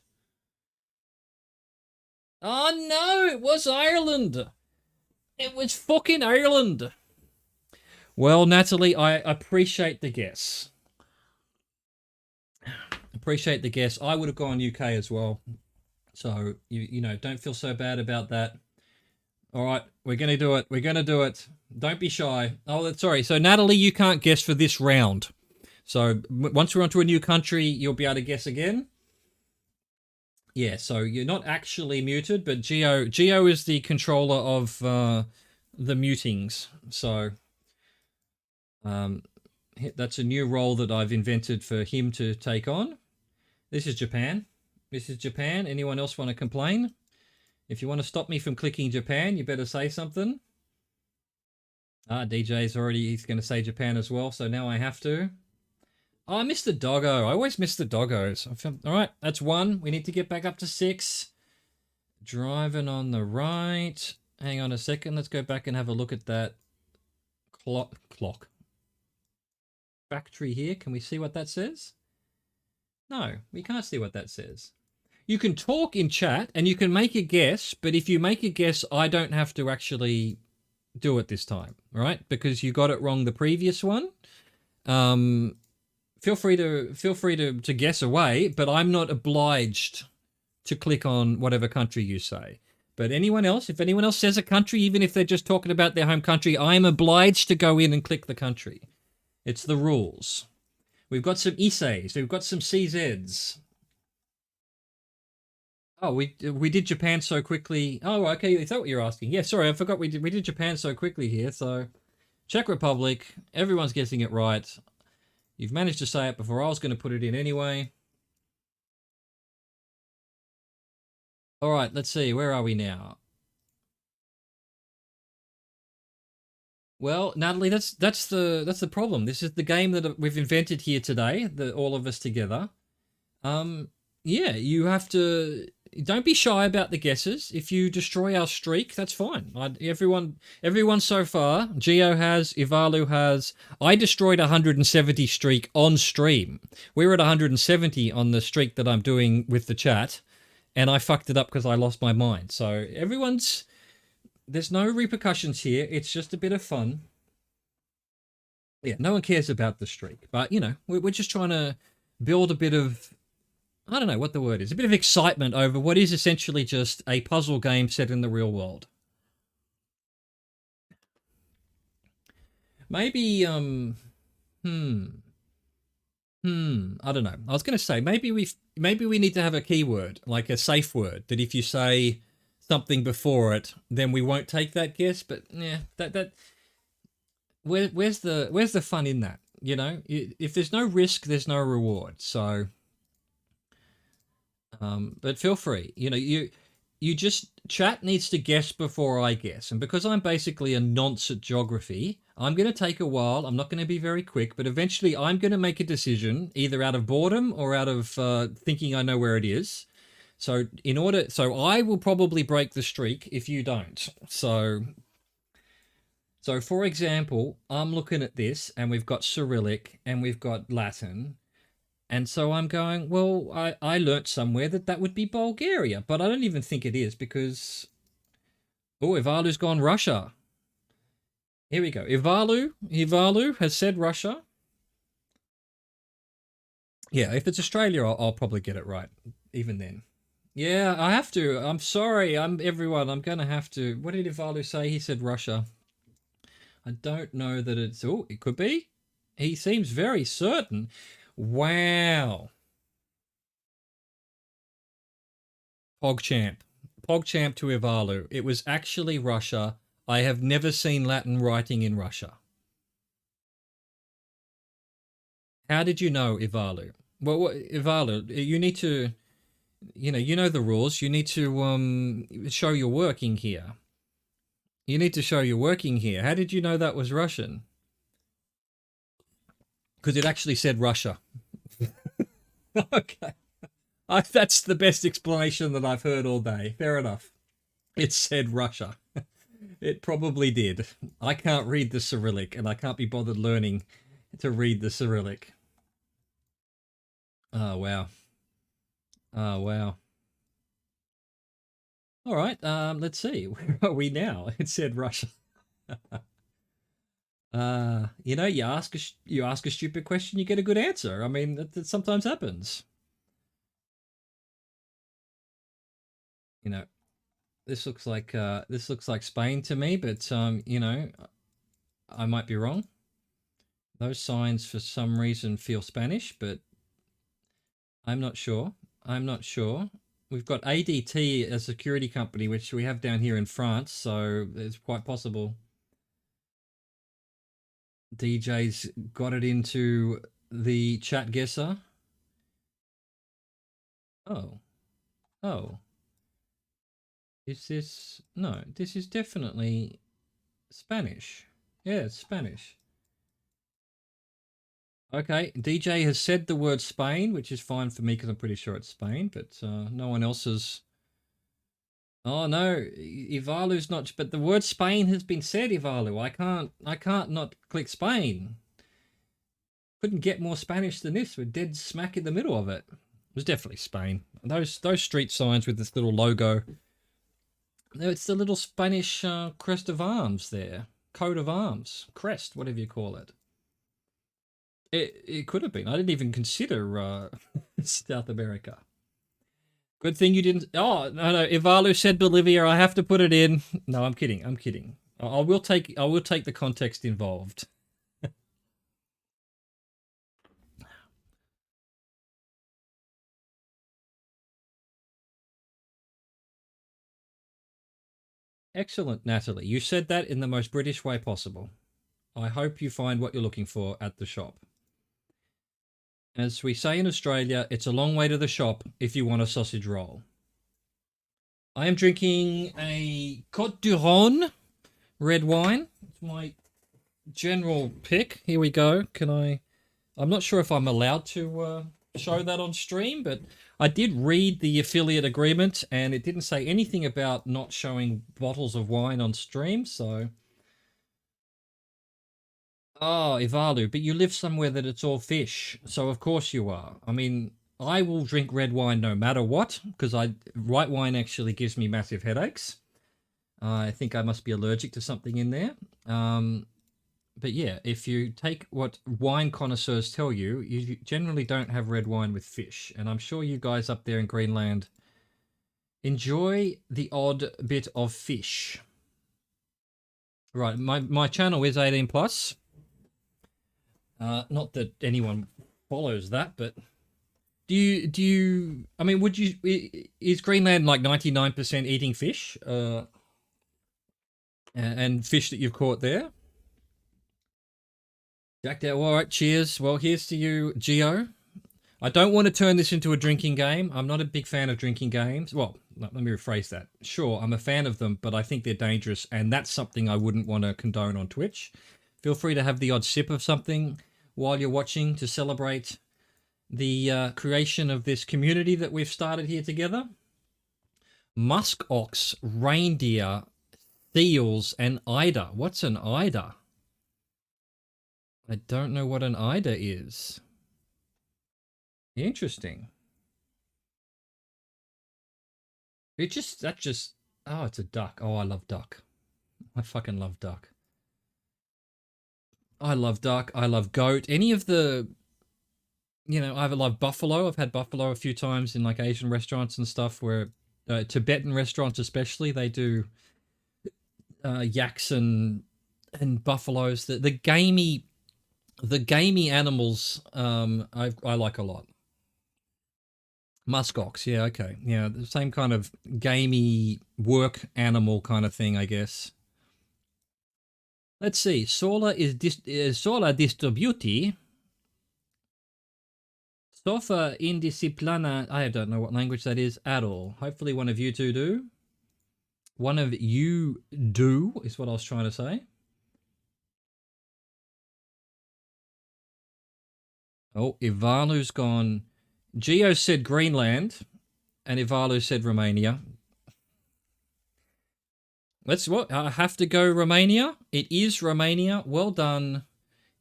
Oh no, it was Ireland. It was fucking Ireland. Well, Natalie, I appreciate the guess. Appreciate the guess. I would have gone UK as well. So, you know, don't feel so bad about that. All right, we're going to do it. We're going to do it. Don't be shy. Oh, sorry. So, Natalie, you can't guess for this round. So, once we're onto a new country, you'll be able to guess again. Yeah, so you're not actually muted, but Geo is the controller of the mutings. So, that's a new role that I've invented for him to take on. This is Japan. This is Japan. Anyone else want to complain? If you want to stop me from clicking Japan, you better say something. DJ's already, he's going to say Japan as well, so now I have to. Oh, I missed the doggo. I always miss the doggos. All right, that's 1. We need to get back up to 6. Driving on the right. Hang on a second. Let's go back and have a look at that clock. Factory here. Can we see what that says? No, we can't see what that says. You can talk in chat and you can make a guess, but if you make a guess, I don't have to actually do it this time, right? Because you got it wrong the previous one. Feel free to guess away, but I'm not obliged to click on whatever country you say. But anyone else, if anyone else says a country, even if they're just talking about their home country, I'm obliged to go in and click the country. It's the rules. We've got some Isseis. We've got some CZs. Oh, we did Japan so quickly. Oh, okay. Is that what you're asking? Yeah, sorry, I forgot we did Japan so quickly here. So, Czech Republic. Everyone's guessing it right. You've managed to say it before I was going to put it in anyway. All right, let's see. Where are we now? Well, Natalie, that's the problem. This is the game that we've invented here today, all of us together. Yeah, you have to. Don't be shy about the guesses. If you destroy our streak, that's fine. Everyone so far, Geo has, Ivalu has. I destroyed 170 streak on stream. We're at 170 on the streak that I'm doing with the chat, and I fucked it up because I lost my mind. So there's no repercussions here. It's just a bit of fun. Yeah, no one cares about the streak, but we're just trying to build a bit of. I don't know what the word is. A bit of excitement over what is essentially just a puzzle game set in the real world. Maybe, I don't know. I was going to say, maybe we need to have a keyword, like a safe word, that if you say something before it, then we won't take that guess. But yeah, where's the fun in that? If there's no risk, there's no reward. So. But feel free. You just chat needs to guess before I guess, and because I'm basically a nonce at geography, I'm going to take a while. I'm not going to be very quick, but eventually I'm going to make a decision, either out of boredom or out of thinking I know where it is. So I will probably break the streak if you don't. So for example, I'm looking at this, and we've got Cyrillic and we've got Latin. And so I'm going, well, I learnt somewhere that would be Bulgaria, but I don't even think it is because... Oh, Ivalu's gone Russia. Here we go. Ivalu has said Russia. Yeah, if it's Australia, I'll probably get it right, even then. Yeah, I have to. I'm sorry. I'm going to have to... What did Ivalu say? He said Russia. I don't know that it's... Oh, it could be. He seems very certain. Wow. PogChamp to Ivalu. It was actually Russia. I have never seen Latin writing in Russia. How did you know, Ivalu? Well, Ivalu, you need to, you know the rules. You need to show your working here. You need to show your working here. How did you know that was Russian? Because it actually said Russia. Okay. That's the best explanation that I've heard all day. Fair enough. It said Russia. It probably did. I can't read the Cyrillic, and I can't be bothered learning to read the Cyrillic. Oh, wow. Oh, wow. All right, let's see. Where are we now? It said Russia. You ask a stupid question, you get a good answer. I mean, that sometimes happens. This looks like Spain to me, but you know, I might be wrong. Those signs for some reason feel Spanish, but I'm not sure. I'm not sure. We've got ADT, a security company, which we have down here in France, so it's quite possible DJ's got it into the chat guesser. Oh. Oh. Is this... No, this is definitely Spanish. Yeah, it's Spanish. Okay, DJ has said the word Spain, which is fine for me because I'm pretty sure it's Spain, but no one else has... Oh no, Ivalu's not... But the word Spain has been said, Ivalu. I can't not click Spain. Couldn't get more Spanish than this. We're dead smack in the middle of it. It was definitely Spain. Those street signs with this little logo. No, it's the little Spanish crest of arms there. Coat of arms. Crest, whatever you call it. It could have been. I didn't even consider South America. Good thing you didn't... Oh, no. Ivalu said Bolivia. I have to put it in. No, I'm kidding. I'm kidding. I will take the context involved. Excellent, Natalie. You said that in the most British way possible. I hope you find what you're looking for at the shop. As we say in Australia, it's a long way to the shop if you want a sausage roll. I am drinking a Côte du Rhône red wine. It's my general pick. Here we go. I'm not sure if I'm allowed to show that on stream, but I did read the affiliate agreement and it didn't say anything about not showing bottles of wine on stream, so... Oh, Ivalu, but you live somewhere that it's all fish, so of course you are. I mean, I will drink red wine no matter what, because white wine actually gives me massive headaches. I think I must be allergic to something in there. But yeah, if you take what wine connoisseurs tell you, you generally don't have red wine with fish. And I'm sure you guys up there in Greenland enjoy the odd bit of fish. Right, my channel is 18 plus. Not that anyone follows that, but do you? I mean, would you? Is Greenland like 99% eating fish? And fish that you've caught there. Jacked out. All right, cheers. Well, here's to you, Geo. I don't want to turn this into a drinking game. I'm not a big fan of drinking games. Well, let me rephrase that. Sure, I'm a fan of them, but I think they're dangerous, and that's something I wouldn't want to condone on Twitch. Feel free to have the odd sip of something while you're watching to celebrate the creation of this community that we've started here together. Musk ox, reindeer, seals, and eider. What's an eider? I don't know what an eider is. Interesting. Oh, it's a duck. Oh, I love duck. I fucking love duck. I love duck. I love goat. Any of the, I love buffalo. I've had buffalo a few times in like Asian restaurants and stuff where Tibetan restaurants especially, they do yaks and buffaloes. The gamey animals I like a lot. Muskox, yeah, okay. Yeah, the same kind of gamey work animal kind of thing, I guess. Let's see. Sola distributi. Sofa indisciplina. I don't know what language that is at all. Hopefully one of you two do. One of you do is what I was trying to say. Oh, Ivalu's gone. Geo said Greenland, and Ivalu said Romania. I have to go Romania. It is Romania. Well done,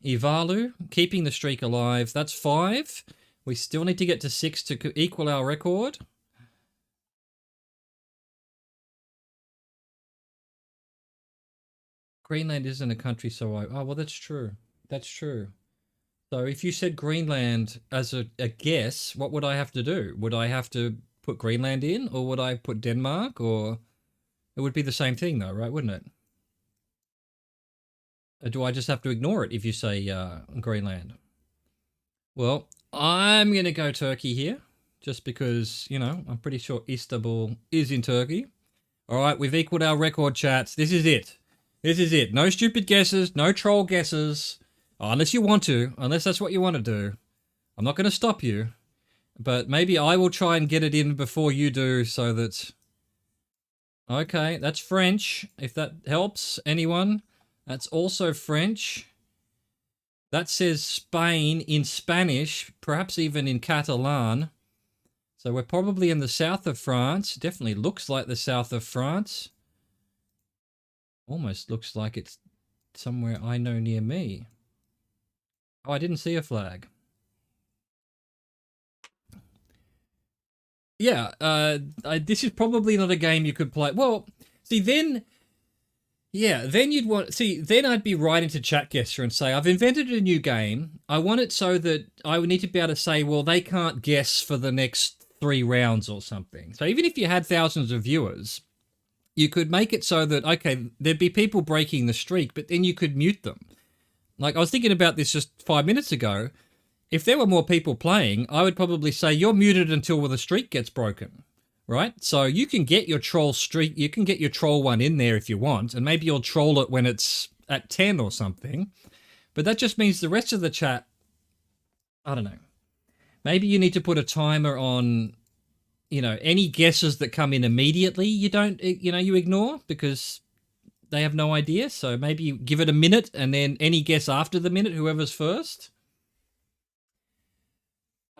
Ivalu. Keeping the streak alive. That's 5. We still need to get to 6 to equal our record. Greenland isn't a country, so oh, well, that's true. That's true. So if you said Greenland as a guess, what would I have to do? Would I have to put Greenland in, or would I put Denmark, or... It would be the same thing though, right? Wouldn't it? Or do I just have to ignore it if you say Greenland? Well, I'm going to go Turkey here, just because, you know, I'm pretty sure Istanbul is in Turkey. All right, we've equaled our record, chats. This is it. This is it. No stupid guesses, no troll guesses, unless you want to, unless that's what you want to do. I'm not going to stop you, but maybe I will try and get it in before you do so that... Okay, that's French, if that helps anyone. That's also French. That says Spain in Spanish, perhaps even in Catalan. So we're probably in the south of France. Definitely looks like the south of France. Almost looks like it's somewhere I know near me. Oh, I didn't see a flag. Yeah, this is probably not a game you could play. Well, see, then... Yeah, then you'd want... See, then I'd be writing to ChatGuessr and say, I've invented a new game. I want it so that I would need to be able to say, well, they can't guess for the next 3 rounds or something. So even if you had thousands of viewers, you could make it so that, okay, there'd be people breaking the streak, but then you could mute them. Like, I was thinking about this just 5 minutes ago. If there were more people playing, I would probably say, you're muted until the streak gets broken. Right? So you can get your troll streak, you can get your troll one in there if you want, and maybe you'll troll it when it's at 10 or something. But that just means the rest of the chat, I don't know. Maybe you need to put a timer on, you know, any guesses that come in immediately, you don't, you know, you ignore because they have no idea. So maybe you give it a minute and then any guess after the minute, whoever's first.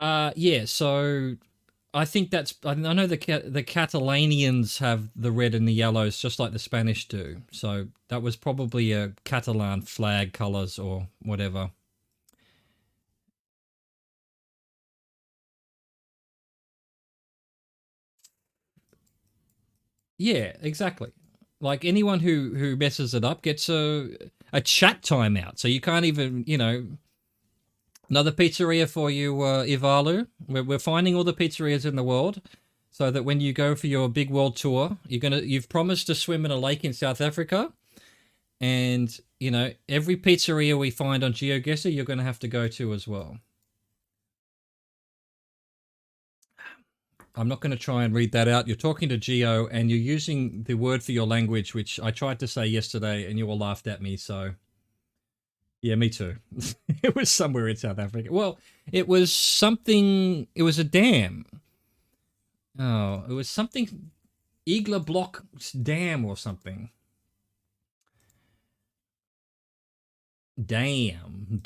Yeah, so... I think that's... I know the Catalanians have the red and the yellows just like the Spanish do. So that was probably a Catalan flag colours or whatever. Yeah, exactly. Like anyone who messes it up gets a chat timeout. So you can't even, you know... Another pizzeria for you, Ivalu. We're finding all the pizzerias in the world, so that when you go for your big world tour, you've promised to swim in a lake in South Africa, and you know every pizzeria we find on GeoGuessr, you're gonna have to go to as well. I'm not going to try and read that out. You're talking to Geo, and you're using the word for your language, which I tried to say yesterday, and you all laughed at me. So. Yeah, me too. It was somewhere in South Africa. Well, it was something... It was a dam. Oh, it was something... Igla Block Dam or something. Damn.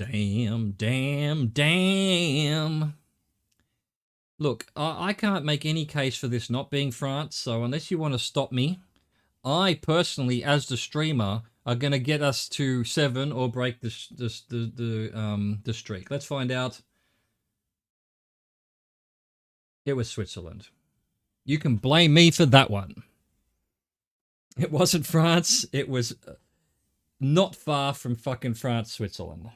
Look, I can't make any case for this not being France, so unless you want to stop me, I personally, as the streamer... are going to get us to 7 or break the streak. Let's find out. It was Switzerland. You can blame me for that one. It wasn't France. It was not far from fucking France, Switzerland.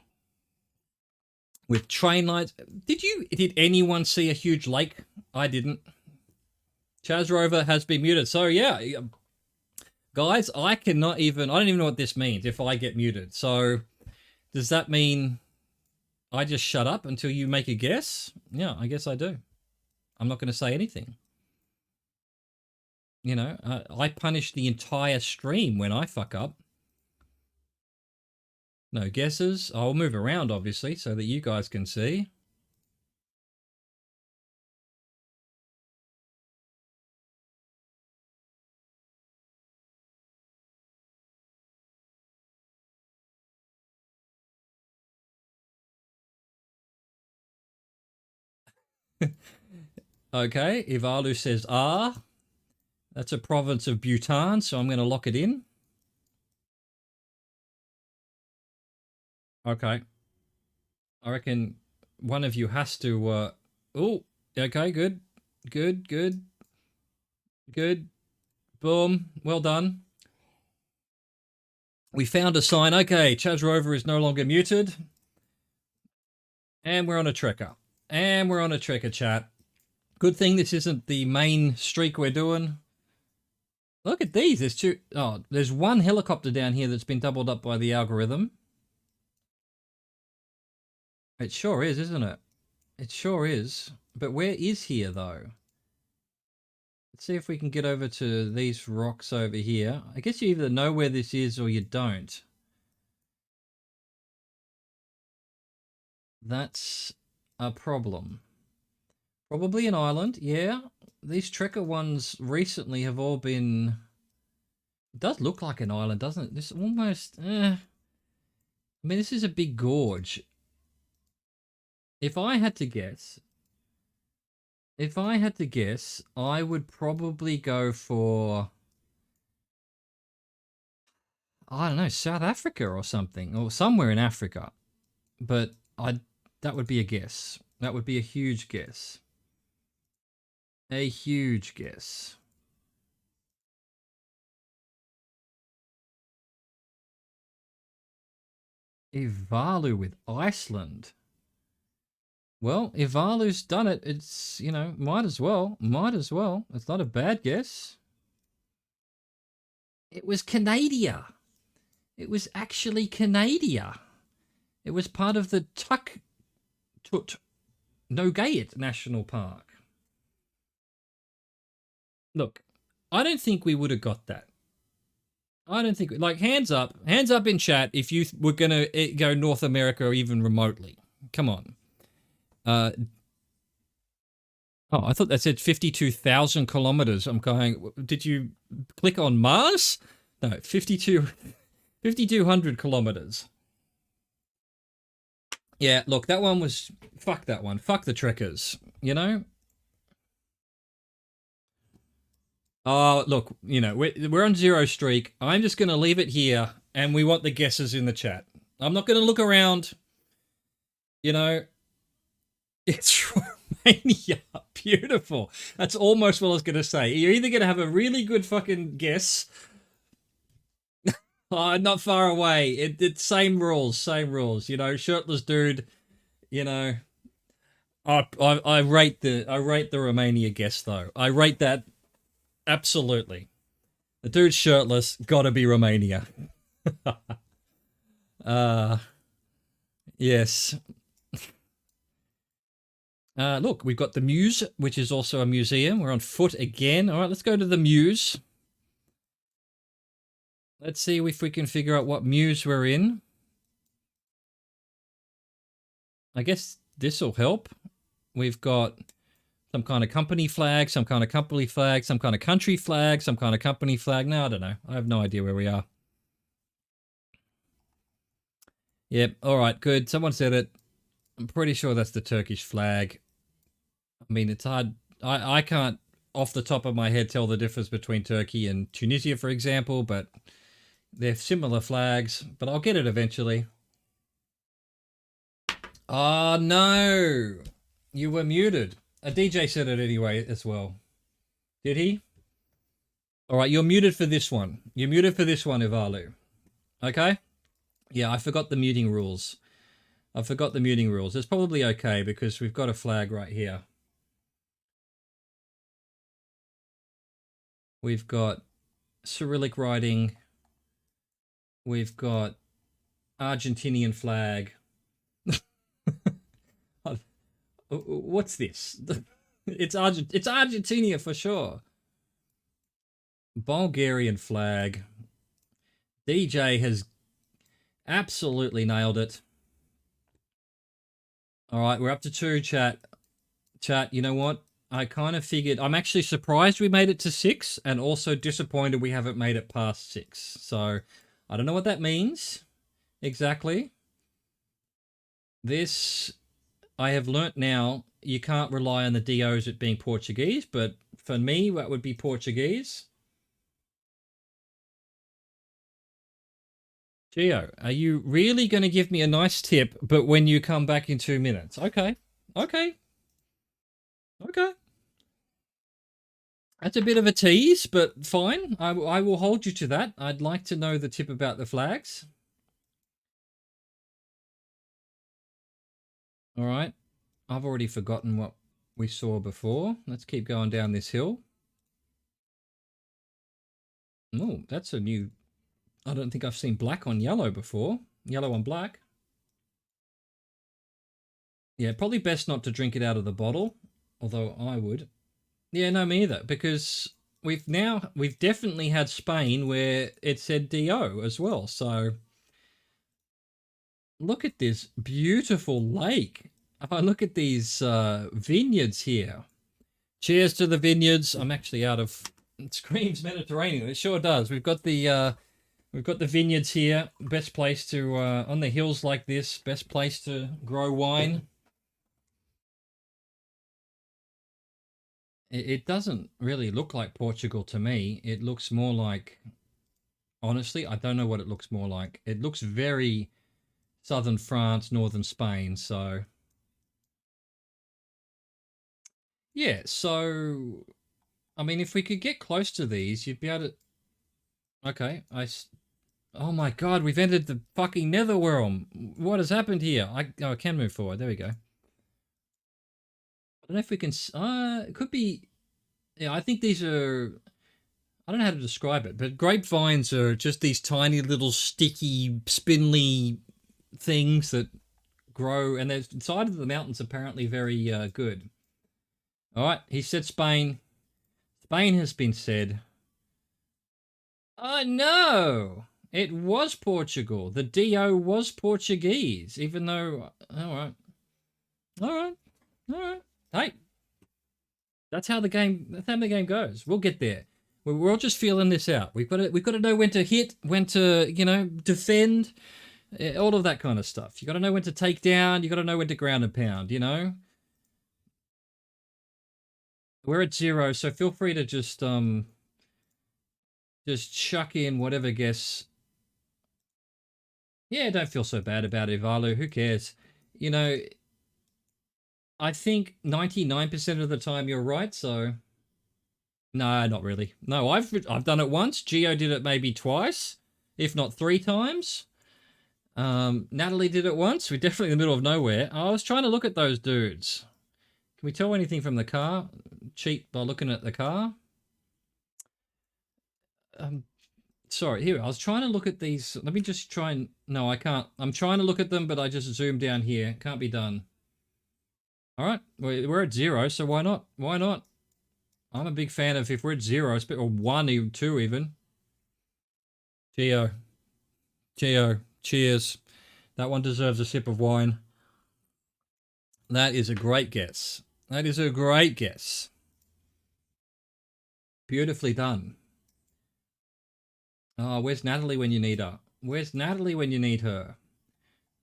With train lines. Did anyone see a huge lake? I didn't. Chaz Rover has been muted. So yeah, guys, I don't even know what this means if I get muted. So, does that mean I just shut up until you make a guess? Yeah, I guess I do. I'm not going to say anything. You know, I punish the entire stream when I fuck up. No guesses. I'll move around, obviously, so that you guys can see. Okay, Ivalu says ah. That's a province of Bhutan, so I'm going to lock it in. Okay. I reckon one of you has to... Oh, okay, good. Good. Boom. Well done. We found a sign. Okay, Chaz Rover is no longer muted. And we're on a trekker. Chat. Good thing this isn't the main streak we're doing. Look at these. There's two. Oh, there's one helicopter down here that's been doubled up by the algorithm. It sure is, isn't it? It sure is. But where is here, though? Let's see if we can get over to these rocks over here. I guess you either know where this is or you don't. That's a problem. Probably an island, yeah. These trekker ones recently have all been... It does look like an island, doesn't it? This almost... I mean, this is a big gorge. If I had to guess... I would probably go for... I don't know, South Africa or something. Or somewhere in Africa. But that would be a guess. That would be a huge guess. A huge guess. Ivalu with Iceland. Well, Ivalu's done it. It's, you know, might as well. Might as well. It's not a bad guess. It was Canada. It was actually Canada. It was part of the Tut Nogayet National Park. Look, I don't think we would have got that. I don't think, like, hands up in chat if you were going to go North America or even remotely. Come on. Oh, I thought that said 52,000 kilometers. I'm going, did you click on Mars? No, 5,200 kilometers. Yeah, look, that one was, fuck that one. Fuck the trekkers, you know? Oh, look, you know, we're on zero streak. I'm just going to leave it here, and we want the guesses in the chat. I'm not going to look around. You know, it's Romania. Beautiful. That's almost what I was going to say. You're either going to have a really good fucking guess. Oh, not far away. It's same rules. You know, shirtless dude. You know, I rate the Romania guess though. I rate that. Absolutely. The dude's shirtless, gotta be Romania. Yes. Look, we've got the Muse, which is also a museum. We're on foot again. All right, let's go to the Muse. Let's see if we can figure out what Muse we're in. I guess this will help. We've got some kind of company flag, some kind of company flag, some kind of country flag, some kind of company flag. No, I don't know. I have no idea where we are. Yep, all right, good. Someone said it. I'm pretty sure that's the Turkish flag. I mean, it's hard. I can't, off the top of my head, tell the difference between Turkey and Tunisia, for example, but they're similar flags, but I'll get it eventually. Oh, no. You were muted. A DJ said it anyway as well. Did he? All right, you're muted for this one. You're muted for this one, Ivalu. Okay? Yeah, I forgot the muting rules. It's probably okay because we've got a flag right here. We've got Cyrillic writing. We've got Argentinian flag. What's this? It's Argentina for sure. Bulgarian flag. DJ has absolutely nailed it. All right, we're up to 2, chat. Chat, you know what? I kind of figured... I'm actually surprised we made it to 6 and also disappointed we haven't made it past 6. So, I don't know what that means exactly. This... I have learnt now you can't rely on the DOs at being Portuguese, but for me, that would be Portuguese. Gio, are you really going to give me a nice tip, but when you come back in 2 minutes? Okay. That's a bit of a tease, but fine. I will hold you to that. I'd like to know the tip about the flags. All right. I've already forgotten what we saw before. Let's keep going down this hill. Oh, that's a new... I don't think I've seen black on yellow before. Yellow on black. Yeah, probably best not to drink it out of the bottle, although I would. Yeah, no, me either, because we've definitely had Spain where it said DO as well. So look at this beautiful lake. Oh, look at these vineyards here. Cheers to the vineyards. I'm actually out of... It screams Mediterranean. It sure does. We've got the vineyards here. Best place to on the hills like this. Best place to grow wine. It doesn't really look like Portugal to me. It looks more like... Honestly, I don't know what it looks more like. It looks very southern France, northern Spain. So yeah. So I mean, if we could get close to these, you'd be able to... Okay, oh my god, we've entered the fucking netherrealm. What has happened here? I can move forward. There we go. I don't know if we can... it could be... Yeah, I think these are... I don't know how to describe it, but grapevines are just these tiny little sticky, spindly things that grow, and the side of the mountain's apparently very good. All right, he said Spain. Spain has been said. Oh no! It was Portugal. The DO was Portuguese, even though... All right. All right. All right. Hey, that's how the game goes. We'll get there. We're all just feeling this out. We've got to know when to hit, when to, defend, all of that kind of stuff. You got to know when to take down, you got to know when to ground and pound, We're at 0, so feel free to just chuck in whatever guess. Yeah, don't feel so bad about it, Ivalu. Who cares? You know, I think 99% of the time you're right, so no, not really. No, I've done it once. Geo did it maybe twice, if not 3 times. Natalie did it once. We're definitely in the middle of nowhere. I was trying to look at those dudes. Can we tell anything from the car? Cheat by looking at the car. Sorry, here. I was trying to look at these. Let me just try and... No, I can't. I'm trying to look at them, but I just zoomed down here. Can't be done. All right. We're at 0, so why not? Why not? I'm a big fan of if we're at 0, or 1, even 2 even. Geo. Cheers. That one deserves a sip of wine. That is a great guess. That is a great guess. Beautifully done. Oh, where's Natalie when you need her? Where's Natalie when you need her?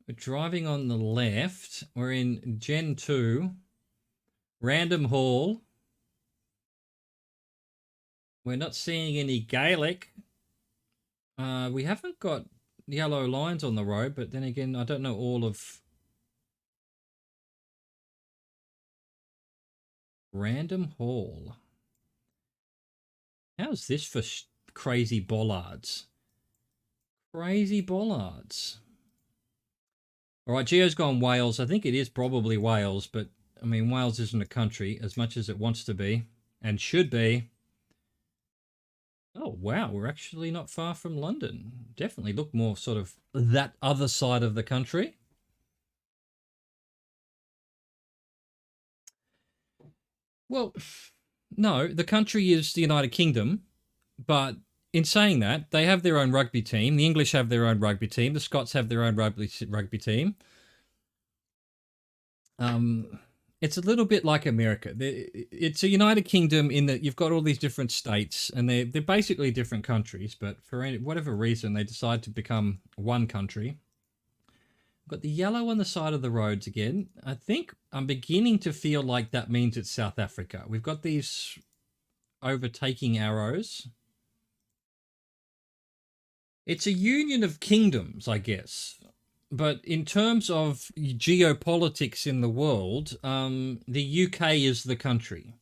We're driving on the left. We're in Gen 2. Random Hall. We're not seeing any Gaelic. We haven't got yellow lines on the road, but then again, I don't know all of... Random Hall. How's this for crazy bollards? Crazy bollards. All right, Geo's gone Wales. I think it is probably Wales, but I mean, Wales isn't a country as much as it wants to be and should be. Oh, wow, we're actually not far from London. Definitely look more sort of that other side of the country. Well, no, the country is the United Kingdom, but in saying that, they have their own rugby team. The English have their own rugby team. The Scots have their own rugby team. It's a little bit like America. It's a United Kingdom in that you've got all these different states, and they're basically different countries. But for whatever reason, they decide to become one country. Got the yellow on the side of the roads again. I think I'm beginning to feel like that means it's South Africa. We've got these overtaking arrows. It's a union of kingdoms, I guess. But in terms of geopolitics in the world, the UK is the country.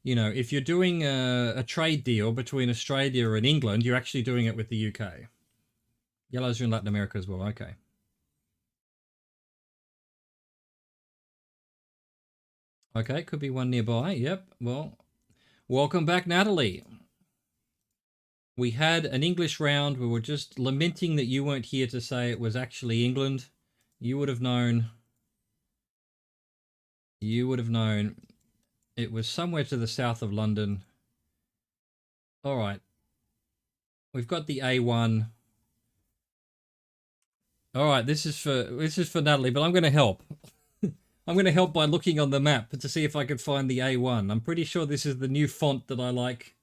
You know, if you're doing a trade deal between Australia and England, you're actually doing it with the UK. Yellows are in Latin America as well. Okay. Okay, could be one nearby. Yep. Well, welcome back, Natalie. We had an English round. We were just lamenting that you weren't here to say it was actually England. You would have known. You would have known. It was somewhere to the south of London. All right. We've got the A1. All right, this is for Natalie, but I'm going to help. I'm going to help by looking on the map to see if I can find the A1. I'm pretty sure this is the new font that I like.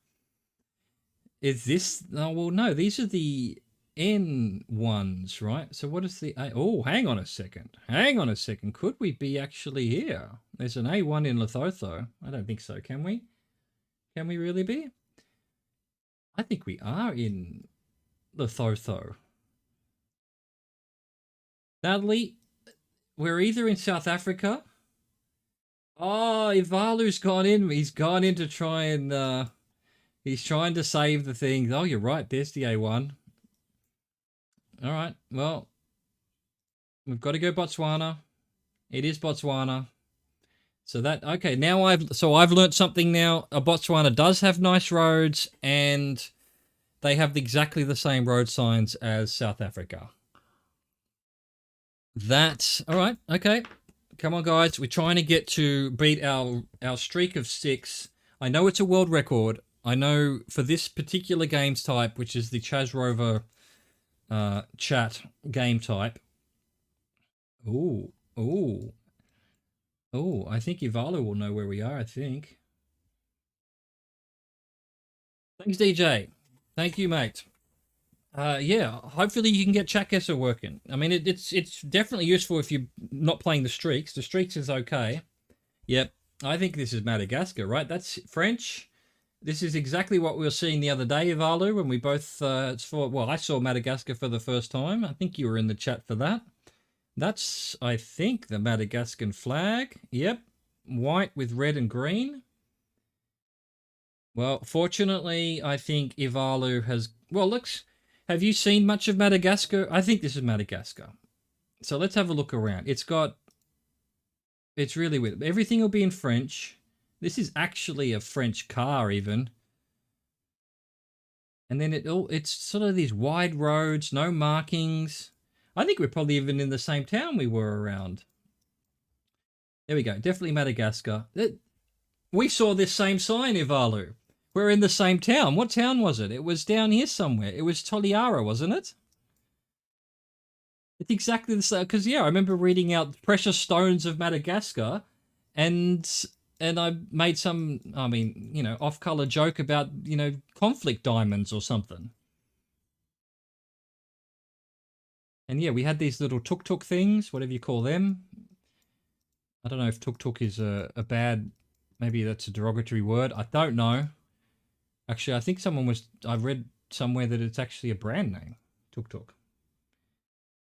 Is this? Oh, well, no, these are the N ones, right? So what is the A? Oh, hang on a second. Hang on a second. Could we be actually here? There's an A1 in Lesotho. I don't think so. Can we? Can we really be? I think we are in Lesotho. Natalie, we're either in South Africa. Oh, Ivalu's gone in. He's gone in to try and he's trying to save the thing. Oh, you're right. There's the A1. All right. Well, we've got to go Botswana. It is Botswana. So that okay. Now I've learnt something now. Botswana does have nice roads, and they have exactly the same road signs as South Africa. That's all right. Okay. Come on, guys. We're trying to get to beat our streak of 6. I know it's a world record. I know for this particular games type, which is the Chaz Rover chat game type. Ooh. I think Ivalo will know where we are, I think. Thanks, DJ. Thank you, mate. Yeah, hopefully you can get Chakessa working. I mean, it's definitely useful if you're not playing the streaks. The streaks is okay. Yep, I think this is Madagascar, right? That's French. This is exactly what we were seeing the other day, Ivalu, when we both I saw Madagascar for the first time. I think you were in the chat for that. That's, I think, the Madagascan flag. Yep, white with red and green. Well, fortunately, I think Ivalu has... Well, looks... Have you seen much of Madagascar? I think this is Madagascar. So let's have a look around. It's really weird. Everything will be in French. This is actually a French car even. And then it's sort of these wide roads, no markings. I think we're probably even in the same town we were around. There we go. Definitely Madagascar. We saw this same sign, Ivalu. We're in the same town. What town was it? It was down here somewhere. It was Toliara, wasn't it? It's exactly the same. Because, yeah, I remember reading out Precious Stones of Madagascar. And I made some, I mean, you know, off-color joke about, you know, conflict diamonds or something. And, yeah, we had these little tuk-tuk things, whatever you call them. I don't know if tuk-tuk is a bad, maybe that's a derogatory word. I don't know. Actually, I think I read somewhere that it's actually a brand name, Tuk Tuk.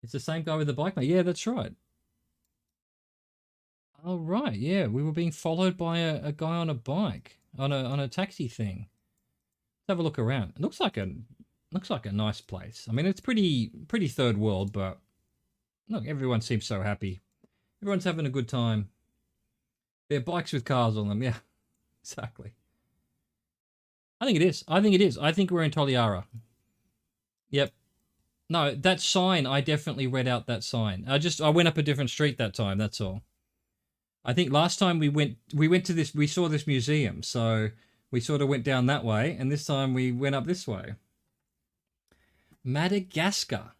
It's the same guy with the bike, mate. Yeah, that's right. Oh, right, yeah. We were being followed by a guy on a bike, on a taxi thing. Let's have a look around. It looks like a nice place. I mean, it's pretty third world, but look, everyone seems so happy. Everyone's having a good time. They're bikes with cars on them, yeah. Exactly. I think it is. I think we're in Toliara. Yep. No, that sign, I definitely read out that sign. I went up a different street that time, that's all. I think last time we went to this, we saw this museum, so we sort of went down that way, and this time we went up this way. Madagascar.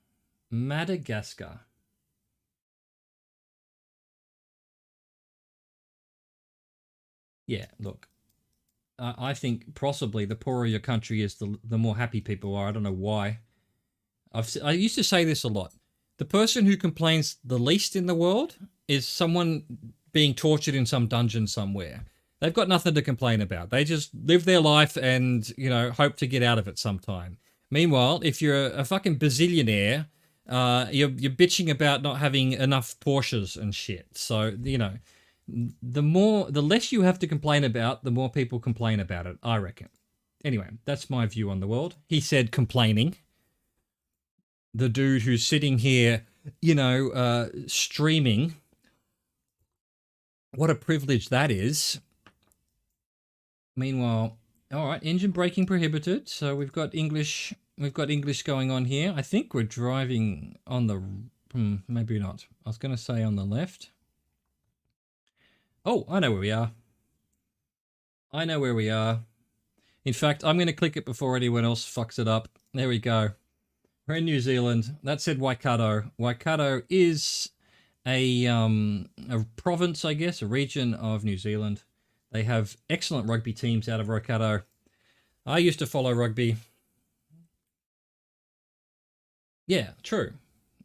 Yeah, look. I think possibly the poorer your country is, the more happy people are. I don't know why. I used to say this a lot. The person who complains the least in the world is someone being tortured in some dungeon somewhere. They've got nothing to complain about. They just live their life and, you know, hope to get out of it sometime. Meanwhile, if you're a fucking bazillionaire, you're bitching about not having enough Porsches and shit. So, you know, the less you have to complain about, the more people complain about it, I reckon. Anyway, that's my view on the world. He said complaining. The dude who's sitting here, you know, streaming. What a privilege that is. Meanwhile, All right, engine braking prohibited. So we've got English. We've got English going on here. I think we're driving on the. Maybe not. I was going to say on the left. Oh, I know where we are. I know where we are. In fact, I'm going to click it before anyone else fucks it up. There we go. We're in New Zealand. That said Waikato. Waikato is a province, I guess, a region of New Zealand. They have excellent rugby teams out of Waikato. I used to follow rugby. Yeah, true.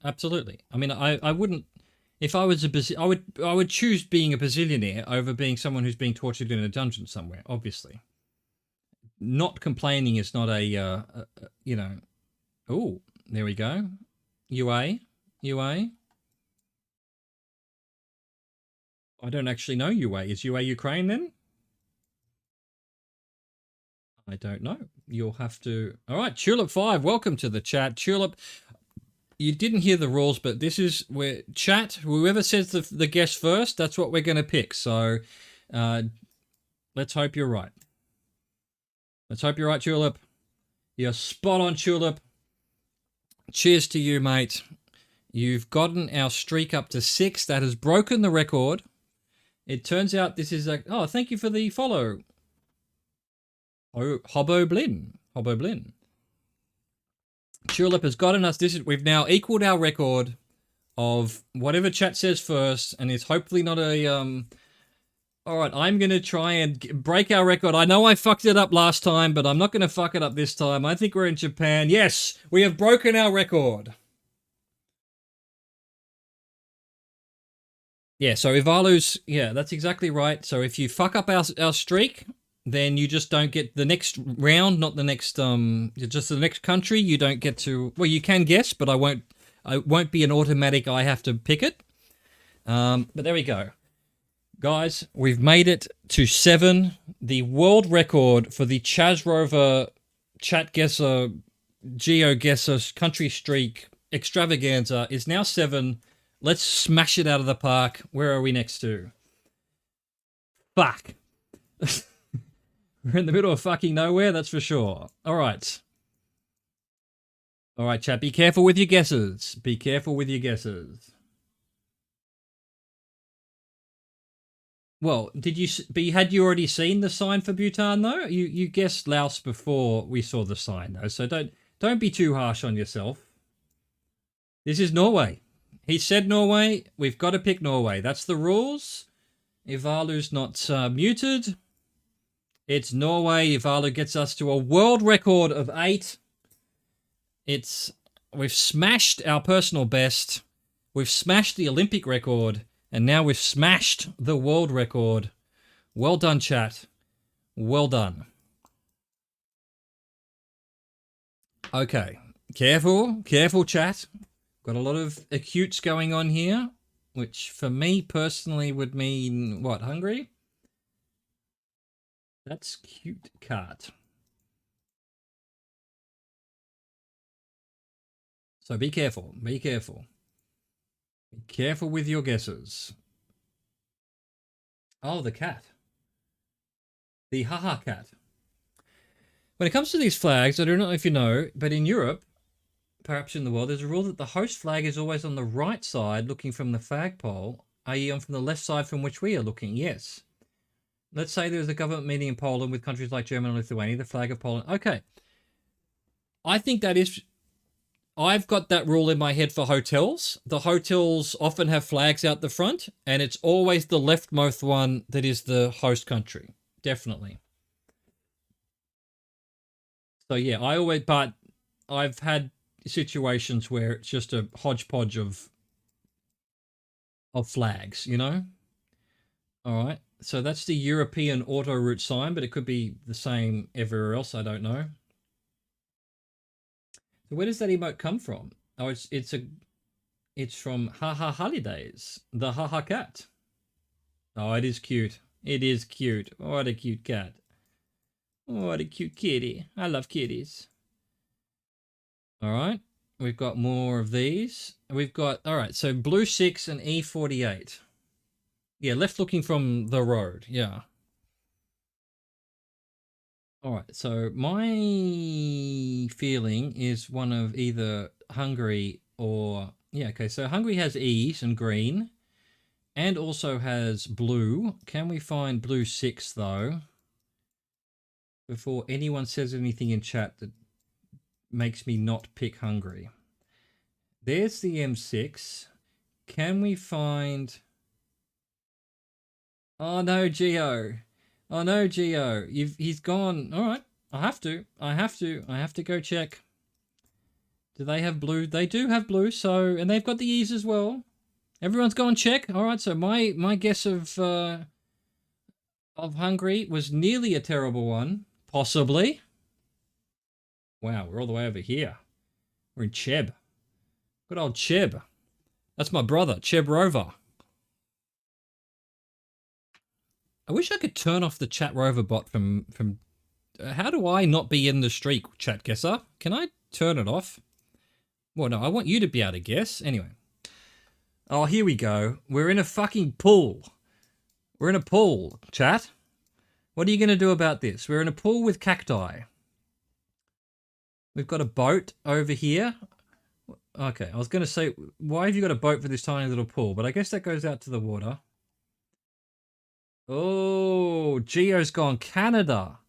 Absolutely. I mean, I wouldn't, if I was I would choose being a bazillionaire over being someone who's being tortured in a dungeon somewhere, obviously. Not complaining is not a you know, oh, there we go. UA. I don't actually know UA. Is UA Ukraine then? I don't know. You'll have to... All right, Tulip5, welcome to the chat. Tulip, you didn't hear the rules, but this is where chat, whoever says the guess first, that's what we're going to pick. So let's hope you're right. Let's hope you're right, Tulip. You're spot on, Tulip. Cheers to you, mate. You've gotten our streak up to 6. That has broken the record. It turns out this is a... Oh, thank you for the follow. Oh, Hobbo Blin. Tulip has gotten us this. We've now equaled our record of whatever chat says first, and it's hopefully not a... All right, I'm going to try and break our record. I know I fucked it up last time, but I'm not going to fuck it up this time. I think we're in Japan. Yes, we have broken our record. Yeah, so Ivalu's... Yeah, that's exactly right. So if you fuck up our streak, then you just don't get the next round, not the next... just the next country. You don't get to... Well, you can guess, but I won't be an automatic I have to pick it. But there we go. Guys, we've made it to 7. The world record for the Chaz Rover Chat Guesser, Geo Guesser Country Streak Extravaganza is now 7. Let's smash it out of the park. Where are we next to? Fuck. We're in the middle of fucking nowhere, that's for sure. All right. All right, chat, be careful with your guesses. Be careful with your guesses. Well, had you already seen the sign for Bhutan though? You guessed Laos before we saw the sign though, so don't be too harsh on yourself. This is Norway. He said Norway. We've got to pick Norway. That's the rules. Ivalu's not muted. It's Norway. Ivalu gets us to a world record of 8. We've smashed our personal best. We've smashed the Olympic record. And now we've smashed the world record. Well done, chat. Well done. Okay. Careful, chat. Got a lot of acutes going on here, which for me personally would mean, what, hungry? That's cute cat. So be careful. Be careful. Be careful with your guesses. Oh, the cat. The haha cat. When it comes to these flags, I don't know if you know, but in Europe, perhaps in the world, there's a rule that the host flag is always on the right side looking from the flagpole, i.e. on from the left side from which we are looking. Yes. Let's say there's a government meeting in Poland with countries like Germany and Lithuania, the flag of Poland. Okay. I think that is... I've got that rule in my head for hotels. The hotels often have flags out the front, and it's always the leftmost one that is the host country. Definitely. So yeah, but I've had situations where it's just a hodgepodge of flags, you know? All right. So that's the European auto route sign, but it could be the same everywhere else. I don't know. So where does that emote come from? Oh, it's from Haha Holidays, the Haha cat. Oh, it is cute. It is cute. What a cute cat. What a cute kitty. I love kitties. All right. We've got more of these. We've got, all right, so blue 6 and E48. Yeah, left looking from the road. Yeah. All right, so my feeling is one of either hungry or... Yeah, okay, so hungry has E's and green, and also has blue. Can we find blue 6, though, before anyone says anything in chat that makes me not pick hungry? There's the M6. Can we find... Oh, no, Geo. Oh no, Geo, he's gone. All right, I have to go check. Do they have blue? They do have blue. So, and they've got the E's as well. Everyone's gone check. All right, so my guess of hungry was nearly a terrible one, possibly. Wow, we're all the way over here. We're in Cheb. Good old Cheb. That's my brother, Cheb Rover. I wish I could turn off the chat rover bot from how do I not be in the streak, chat guesser? Can I turn it off? Well, no, I want you to be able to guess. Anyway. Oh, here we go. We're in a fucking pool. We're in a pool, chat. What are you going to do about this? We're in a pool with cacti. We've got a boat over here. Okay, I was going to say, why have you got a boat for this tiny little pool? But I guess that goes out to the water. Oh, Geo's gone Canada.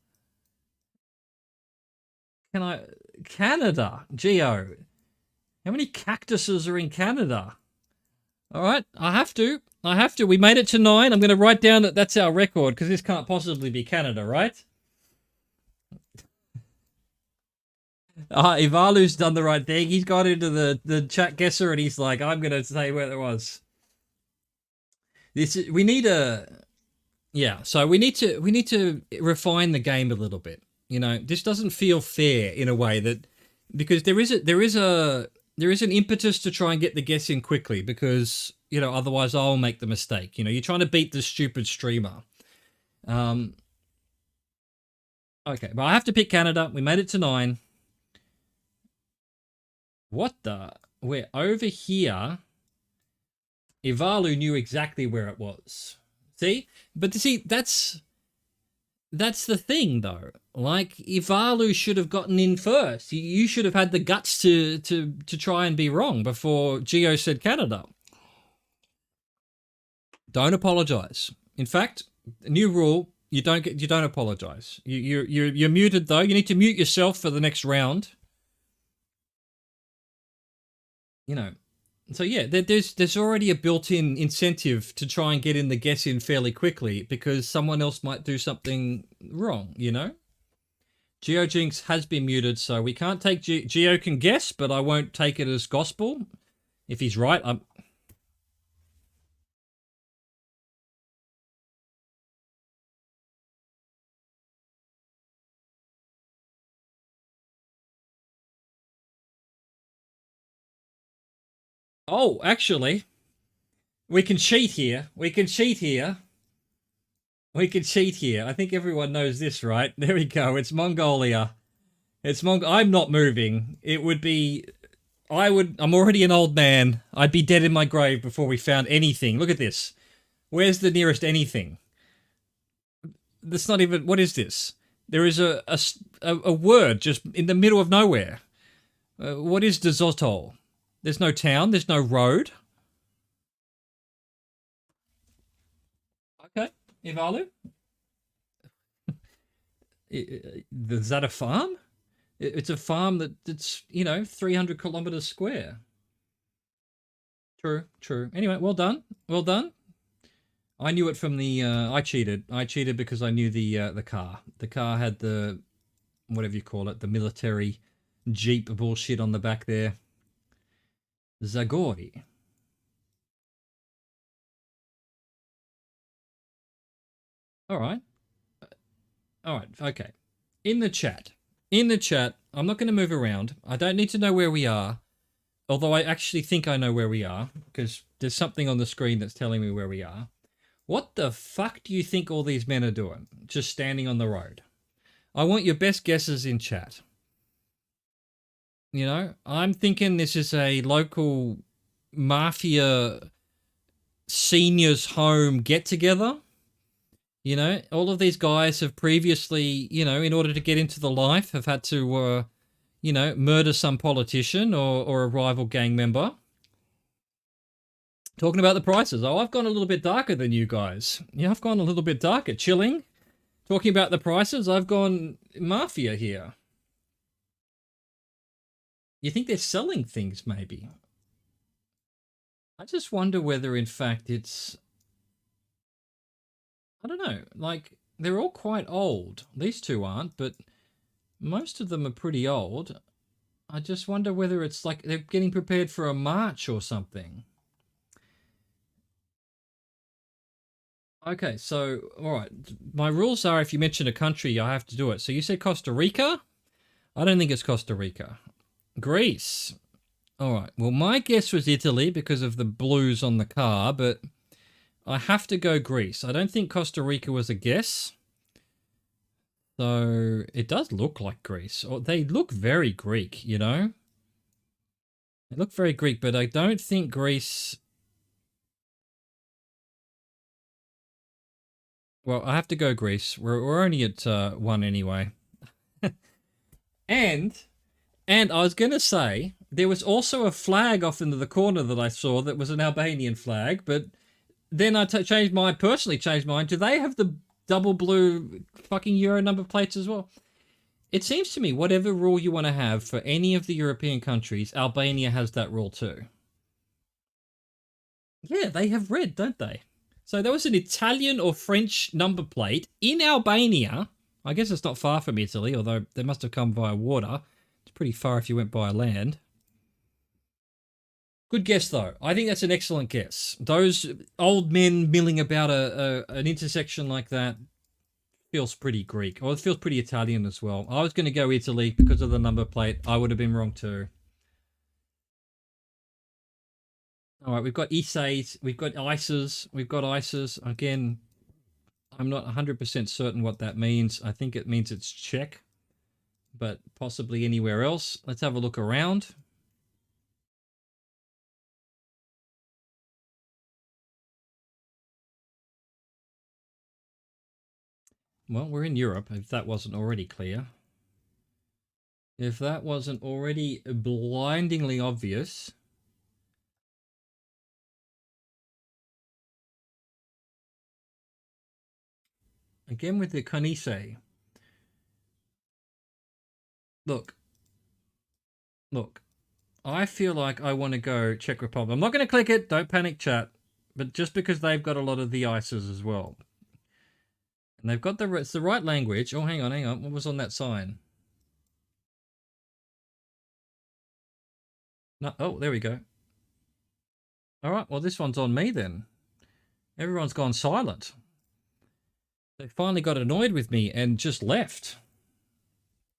Canada, Geo. How many cactuses are in Canada? All right, I have to. We made it to 9. I'm going to write down that that's our record because this can't possibly be Canada, right? Ivalu's done the right thing. He's got into the chat guesser and he's like, I'm going to say where it was. We need a... Yeah, so we need to refine the game a little bit. You know, this doesn't feel fair in a way that... Because there is an impetus to try and get the guess in quickly because, you know, otherwise I'll make the mistake. You know, you're trying to beat the stupid streamer. Okay, but I have to pick Canada. We made it to 9. What the? We're over here. Ivalu knew exactly where it was. See? But see, that's the thing, though. Like, Ivalu should have gotten in first. You should have had the guts to try and be wrong before Geo said Canada. Don't apologize. In fact, new rule: you don't apologize. You're muted though. You need to mute yourself for the next round. You know. So yeah, there's already a built-in incentive to try and get in the guess in fairly quickly because someone else might do something wrong, you know? GeoJinx has been muted, so we can't take... Geo can guess, but I won't take it as gospel. If he's right, I'm... Oh, actually, we can cheat here. I think everyone knows this, right? There we go. It's Mongolia. I'm not moving. It would be... I'm already an old man. I'd be dead in my grave before we found anything. Look at this. Where's the nearest anything? That's not even... What is this? There is a word just in the middle of nowhere. What is Dezotol? There's no town. There's no road. Okay. Ivalu? Is that a farm? It's a farm that's, you know, 300 kilometers square. True. Anyway, well done. I knew it from the... I cheated because I knew the car. The car had the... whatever you call it, the military Jeep bullshit on the back there. Zagori. All right, okay. In the chat, I'm not going to move around. I don't need to know where we are, although I actually think I know where we are, because there's something on the screen that's telling me where we are. What the fuck do you think all these men are doing? Just standing on the road. I want your best guesses in chat. You know, I'm thinking this is a local mafia seniors home get-together. You know, all of these guys have previously, in order to get into the life, have had to, murder some politician or a rival gang member. Talking about the prices. Oh, I've gone a little bit darker than you guys. Yeah, I've gone a little bit darker. Chilling. Talking about the prices, I've gone mafia here. You think they're selling things, maybe? I just wonder whether, in fact, it's... I don't know. Like, they're all quite old. These two aren't, but most of them are pretty old. I just wonder whether it's like they're getting prepared for a march or something. Okay, so, all right. My rules are if you mention a country, I have to do it. So you said Costa Rica? I don't think it's Costa Rica. Greece. All right. Well, my guess was Italy because of the blues on the car, but I have to go Greece. I don't think Costa Rica was a guess. So it does look like Greece. Or they look very Greek, you know? They look very Greek, but I don't think Greece... Well, I have to go Greece. We're only at 1 anyway. And I was going to say, there was also a flag off into the corner that I saw that was an Albanian flag, but then I personally changed mine. Do they have the double blue fucking Euro number plates as well? It seems to me, whatever rule you want to have for any of the European countries, Albania has that rule too. Yeah, they have red, don't they? So there was an Italian or French number plate in Albania. I guess it's not far from Italy, although they must have come via water. It's pretty far if you went by land. Good guess, though. I think that's an excellent guess. Those old men milling about an intersection like that feels pretty Greek. Or it feels pretty Italian as well. I was going to go Italy because of the number plate. I would have been wrong too. All right, we've got Isays, we've got Ices, we've got Ices. Again, I'm not 100% certain what that means. I think it means it's Czech, but possibly anywhere else. Let's have a look around. Well, we're in Europe, if that wasn't already clear. If that wasn't already blindingly obvious. Again with the Konise. Look. I feel like I want to go Czech Republic. I'm not going to click it. Don't panic, chat. But just because they've got a lot of the ices as well. And they've got it's the right language. Oh, hang on. What was on that sign? No, oh, there we go. All right, well, this one's on me then. Everyone's gone silent. They finally got annoyed with me and just left.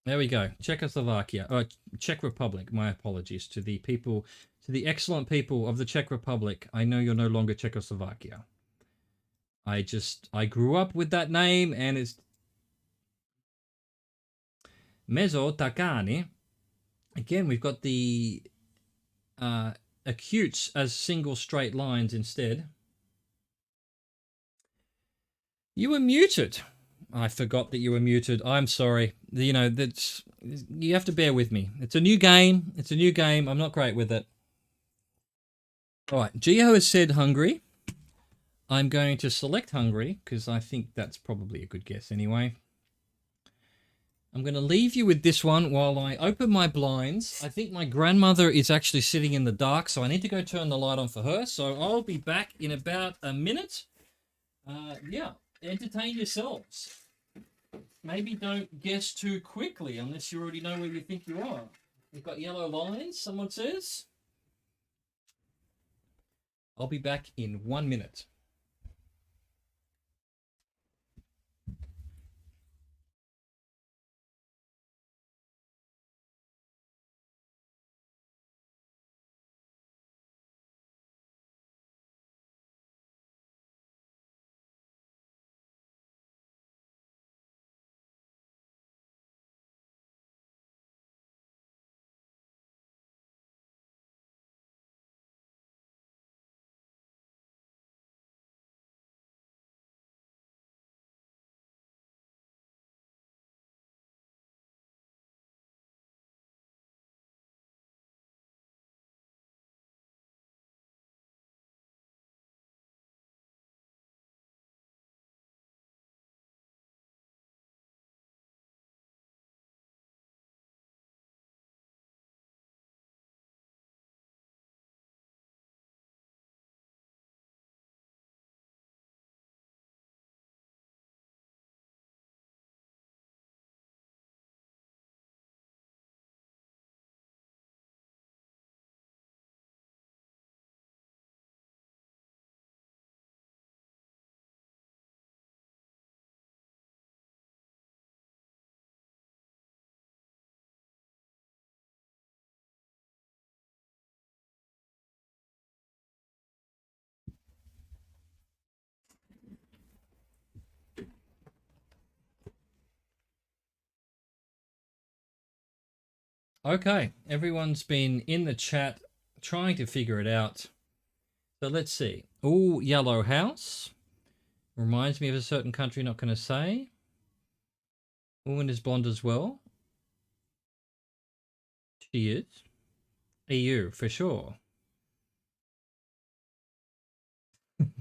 There we go. Czechoslovakia. Czech Republic. My apologies to the people, to the excellent people of the Czech Republic. I know you're no longer Czechoslovakia. I grew up with that name and it's Mezo Takani. Again, we've got the acutes as single straight lines instead. You were muted. I forgot that you were muted. I'm sorry. You know, you have to bear with me. It's a new game. I'm not great with it. All right. Geo has said Hungary. I'm going to select Hungary because I think that's probably a good guess anyway. I'm going to leave you with this one while I open my blinds. I think my grandmother is actually sitting in the dark, so I need to go turn the light on for her. So I'll be back in about a minute. Yeah, entertain yourselves. Maybe don't guess too quickly unless you already know where you think you are. We've got yellow lines, someone says. I'll be back in 1 minute. Okay, everyone's been in the chat trying to figure it out. So let's see. Oh, yellow house. Reminds me of a certain country, not going to say. Woman is blonde as well. She is. EU, for sure.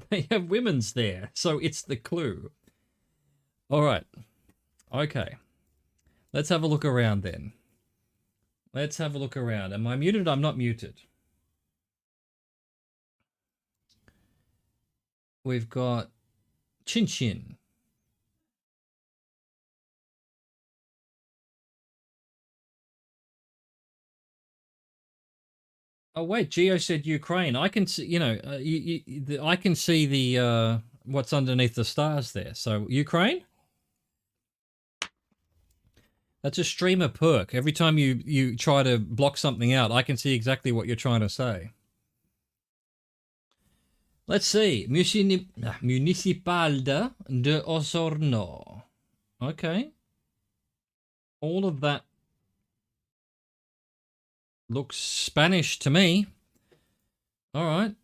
They have women's there, so it's the clue. All right. Okay. Let's have a look around then. Let's have a look around. Am I muted? I'm not muted. We've got Chin Chin. Oh wait, Geo said Ukraine. I can see, I can see the what's underneath the stars there. So Ukraine. That's a streamer perk. Every time you try to block something out, I can see exactly what you're trying to say. Let's see. Municipal de Osorno. Okay. All of that looks Spanish to me. All right.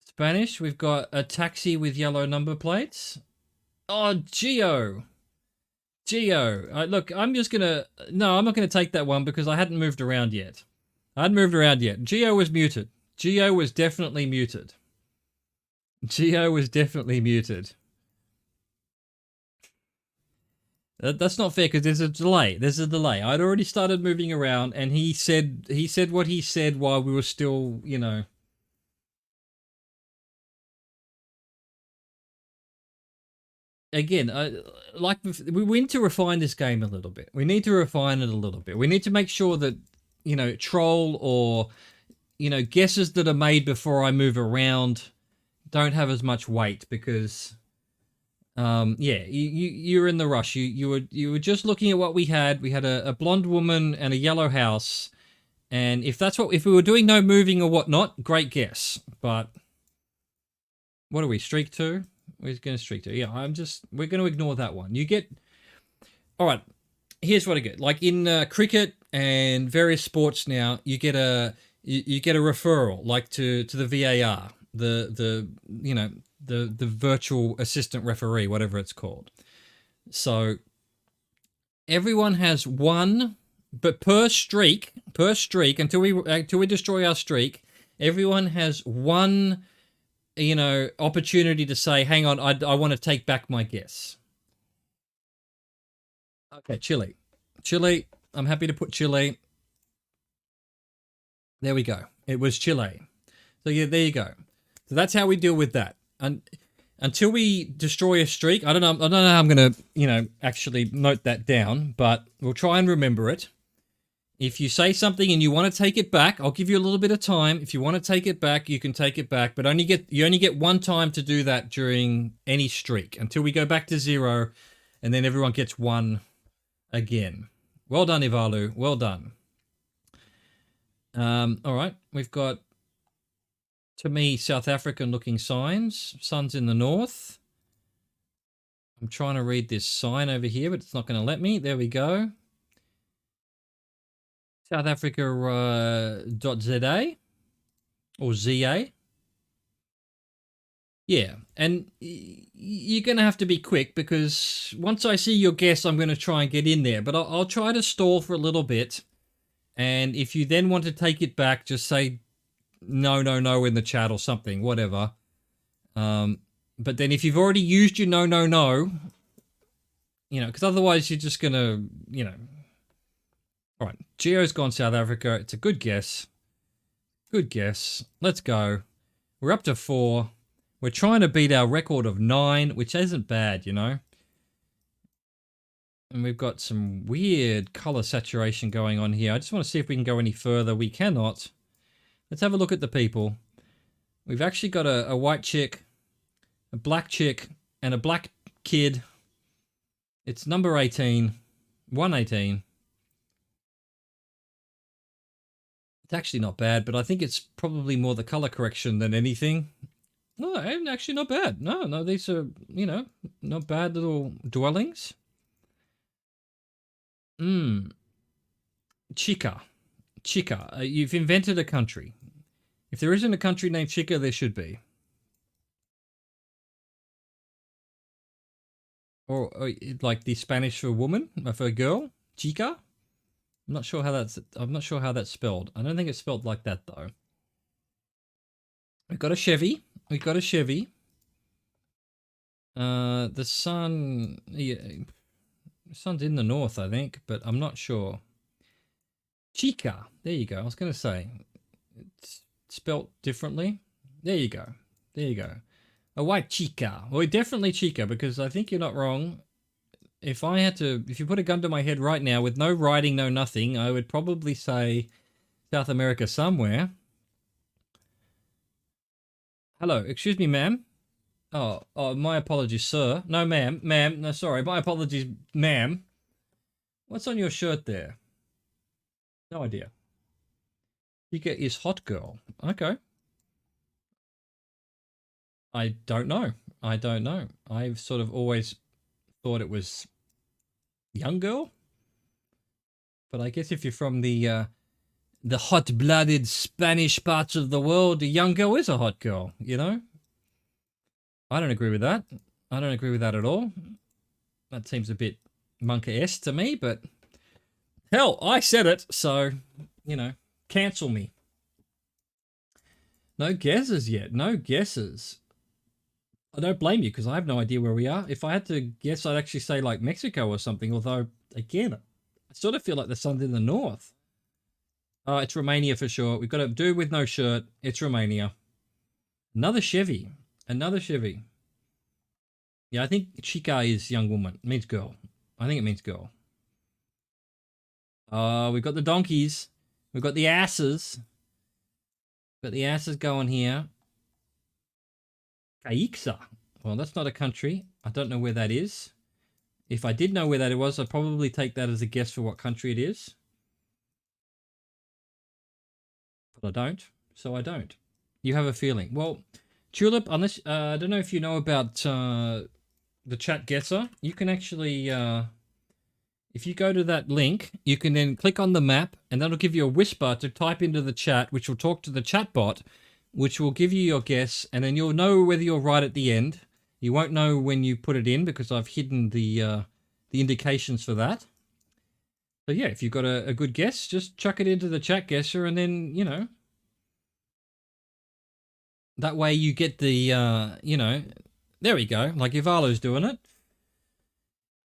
Spanish. We've got a taxi with yellow number plates. Oh, Geo. Look, I'm just going to... No, I'm not going to take that one because I hadn't moved around yet. Geo was muted. Geo was definitely muted. That's not fair because there's a delay. I'd already started moving around and he said what he said while we were still, Again, we need to refine this game a little bit. We need to refine it a little bit. We need to make sure that, troll or, guesses that are made before I move around don't have as much weight because... you're in the rush. You were just looking at what we had. We had a blonde woman and a yellow house, and if we were doing no moving or whatnot, great guess. But what are we? Streak 2? We're going to streak 2. Yeah, we're going to ignore that one. You get. All right. Here's what I get. Like in cricket and various sports now, you get a referral, like to the VAR, the virtual assistant referee, whatever it's called. So everyone has one, but per streak, until we destroy our streak, everyone has one, opportunity to say, hang on, I want to take back my guess. Okay, Chile. I'm happy to put Chile. There we go. It was Chile. So yeah, there you go. So that's how we deal with that. And until we destroy a streak, I don't know how I'm going to, actually note that down, but we'll try and remember it. If you say something and you want to take it back, I'll give you a little bit of time. If you want to take it back, you can take it back, but you only get one time to do that during any streak until we go back to 0, and then everyone gets 1 again. Well done, Ivalu. Well done. All right, we've got, to me, South African looking signs. Sun's in the north. I'm trying to read this sign over here, but it's not going to let me. There we go. South Africa .za or ZA. Yeah, and you're going to have to be quick because once I see your guess, I'm going to try and get in there. But I'll try to stall for a little bit. And if you then want to take it back, just say no in the chat or something, whatever. But then if you've already used your no, because otherwise you're just going to, All right, Geo's gone South Africa. It's a good guess. Let's go. We're up to 4. We're trying to beat our record of 9, which isn't bad, And we've got some weird color saturation going on here. I just want to see if we can go any further. We cannot. Let's have a look at the people. We've actually got a white chick, a black chick, and a black kid. It's number 18. 118. It's actually not bad, but I think it's probably more the color correction than anything. No, actually not bad. No, these are, not bad little dwellings. Chica. Chica. You've invented a country. If there isn't a country named Chica, there should be. Or like the Spanish for woman, for a girl, chica. I'm not sure how that's spelled. I don't think it's spelled like that though. We've got a Chevy. The sun, yeah, the sun's in the north, I think, but I'm not sure. Chica. There you go. I was going to say it's spelt differently. There you go. A white chica. Well, definitely chica, because I think you're not wrong. If you put a gun to my head right now with no writing, no nothing, I would probably say South America somewhere. Hello, excuse me, ma'am. Oh, my apologies, sir. No, ma'am. No, sorry. My apologies, ma'am. What's on your shirt there? No idea. Chica is hot girl. Okay. I don't know. I've sort of always thought it was young girl. But I guess if you're from the hot-blooded Spanish parts of the world, a young girl is a hot girl, you know? I don't agree with that. I don't agree with that at all. That seems a bit monka-esque to me, but hell, I said it, so, you know, cancel me. No guesses yet. No guesses. I don't blame you, because I have no idea where we are. If I had to guess, I'd actually say like Mexico or something, although, again, I sort of feel like the sun's in the north. It's Romania for sure. We've got a dude with no shirt. It's Romania. Another Chevy. Yeah, I think chica is young woman. It means girl. I think it means girl. We've got the donkeys. We've got the asses. Got the asses going here. Caixa. Well, that's not a country. I don't know where that is. If I did know where that was, I'd probably take that as a guess for what country it is. But I don't, so I don't. You have a feeling. Well, Tulip, unless I don't know if you know about the chat guesser, you can actually, if you go to that link, you can then click on the map, and that'll give you a whisper to type into the chat, which will talk to the chat bot, which will give you your guess, and then you'll know whether you're right at the end. You won't know when you put it in because I've hidden the indications for that. So yeah, if you've got a good guess, just chuck it into the chat guesser, and then, you know, that way you get the, you know, there we go. Like Ivalo's doing it.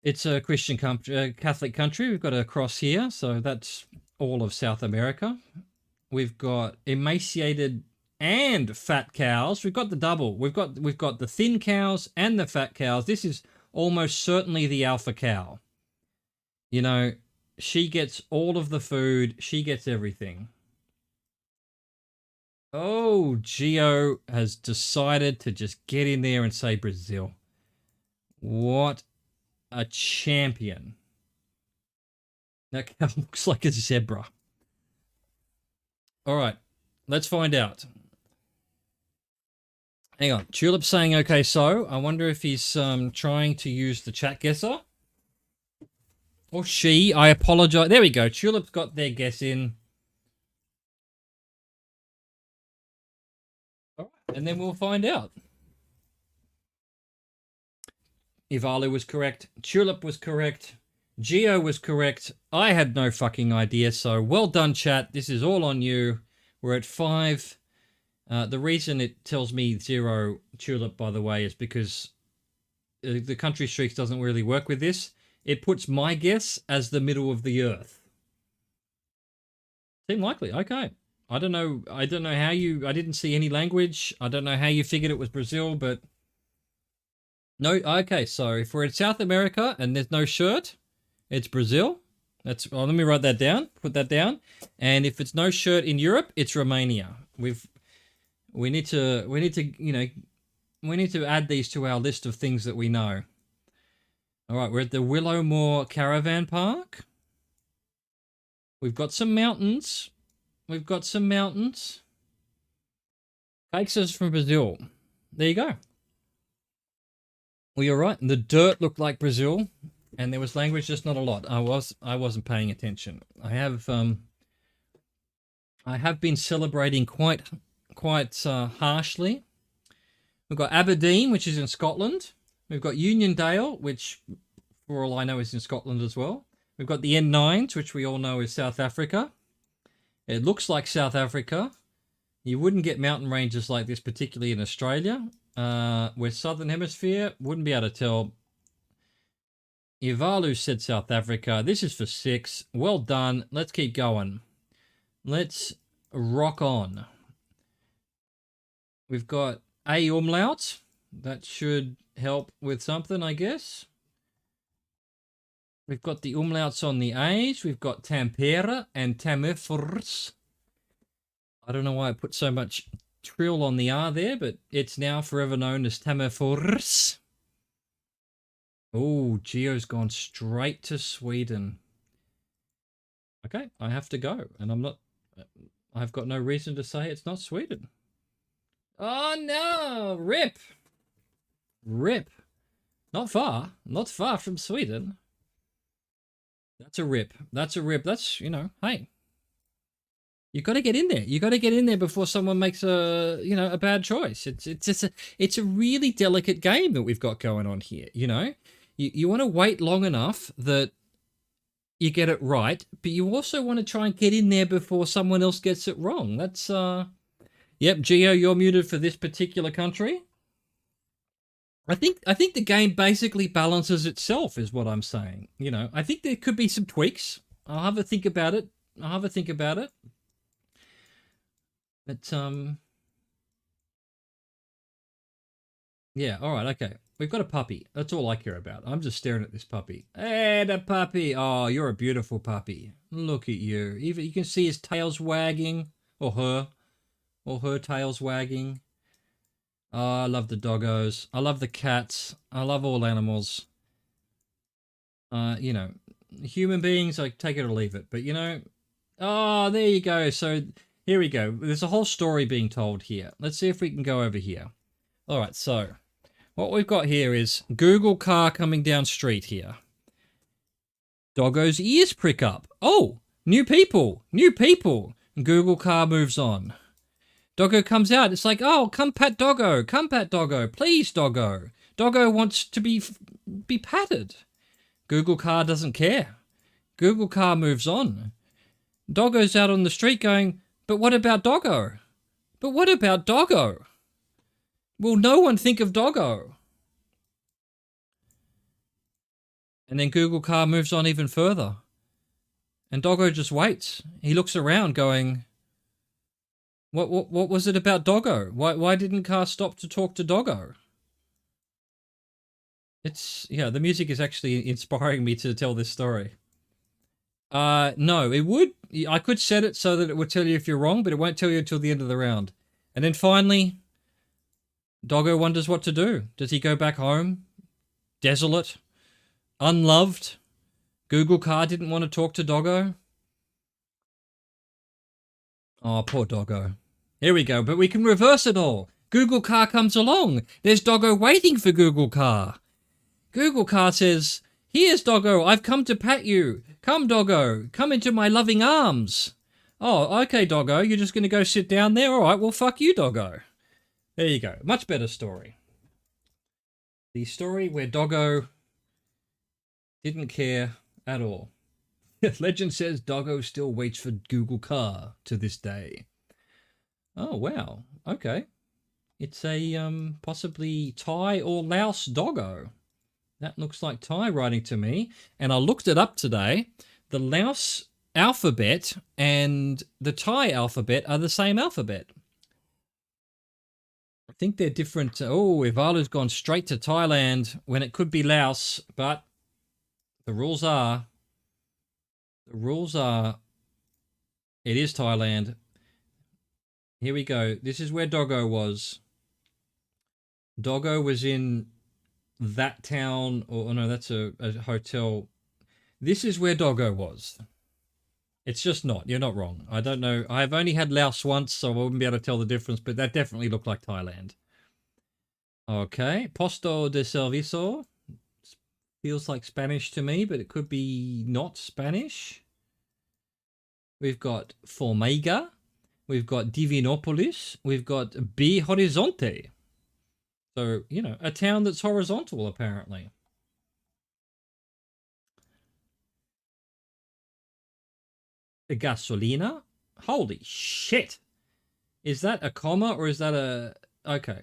It's a Christian Catholic country. We've got a cross here, so that's all of South America. We've got emaciated and fat cows. We've got the double. We've got the thin cows and the fat cows. This is almost certainly the alpha cow. You know, she gets all of the food. She gets everything. Oh, Geo has decided to just get in there and say Brazil. What a champion. That cow looks like a zebra. All right, let's find out. Hang on. Tulip's saying, okay, so I wonder if he's trying to use the chat guesser. Or she. I apologize. There we go. Tulip's got their guess in. All right, and then we'll find out. Ivalu was correct. Tulip was correct. Geo was correct. I had no fucking idea, so well done, chat. This is all on you. We're at 5. The reason it tells me 0 Tulip, by the way, is because the country streaks doesn't really work with this. It puts my guess as the middle of the earth. Seemed likely. Okay. I don't know how you... I didn't see any language. I don't know how you figured it was Brazil, but... No, okay, so if we're in South America and there's no shirt, it's Brazil. That's... Oh, let me write that down. Put that down. And if it's no shirt in Europe, it's Romania. We need to, you know, we need to add these to our list of things that we know. All right, we're at the Willowmore Caravan Park. We've got some mountains. Takes us from Brazil. There you go. Well, you're right. The dirt looked like Brazil. and there was language, just not a lot. I wasn't paying attention. I have been celebrating quite harshly. We've got Aberdeen, which is in Scotland. We've got Uniondale, which, for all I know, is in Scotland as well. We've got the N9s, which we all know is South Africa. It looks like South Africa. You wouldn't get mountain ranges like this, particularly in Australia. We're Southern Hemisphere. Wouldn't be able to tell. Ivalu said South Africa. This is for 6. Well done. Let's keep going. Let's rock on. We've got a umlaut. That should help with something, I guess. We've got the umlauts on the A's. We've got Tampere and Tamifers. I don't know why I put so much trill on the R there, but it's now forever known as Tamifers. Oh, Geo's gone straight to Sweden. Okay, I have to go, and I've got no reason to say it's not Sweden. Oh no, rip. Rip. Not far from Sweden. That's a rip. That's, hey. You got to get in there. You got to get in there before someone makes a bad choice. It's a really delicate game that we've got going on here, You want to wait long enough that you get it right, but you also want to try and get in there before someone else gets it wrong. That's yep, Geo, you're muted for this particular country. I think the game basically balances itself, is what I'm saying. I think there could be some tweaks. I'll have a think about it. But yeah, all right, okay. We've got a puppy. That's all I care about. I'm just staring at this puppy. Hey, the puppy. Oh, you're a beautiful puppy. Look at you. Even you can see his tail's wagging, or her tail's wagging. Oh, I love the doggos. I love the cats. I love all animals. Human beings, I take it or leave it. But, oh, there you go. So, here we go. There's a whole story being told here. Let's see if we can go over here. All right, so what we've got here is Google car coming down street here. Doggo's ears prick up. Oh, new people. Google car moves on. Doggo comes out. It's like, oh, come pat Doggo. Please, Doggo. Doggo wants to be patted. Google car doesn't care. Google car moves on. Doggo's out on the street going, but what about Doggo? Will no one think of Doggo? And then Google car moves on even further. And Doggo just waits. He looks around going, What was it about Doggo? Why didn't car stop to talk to Doggo? The music is actually inspiring me to tell this story. No, it would. I could set it so that it would tell you if you're wrong, but it won't tell you until the end of the round. And then finally, Doggo wonders what to do. Does he go back home? Desolate? Unloved? Google car didn't want to talk to Doggo? Oh, poor Doggo. Here we go, but we can reverse it all. Google car comes along. There's Doggo waiting for Google car. Google car says, here's Doggo, I've come to pat you. Come, Doggo, come into my loving arms. Oh, okay, Doggo, you're just going to go sit down there? All right, well, fuck you, Doggo. There you go. Much better story. The story where Doggo didn't care at all. Legend says Doggo still waits for Google car to this day. Oh, wow. Okay. It's a possibly Thai or Laos Doggo. That looks like Thai writing to me. And I looked it up today. The Laos alphabet and the Thai alphabet are the same alphabet. I think they're different. Oh, Ivalu's gone straight to Thailand when it could be Laos, but the rules are it is Thailand. Here we go. This is where Doggo was. Doggo was in that town, or no, that's a hotel. This is where Doggo was. It's just not. You're not wrong. I don't know. I've only had Laos once, so I wouldn't be able to tell the difference, but that definitely looked like Thailand. Okay. Posto de servicio. Feels like Spanish to me, but it could be not Spanish. We've got Formiga. We've got Divinopolis. We've got B Horizonte. So, you know, a town that's horizontal, apparently. A gasolina? Holy shit. Is that a comma or is that a... Okay.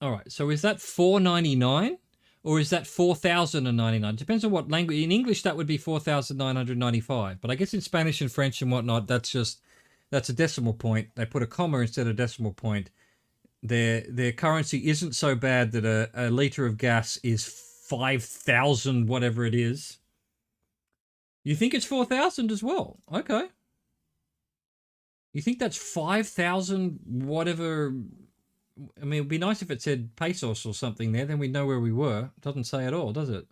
All right. So is that 499 or is that 4,099? Depends on what language. In English, that would be 4,995. But I guess in Spanish and French and whatnot, that's a decimal point. They put a comma instead of decimal point. Their currency isn't so bad that a liter of gas is 5,000 whatever it is. You think it's 4,000 as well? Okay. You think that's 5,000 whatever? I mean, it'd be nice if it said pesos or something there. Then we'd know where we were. It doesn't say at all, does it?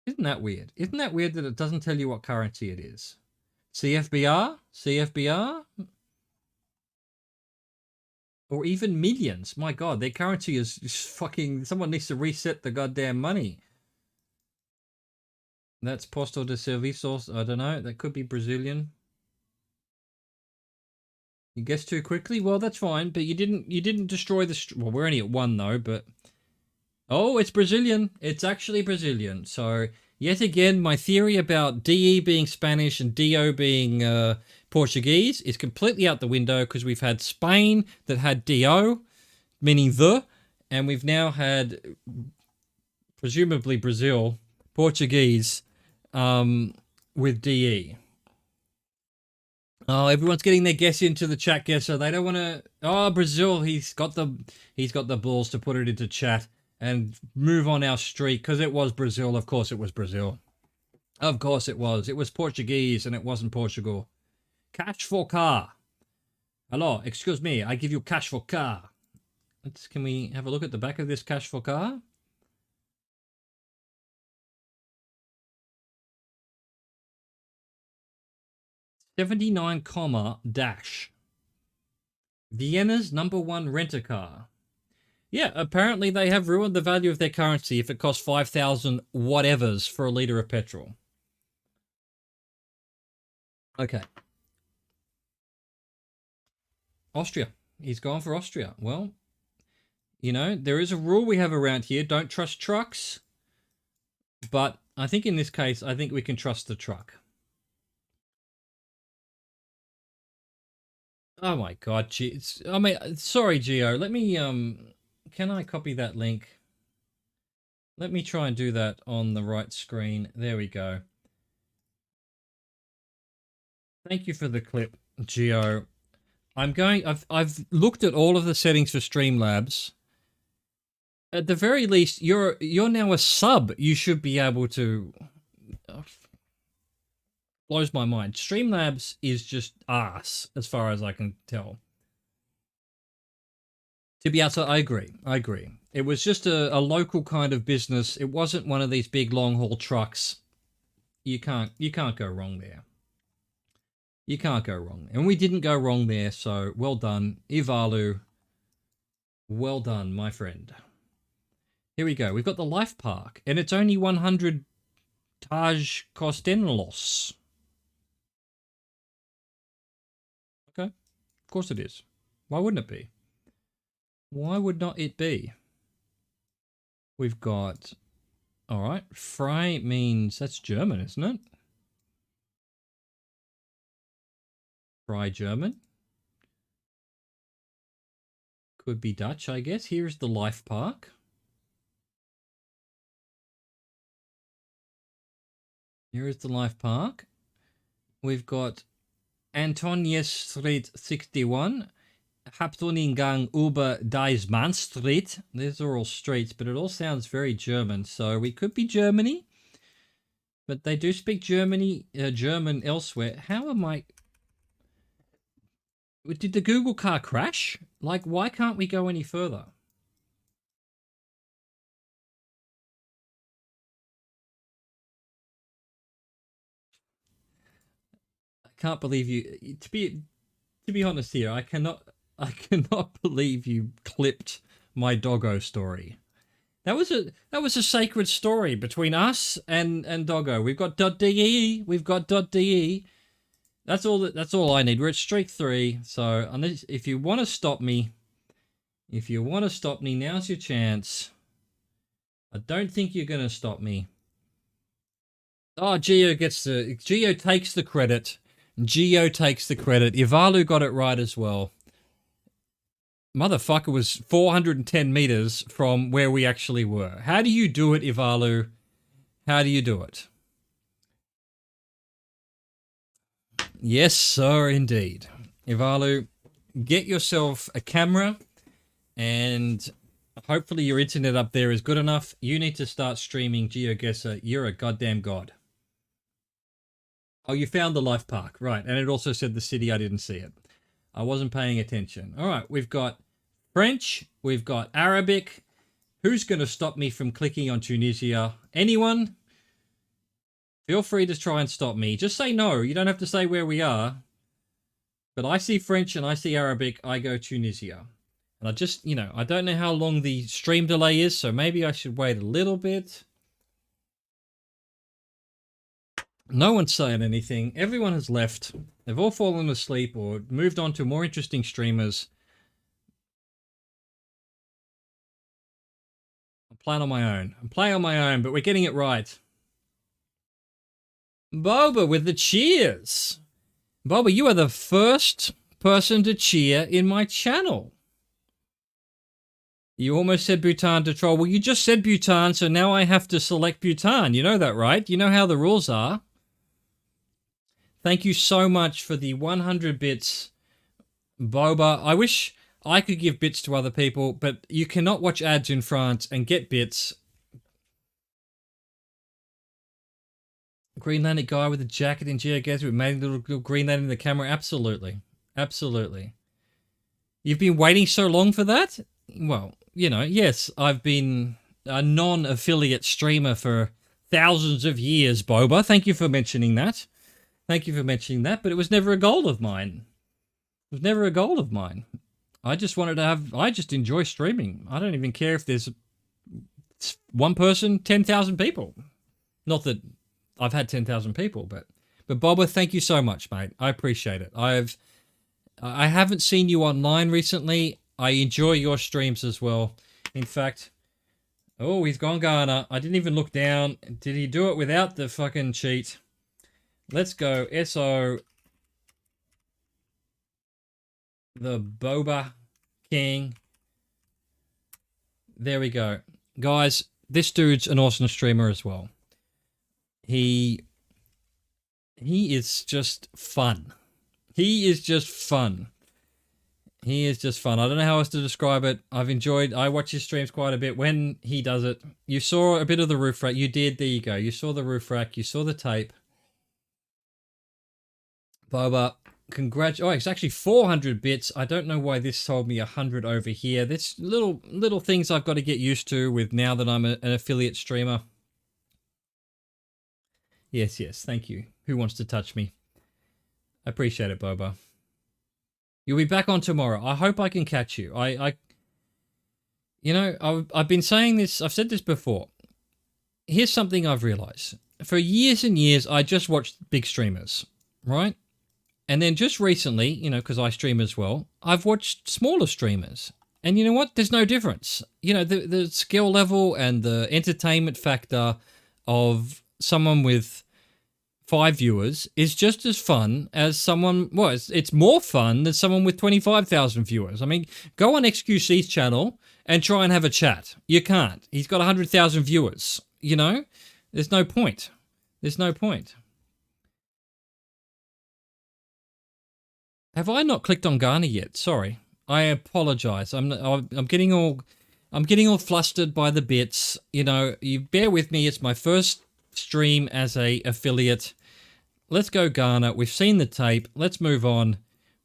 Isn't that weird? Isn't that weird that it doesn't tell you what currency it is? CFBR? CFBR? Or even millions. My God, their currency is fucking... Someone needs to reset the goddamn money. That's Posto de Serviços. I don't know. That could be Brazilian. You guessed too quickly? Well, that's fine, but you didn't destroy the... Well, we're only at 1, though, but... Oh, it's Brazilian. It's actually Brazilian. So, yet again, my theory about DE being Spanish and DO being Portuguese is completely out the window because we've had Spain that had DO, meaning the, and we've now had, presumably Brazil, Portuguese, with DE. Oh, everyone's getting their guess into the chat guesser. They don't want to... Oh, Brazil, he's got the balls to put it into chat and move on our streak because it was Brazil. Of course it was Brazil. Of course it was. It was Portuguese and it wasn't Portugal. Cash for car. Hello, excuse me. I give you cash for car. Can we have a look at the back of this cash for car? $79, dash. Vienna's #1 rent-a-car. Yeah, apparently they have ruined the value of their currency if it costs 5,000 whatevers for a litre of petrol. Okay. Austria. He's gone for Austria. Well, you know, there is a rule we have around here. Don't trust trucks. But I think in this case, I think we can trust the truck. Oh my God, I mean, sorry, Gio. Let me, can I copy that link? Let me try and do that on the right screen. There we go. Thank you for the clip, Gio. I've looked at all of the settings for Streamlabs. At the very least, you're now a sub. You should be able to... blows my mind. Streamlabs is just arse, as far as I can tell. To be outside, I agree. It was just a local kind of business. It wasn't one of these big long haul trucks. You can't go wrong there. You can't go wrong. And we didn't go wrong there, so well done. Ivalu. Well done, my friend. Here we go. We've got the Life Park, and it's only 100 Taj Costenlos. Okay. Of course it is. Why wouldn't it be? Why would not it be? We've got... Alright. Frei means... That's German, isn't it? Frei German. Could be Dutch, I guess. Here's the Life Park. Here is the Life Park. We've got Antonius Street 61, Haptoningang über Deisman Street. These are all streets, but it all sounds very German. So we could be Germany, but they do speak German elsewhere. How am I... Did the Google car crash? Like, why can't we go any further? Can't believe you. To be honest here, I cannot believe you clipped my doggo story. That was a sacred story between us and Doggo. We've got .de. We've got .de. That's all I need. We're at streak 3. So unless if you want to stop me, now's your chance. I don't think you're gonna stop me. Oh, Geo takes the credit. Geo takes the credit. Ivalu got it right as well. Motherfucker was 410 meters from where we actually were. How do you do it, Ivalu? How do you do it? Yes, sir, indeed. Ivalu, get yourself a camera and hopefully your internet up there is good enough. You need to start streaming GeoGuessr. You're a goddamn god. Oh, you found the life park. Right, and it also said the city. I didn't see it. I wasn't paying attention. All right, we've got French. We've got Arabic. Who's going to stop me from clicking on Tunisia? Anyone? Feel free to try and stop me. Just say no. You don't have to say where we are. But I see French and I see Arabic. I go Tunisia. And I just, I don't know how long the stream delay is, so maybe I should wait a little bit. No one's saying anything. Everyone has left. They've all fallen asleep or moved on to more interesting streamers. I'm playing on my own, but we're getting it right. Boba with the cheers. Boba, you are the first person to cheer in my channel. You almost said Bhutan to troll. Well, you just said Bhutan, so now I have to select Bhutan. You know that, right? You know how the rules are. Thank you so much for the 100 bits, Boba. I wish I could give bits to other people, but you cannot watch ads in France and get bits. Green Lantern guy with a jacket in GeoGuessr with made a little Green Lantern in the camera. Absolutely. Absolutely. You've been waiting so long for that? Well, yes, I've been a non-affiliate streamer for thousands of years, Boba. Thank you for mentioning that. Thank you for mentioning that, but it was never a goal of mine. It was never a goal of mine. I just enjoy streaming. I don't even care if there's one person, 10,000 people. Not that I've had 10,000 people, but Boba, thank you so much, mate. I appreciate it. I haven't seen you online recently. I enjoy your streams as well. In fact, oh, he's gone Ghana. I didn't even look down. Did he do it without the fucking cheat? Let's go SO the Boba King. There we go. Guys, this dude's an awesome streamer as well. He is just fun. He is just fun. He is just fun. I don't know how else to describe it. I watch his streams quite a bit when he does it. You saw a bit of the roof rack. You did. There you go. You saw the roof rack. You saw the tape. Boba, oh, it's actually 400 bits. I don't know why this told me 100 over here. There's little things I've got to get used to with now that I'm an affiliate streamer. Yes, thank you. Who wants to touch me? I appreciate it, Boba. You'll be back on tomorrow. I hope I can catch you. I've been saying this. I've said this before. Here's something I've realized. For years and years, I just watched big streamers, right? And then just recently, because I stream as well, I've watched smaller streamers. And you know what? There's no difference. The skill level and the entertainment factor of someone with 5 viewers is just as fun as someone, well, it's more fun than someone with 25,000 viewers. I mean, go on XQC's channel and try and have a chat. You can't. He's got 100,000 viewers, There's no point. There's no point. Have I not clicked on Ghana yet? Sorry. I apologize. I'm getting all flustered by the bits. You bear with me. It's my first stream as a affiliate. Let's go Ghana. We've seen the tape. Let's move on.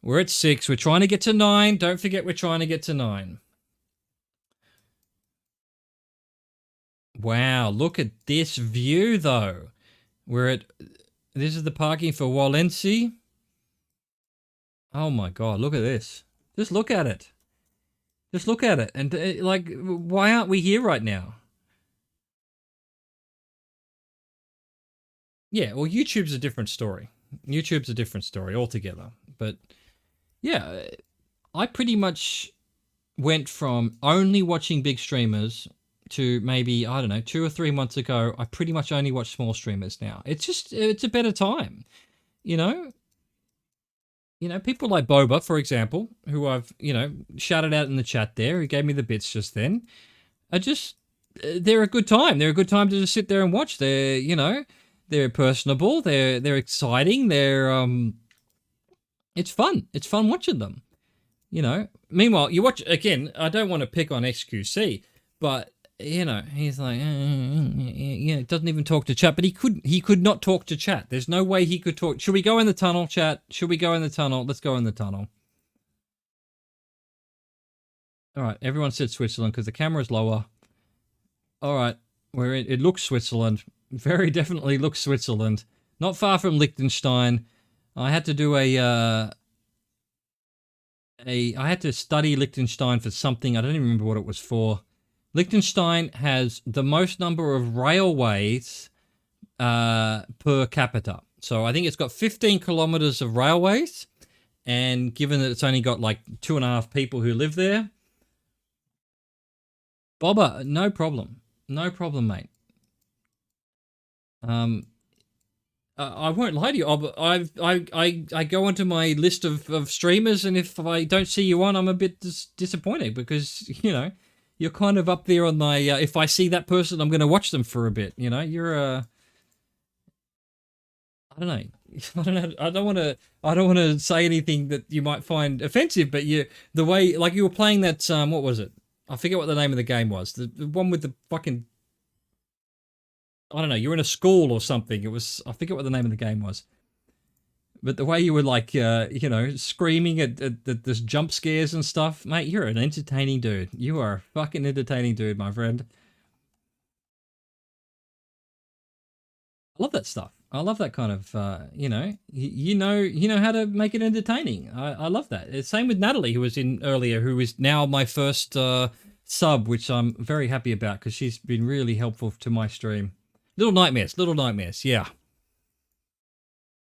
We're at 6. We're trying to get to 9. Don't forget we're trying to get to 9. Wow, look at this view though. This is the parking for Walensee. Oh my god, look at this. Just look at it. Just look at it. And why aren't we here right now? Yeah, well, YouTube's a different story. YouTube's a different story altogether. But yeah, I pretty much went from only watching big streamers to maybe, I don't know, 2 or 3 months ago, I pretty much only watch small streamers now. It's a better time, you know? You know, people like Boba, for example, who I've, shouted out in the chat there, who gave me the bits just then, are just, they're a good time. They're a good time to just sit there and watch. They're personable, they're exciting, it's fun. It's fun watching them. Meanwhile, you watch again. I don't want to pick on XQC, but he's like, doesn't even talk to chat. But he could not talk to chat. There's no way he could talk. Should we go in the tunnel, chat? Should we go in the tunnel? Let's go in the tunnel. All right, everyone said Switzerland because the camera's lower. All right, it looks Switzerland. Very definitely looks Switzerland. Not far from Liechtenstein. I had to do I had to study Liechtenstein for something. I don't even remember what it was for. Liechtenstein has the most number of railways per capita. So I think it's got 15 kilometers of railways. And given that it's only got like 2.5 people who live there. Bobba, no problem. No problem, mate. I won't lie to you. I go onto my list of streamers, and if I don't see you on, I'm a bit disappointed because you're kind of up there on my. If I see that person, I'm going to watch them for a bit. You're I don't know. I don't know. I don't want to say anything that you might find offensive, but the way like you were playing that what was it? I forget what the name of the game was. The one with the fucking. I don't know, you're in a school or something. I forget what the name of the game was. But the way you were like, screaming at this jump scares and stuff, mate, you're an entertaining dude. You are a fucking entertaining dude, my friend. I love that stuff. I love that kind of, you know how to make it entertaining. I love that. It's same with Natalie, who was in earlier, who is now my first sub, which I'm very happy about because she's been really helpful to my stream. Little Nightmares, yeah.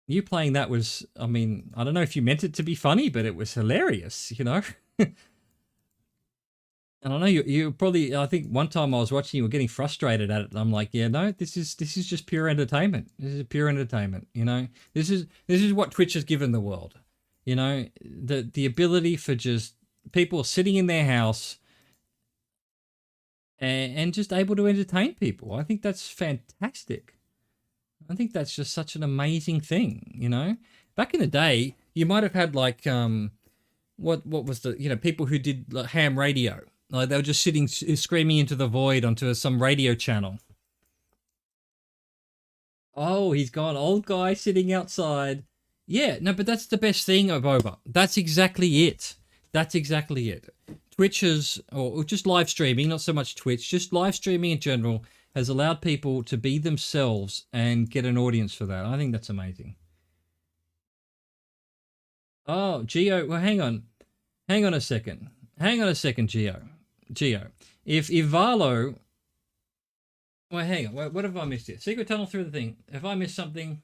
You playing that was, I mean, I don't know if you meant it to be funny, but it was hilarious, And I know you probably, I think one time I was watching you were getting frustrated at it, and I'm like, yeah, no, this is just pure entertainment. This is pure entertainment, This is what Twitch has given the world. The ability for just people sitting in their house and just able to entertain people. I think that's fantastic. I think that's just such an amazing thing, Back in the day, you might have had like what was the people who did like ham radio. Like they were just sitting screaming into the void onto some radio channel. Oh, he's gone. Old guy sitting outside. Yeah, no, but that's the best thing, Boba. That's exactly it. That's exactly it. Twitch or just live streaming, not so much Twitch, just live streaming in general, has allowed people to be themselves and get an audience for that. I think that's amazing. Oh, Geo, well, hang on a second. Geo. If Ivalo, well, hang on, what have I missed here? Secret tunnel through the thing. Have I missed something?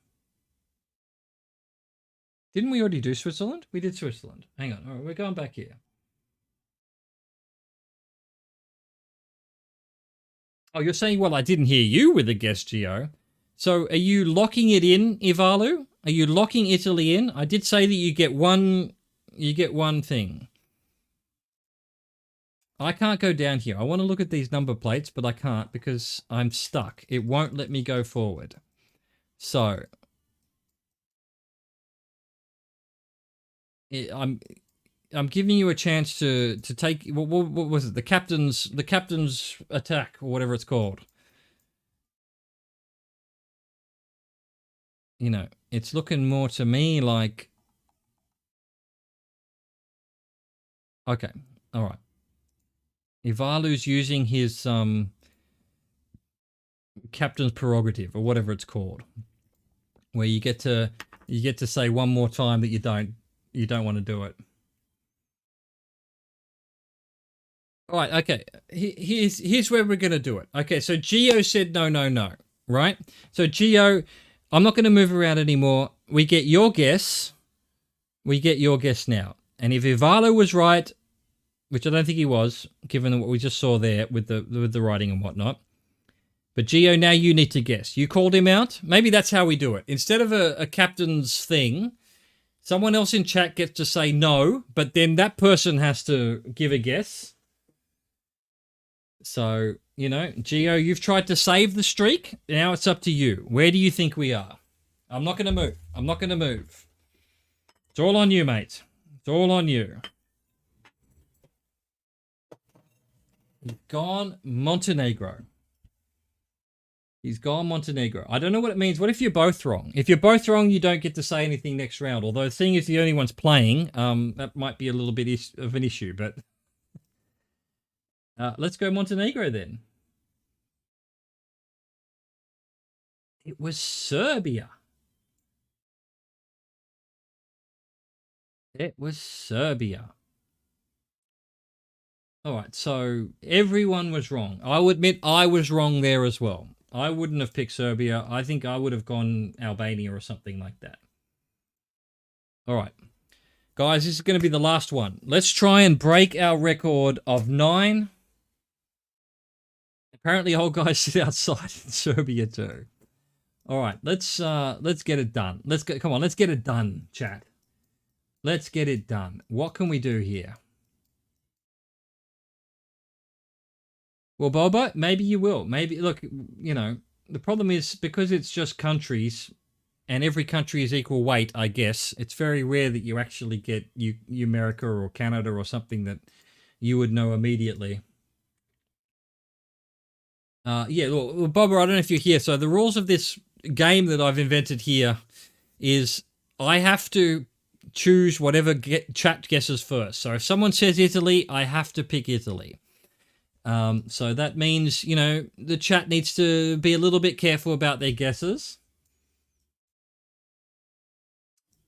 Didn't we already do Switzerland? We did Switzerland. Hang on, all right, we're going back here. Oh, you're saying, well, I didn't hear you with the guest, Geo. So are you locking it in, Ivalu? Are you locking Italy in? I did say that you get one thing. I can't go down here. I want to look at these number plates, but I can't because I'm stuck. It won't let me go forward. So I'm giving you a chance to take what was it? The captain's attack or whatever it's called. It's looking more to me like okay, all right. Ivalu's using his captain's prerogative or whatever it's called, where you get to say one more time that you don't want to do it. All right, okay. Here's where we're gonna do it. Okay, so Geo said no, right? So Geo, I'm not going to move around anymore. We get your guess. We get your guess now. And if Ivalo was right, which I don't think he was, given what we just saw there with the writing and whatnot. But Gio, now you need to guess. You called him out. Maybe that's how we do it. Instead of a captain's thing, someone else in chat gets to say no, but then that person has to give a guess. So, you know, Gio, you've tried to save the streak. Now it's up to you. Where do you think we are? I'm not going to move. I'm not going to move. It's all on you, mate. It's all on you. Gone Montenegro. He's gone Montenegro. I don't know what it means. What if you're both wrong? If you're both wrong, you don't get to say anything next round. Although seeing as the only one's playing, that might be a little bit of an issue. But let's go Montenegro then. It was Serbia. It was Serbia. All right, so everyone was wrong. I will admit I was wrong there as well. I wouldn't have picked Serbia. I think I would have gone Albania or something like that. All right. Guys, this is going to be the last one. Let's try and break our record of 9. Apparently, old guys sit outside in Serbia too. All right, let's get it done. Come on, let's get it done, chat. Let's get it done. What can we do here? Well, Boba, maybe you will. Maybe, look, you know, the problem is because it's just countries and every country is equal weight, I guess, it's very rare that you actually get America or Canada or something that you would know immediately. Yeah, well, Boba, I don't know if you're here. So the rules of this game that I've invented here is I have to choose whatever chat guesses first. So if someone says Italy, I have to pick Italy. So that means, you know, the chat needs to be a little bit careful about their guesses.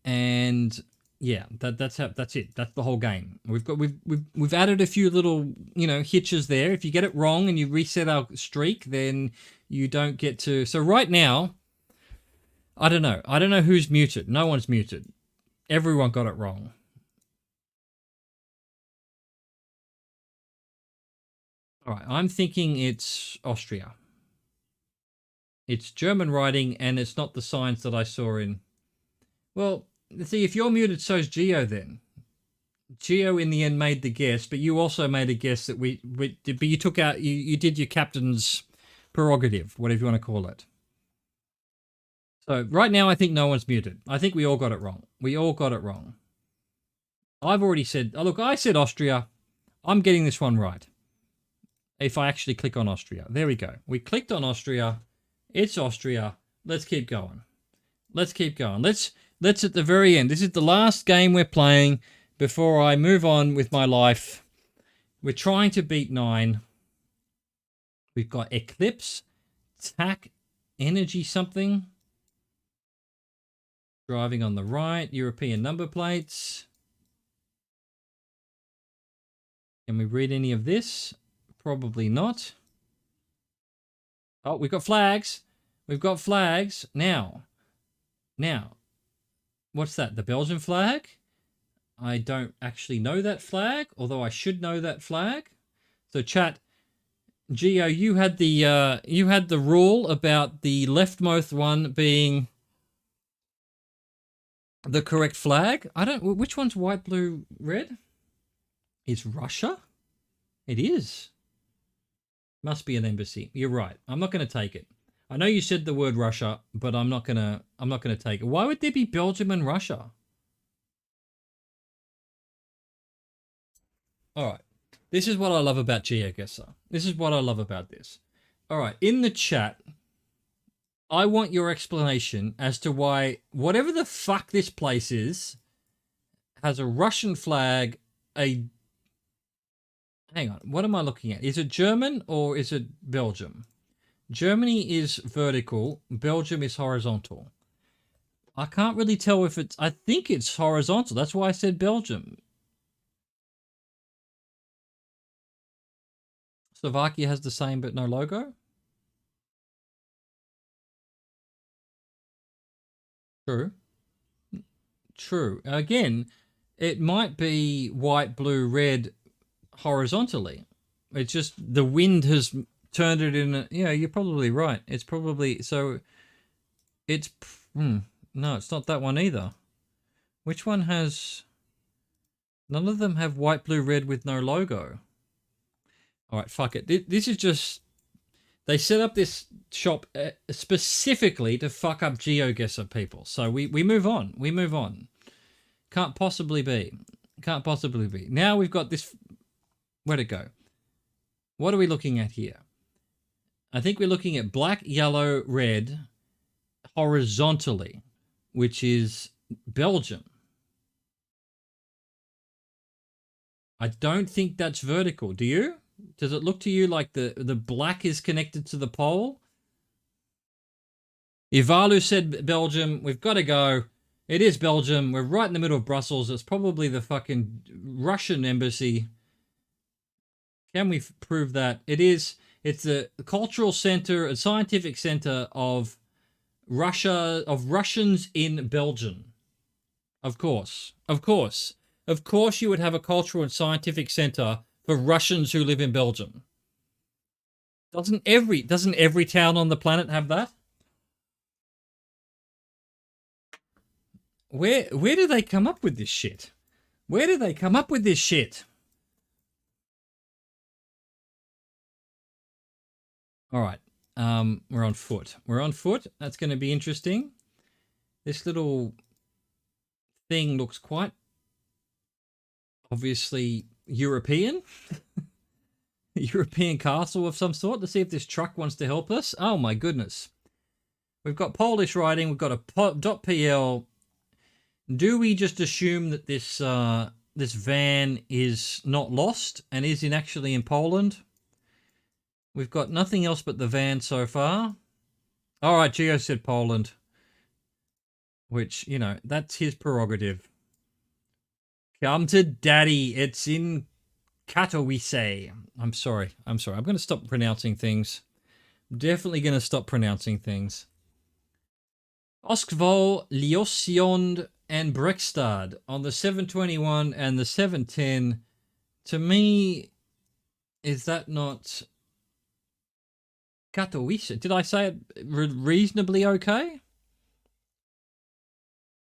And yeah, that's it. That's the whole game. We've added a few little, you know, hitches there. If you get it wrong and you reset our streak, then you don't get to. So right now, I don't know. I don't know who's muted. No one's muted. Everyone got it wrong. All right, I'm thinking it's Austria. It's German writing, and it's not the signs that I saw in. Well, see, if you're muted, so's Gio then. Gio in the end made the guess, but you also made a guess that we did, but you took out, you did your captain's prerogative, whatever you want to call it. So right now, I think no one's muted. I think we all got it wrong. We all got it wrong. I've already said, oh, look, I said Austria. I'm getting this one right. If I actually click on Austria. There we go. We clicked on Austria. It's Austria. Let's keep going. Let's keep going. Let's at the very end. This is the last game we're playing before I move on with my life. We're trying to beat 9. We've got Eclipse, TAC, Energy something. Driving on the right, European number plates. Can we read any of this? Probably not. Oh, we've got flags. We've got flags. Now, what's that? The Belgian flag? I don't actually know that flag, although I should know that flag. So chat, Gio, you had the rule about the leftmost one being the correct flag. I don't. Which one's white, blue, red? Is Russia? It is. Must be an embassy. You're right. I'm not going to take it. I know you said the word Russia, but I'm not going to take it. Why would there be Belgium and Russia? All right. This is what I love about GeoGuessr. This is what I love about this. All right. In the chat, I want your explanation as to why whatever the fuck this place is has a Russian flag, Hang on, what am I looking at? Is it German or is it Belgium? Germany is vertical, Belgium is horizontal. I can't really tell if it's, I think it's horizontal. That's why I said Belgium. Slovakia has the same but no logo. True. True. Again, it might be white, blue, red horizontally. It's just the wind has turned it in. Yeah, you're probably right. It's probably so. It's no, it's not that one either. Which one has? None of them have white, blue, red with no logo. All right, fuck it. This is just. They set up this shop specifically to fuck up GeoGuessr people. So we move on. We move on. Can't possibly be. Can't possibly be. Now we've got this. Where'd it go? What are we looking at here? I think we're looking at black, yellow, red horizontally, which is Belgium. I don't think that's vertical. Do you? Does it look to you like the black is connected to the pole? Ivalu said Belgium. We've got to go. It is Belgium. We're right in the middle of Brussels. It's probably the fucking Russian embassy. Can we prove that? It is. It's a cultural center, a scientific center of Russia, of Russians in Belgium. Of course. Of course. Of course you would have a cultural and scientific center for Russians who live in Belgium. Doesn't every town on the planet have that? Where do they come up with this shit? Where do they come up with this shit? All right. We're on foot. We're on foot. That's going to be interesting. This little thing looks quite obviously European. European castle of some sort. Let's see if this truck wants to help us. Oh my goodness. We've got Polish writing. We've got a .pl. Do we just assume that this this van is not lost and is actually in Poland? We've got nothing else but the van so far. All right, Geo said Poland. Which, you know, that's his prerogative. Come to daddy. It's in Katowice. I'm sorry. I'm going to stop pronouncing things. I'm definitely going to stop pronouncing things. Oskvo, Liosiond, and Brekstad on the 721 and the 710. To me, is that not Katowice? Did I say it reasonably okay?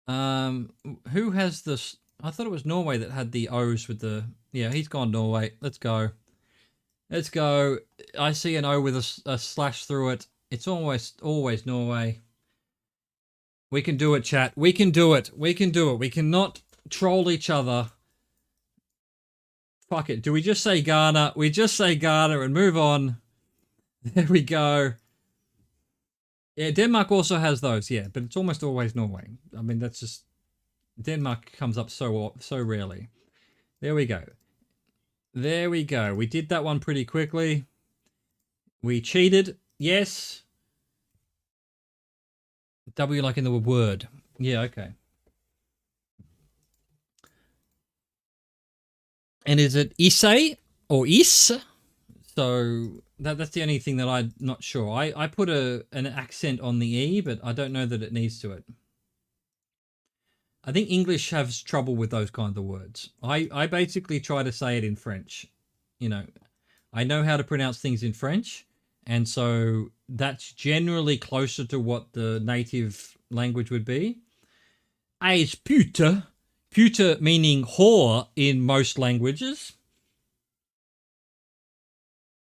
Who has this? I thought it was Norway that had the O's with the... Yeah, he's gone Norway. Let's go. Let's go. I see an O with a slash through it. It's always Norway. We can do it, chat. We can do it. We can do it. We cannot troll each other. Fuck it. Do we just say Ghana? We just say Ghana and move on. There we go. Yeah, Denmark also has those, yeah, but it's almost always Norway. I mean, that's just... Denmark comes up so rarely. There we go. There we go. We did that one pretty quickly. We cheated. Yes. W like in the word. Yeah, okay. And is it Ise or Is? So that's the only thing that I'm not sure. I put an accent on the E, but I don't know that it needs to it. I think English has trouble with those kinds of words. I basically try to say it in French. You know, I know how to pronounce things in French, and so that's generally closer to what the native language would be. As pute, pute meaning whore in most languages.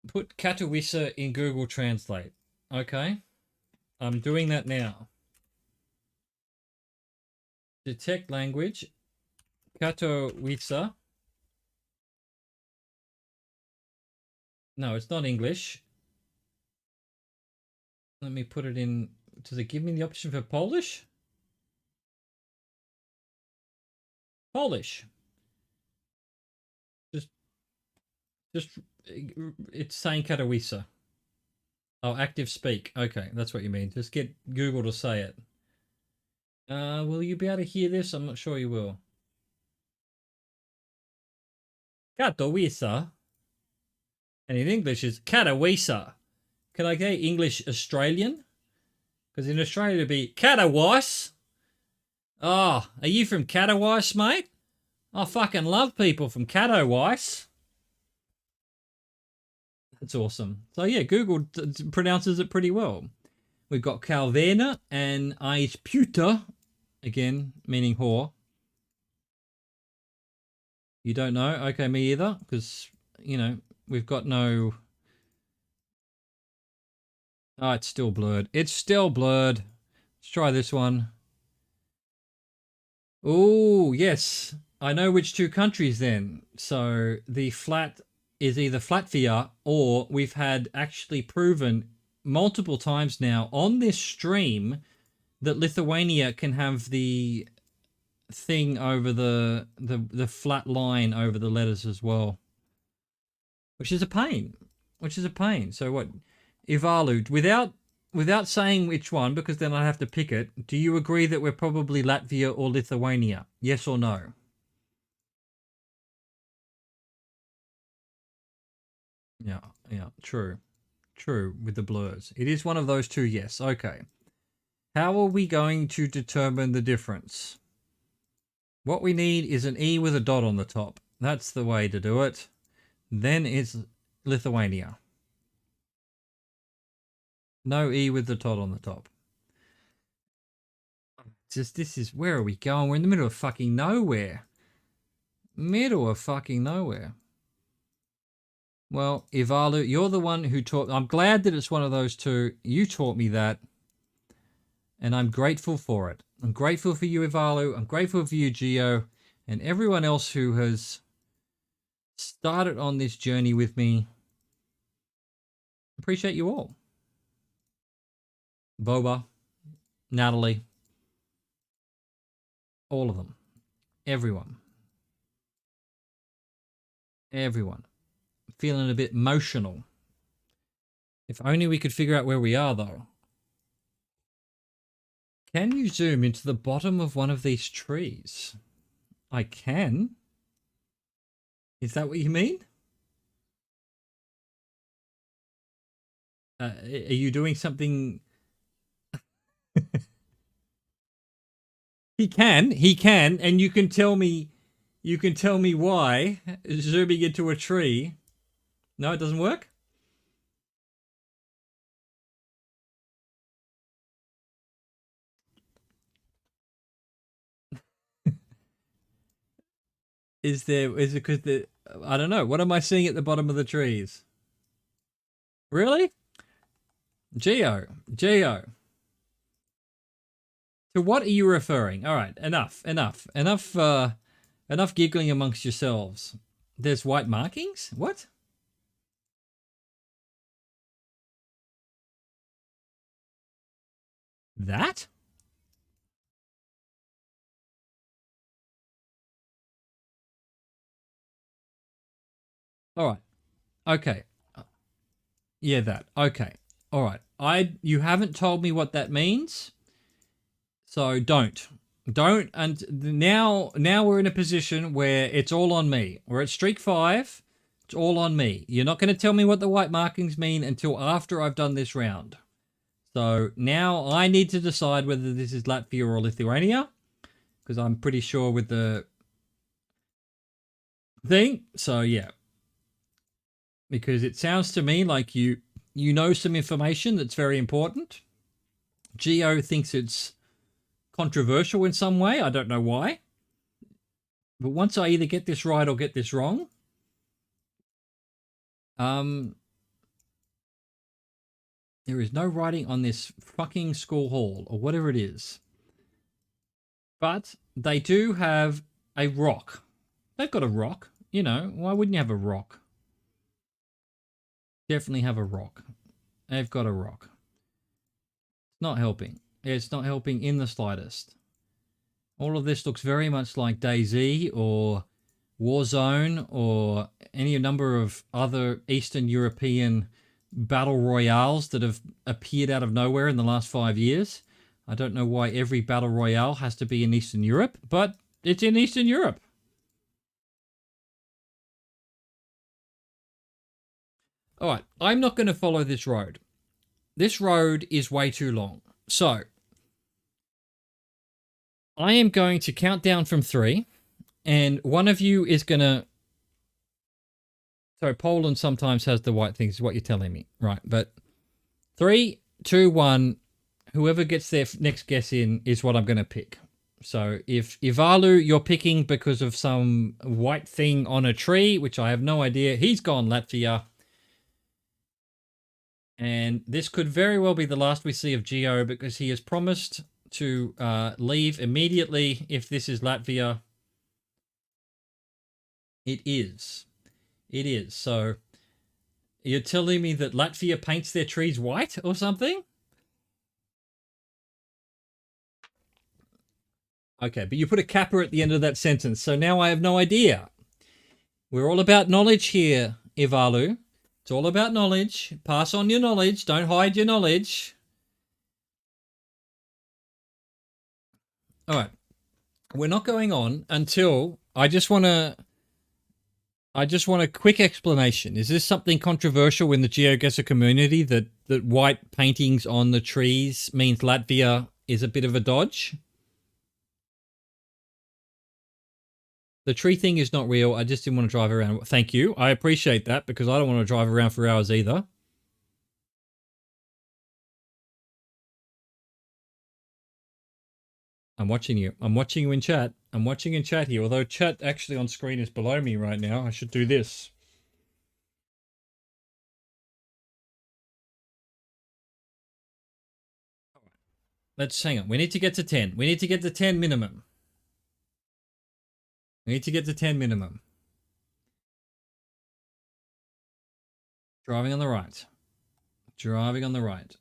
Put Katowice in Google Translate. Okay. I'm doing that now. Detect language. Katowice. No, it's not English. Let me put it in. Does it give me the option for Polish? Polish. Just it's saying Katowice. Oh, active speak. Okay, that's what you mean. Just get Google to say it. Will you be able to hear this? I'm not sure you will. Katowice. And in English is Katowice. Can I get English Australian? Because in Australia it'd be Katowice. Oh, are you from Katowice, mate? I fucking love people from Katowice. That's awesome. So yeah, Google pronounces it pretty well. We've got Calverna and Puta, again, meaning whore. You don't know? Okay, me either, because, you know, we've got no... Oh, it's still blurred. It's still blurred. Let's try this one. Oh, yes. I know which two countries then. So the flat is either Latvia, or we've had actually proven multiple times now on this stream that Lithuania can have the thing over the flat line over the letters as well, which is a pain. So what, Ivalu, without saying which one, because then I have to pick it, do you agree that we're probably Latvia or Lithuania? Yes or no? Yeah, true with the blurs. It is one of those two, yes. Okay. How are we going to determine the difference? What we need is an E with a dot on the top. That's the way to do it. Then it's Lithuania. No E with the dot on the top. This is, where are we going? We're in the middle of fucking nowhere. Well, Ivalu, you're the one who taught... I'm glad that it's one of those two. You taught me that. And I'm grateful for it. I'm grateful for you, Ivalu. I'm grateful for you, Geo. And everyone else who has started on this journey with me. Appreciate you all. Boba, Natalie, all of them. Everyone. Feeling a bit emotional. If only we could figure out where we are, though. Can you zoom into the bottom of one of these trees? I can. Is that what you mean? Are you doing something? He can, and you can tell me why zooming into a tree. No, it doesn't work? Is it because I don't know. What am I seeing at the bottom of the trees? Really? Geo. To what are you referring? All right, enough giggling amongst yourselves. There's white markings? What? That? All right. Okay. Yeah, that. Okay. All right. You haven't told me what that means. So don't. And now we're in a position where it's all on me. We're at streak 5. It's all on me. You're not going to tell me what the white markings mean until after I've done this round. So now I need to decide whether this is Latvia or Lithuania, because I'm pretty sure with the thing. So yeah, because it sounds to me like you know some information that's very important. Geo thinks it's controversial in some way. I don't know why. But once I either get this right or get this wrong, there is no writing on this fucking school hall or whatever it is. But they do have a rock. They've got a rock. You know, why wouldn't you have a rock? Definitely have a rock. They've got a rock. It's not helping. It's not helping in the slightest. All of this looks very much like DayZ or Warzone or any number of other Eastern European battle royales that have appeared out of nowhere in the last 5 years. I don't know why every battle royale has to be in Eastern Europe, but it's in Eastern Europe. All right, I'm not going to follow this road. This road is way too long. So, I am going to count down from 3, and one of you is going to... So Poland sometimes has the white things, is what you're telling me. Right, but 3, 2, 1, whoever gets their next guess in is what I'm going to pick. So if Ivalu, you're picking because of some white thing on a tree, which I have no idea, he's gone Latvia. And this could very well be the last we see of Geo because he has promised to leave immediately if this is Latvia. It is. It is. So you're telling me that Latvia paints their trees white or something? Okay, but you put a kappa at the end of that sentence, so now I have no idea. We're all about knowledge here, Ivalu. It's all about knowledge. Pass on your knowledge. Don't hide your knowledge. All right. We're not going on until I just want a quick explanation. Is this something controversial in the GeoGuessr community that white paintings on the trees means Latvia is a bit of a dodge? The tree thing is not real. I just didn't want to drive around. Thank you. I appreciate that because I don't want to drive around for hours either. I'm watching you. I'm watching you in chat. I'm watching in chat here. Although chat actually on screen is below me right now. I should do this. Let's hang on. We need to get to 10. We need to get to 10 minimum. We need to get to 10 minimum. Driving on the right. Driving on the right.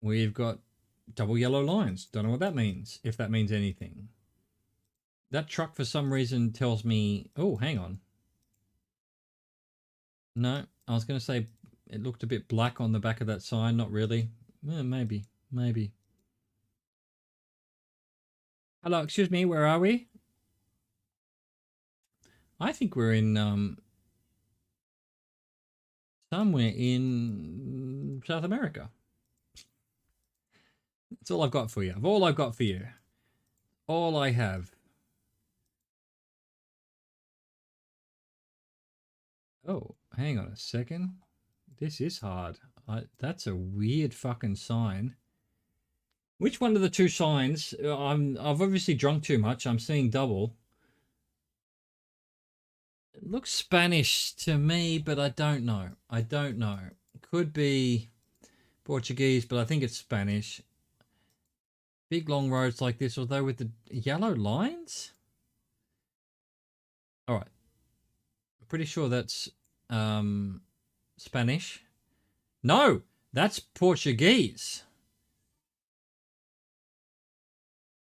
We've got double yellow lines. Don't know what that means, if that means anything. That truck for some reason tells me... Oh, hang on. No, I was going to say it looked a bit black on the back of that sign. Not really. Maybe. Maybe. Hello, excuse me. Where are we? I think we're in somewhere in South America. That's all I've got for you. All I've got for you. All I have. Oh, hang on a second. This is hard. That's a weird fucking sign. Which one of the two signs? I've obviously drunk too much. I'm seeing double. It looks Spanish to me, but I don't know. I don't know. It could be Portuguese, but I think it's Spanish. Big long roads like this, although with the yellow lines? All right. I'm pretty sure that's Spanish. No, that's Portuguese.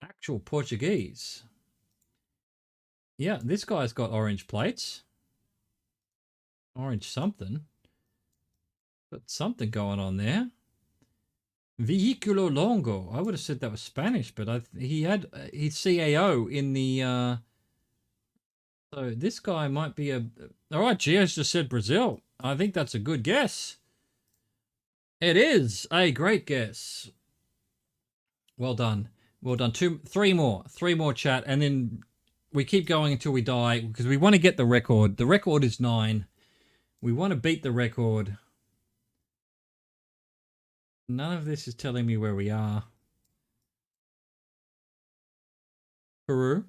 Actual Portuguese. Yeah, this guy's got orange plates. Orange something. Got something going on there. Vehiculo longo. I would have said that was Spanish, but he had his CAO in the... So this guy might be a... All right, Gio's just said Brazil. I think that's a good guess. It is a great guess. Well done. Well done. Three more chat, and then we keep going until we die because we want to get the record. The record is 9. We want to beat the record. None of this is telling me where we are. Peru?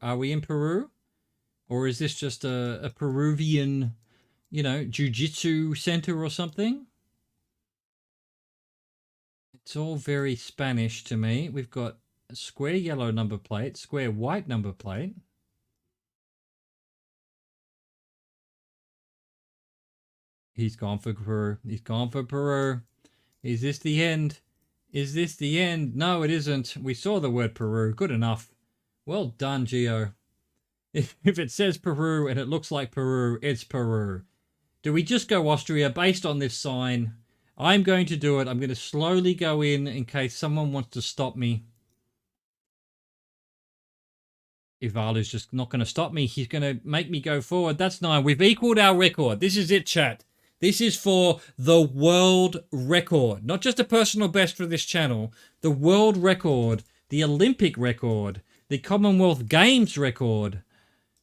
Are we in Peru? Or is this just a Peruvian, you know, jiu-jitsu center or something? It's all very Spanish to me. We've got a square yellow number plate, square white number plate. He's gone for Peru. He's gone for Peru. Is this the end? Is this the end? No, it isn't. We saw the word Peru. Good enough. Well done, Gio. If it says Peru and it looks like Peru, it's Peru. Do we just go Austria based on this sign? I'm going to do it. I'm going to slowly go in case someone wants to stop me. Ivalu's just not going to stop me. He's going to make me go forward. That's 9. We've equaled our record. This is it, chat. This is for the world record. Not just a personal best for this channel. The world record the Olympic record, the Commonwealth Games record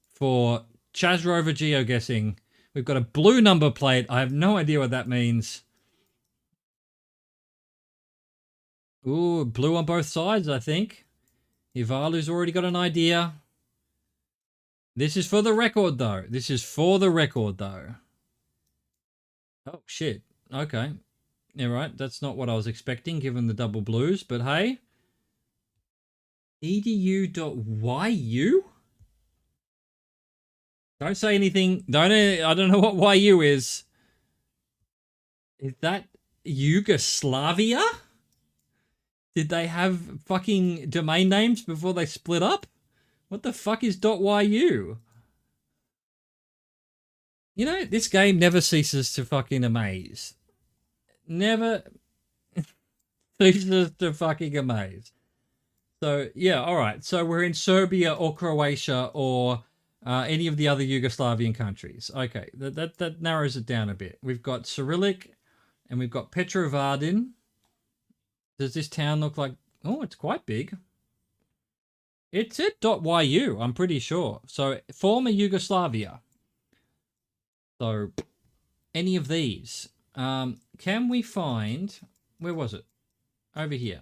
for Chaz Rover geoguessing. We've got a blue number plate. I have no idea what that means. Ooh, blue on both sides, I think. Ivalu's already got an idea. This is for the record, though. This is for the record, though. Oh, shit. Okay. Yeah, right. That's not what I was expecting, given the double blues. But hey. edu.yu? Don't say anything. I don't know what YU is. Is that Yugoslavia? Did they have fucking domain names before they split up? What the fuck is .yu? You know, this game never ceases to fucking amaze. Never ceases to fucking amaze. So, yeah, all right. So we're in Serbia or Croatia or any of the other Yugoslavian countries. Okay, that narrows it down a bit. We've got Cyrillic and we've got Petrovaradin. Does this town look like... Oh, it's quite big. It's at .yu, I'm pretty sure. So, former Yugoslavia. So, any of these. Can we find... Where was it? Over here.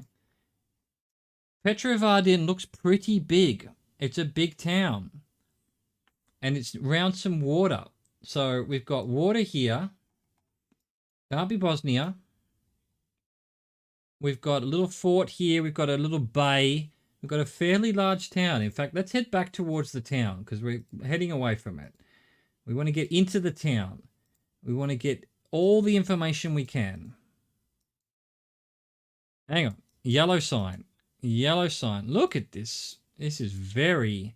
Petrovaradin looks pretty big. It's a big town. And it's around some water. So, we've got water here. Can't be Bosnia. We've got a little fort here. We've got a little bay. We've got a fairly large town. In fact, let's head back towards the town because we're heading away from it. We want to get into the town. We want to get all the information we can. Hang on. Yellow sign. Yellow sign. Look at this. This is very...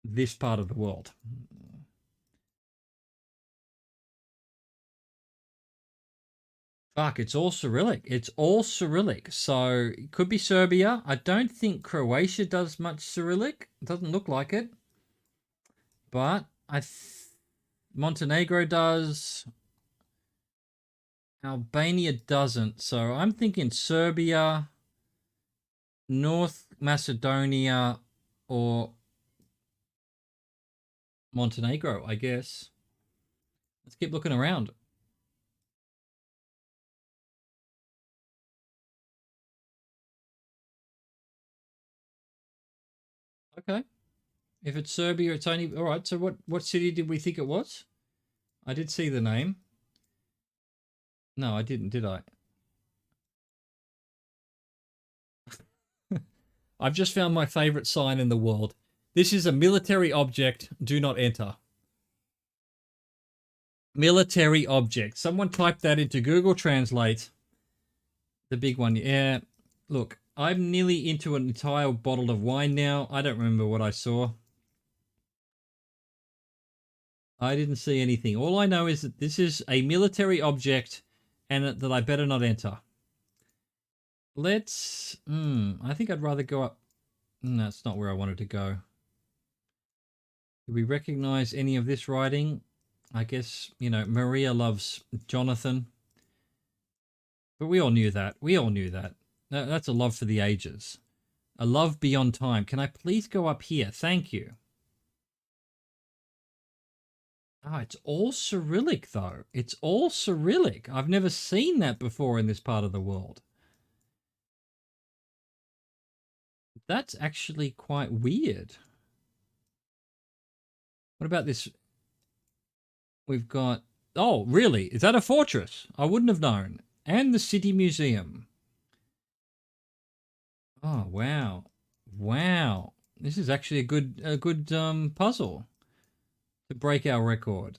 this part of the world. Fuck, it's all Cyrillic. It's all Cyrillic. So, it could be Serbia. I don't think Croatia does much Cyrillic. It doesn't look like it. But, Montenegro does. Albania doesn't. So, I'm thinking Serbia, North Macedonia, or Montenegro, I guess. Let's keep looking around. Okay. If it's Serbia, it's only... All right, so what city did we think it was? I did see the name. No, I didn't, did I? I've just found my favorite sign in the world. This is a military object. Do not enter. Military object. Someone type that into Google Translate. The big one. Yeah, look. I'm nearly into an entire bottle of wine now. I don't remember what I saw. I didn't see anything. All I know is that this is a military object and that I better not enter. Let's... I think I'd rather go up... No, that's not where I wanted to go. Do we recognize any of this writing? I guess, you know, Maria loves Jonathan. But we all knew that. We all knew that. That's a love for the ages. A love beyond time. Can I please go up here? Thank you. Oh, it's all Cyrillic, though. It's all Cyrillic. I've never seen that before in this part of the world. That's actually quite weird. What about this? We've got... Oh, really? Is that a fortress? I wouldn't have known. And the City Museum. Oh, wow. Wow. This is actually a good puzzle to break our record.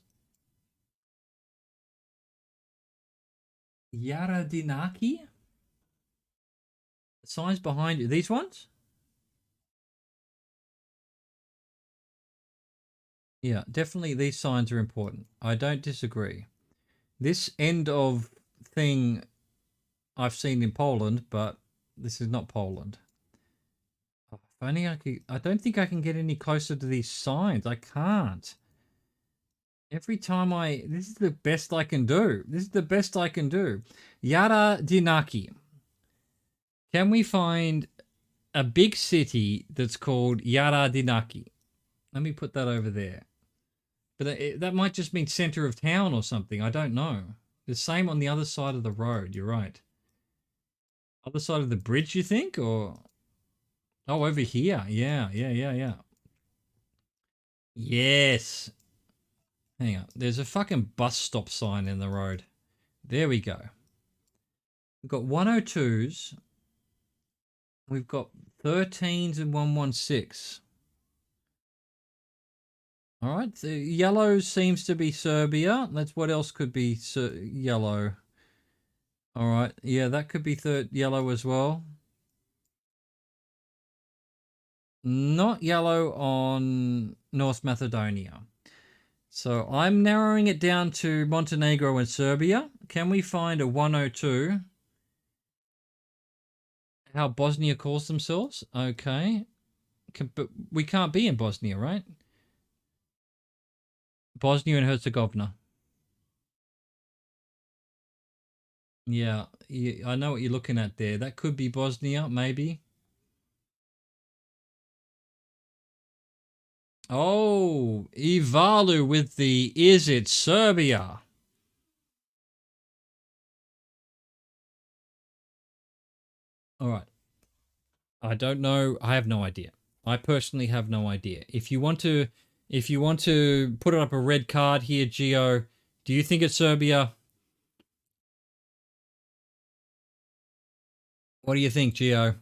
Yaradinaki? The signs behind you. These ones? Yeah, definitely these signs are important. I don't disagree. This end of thing I've seen in Poland, but this is not Poland. Oh, if only I could... I don't think I can get any closer to these signs. I can't. Every time this is the best I can do. This is the best I can do. Yara Dinaki. Can we find a big city that's called Yaradinaki? Let me put that over there. But that might just mean center of town or something. I don't know. The same on the other side of the road. You're right. Other side of the bridge, you think? Or... Oh, over here. Yeah. Yes. Hang on. There's a fucking bus stop sign in the road. There we go. We've got 102s. We've got 13s and 116. All right. The yellow seems to be Serbia. That's what else could be yellow. All right. Yeah, that could be yellow as well. Not yellow on North Macedonia. So I'm narrowing it down to Montenegro and Serbia. Can we find a 102? How Bosnia calls themselves? Okay. But we can't be in Bosnia, right? Bosnia and Herzegovina. Yeah, I know what you're looking at there. That could be Bosnia, maybe. Oh, Ivalu with the is it Serbia? All right. I don't know. I have no idea. I personally have no idea. If you want to put up a red card here, Geo, do you think it's Serbia? What do you think, Geo?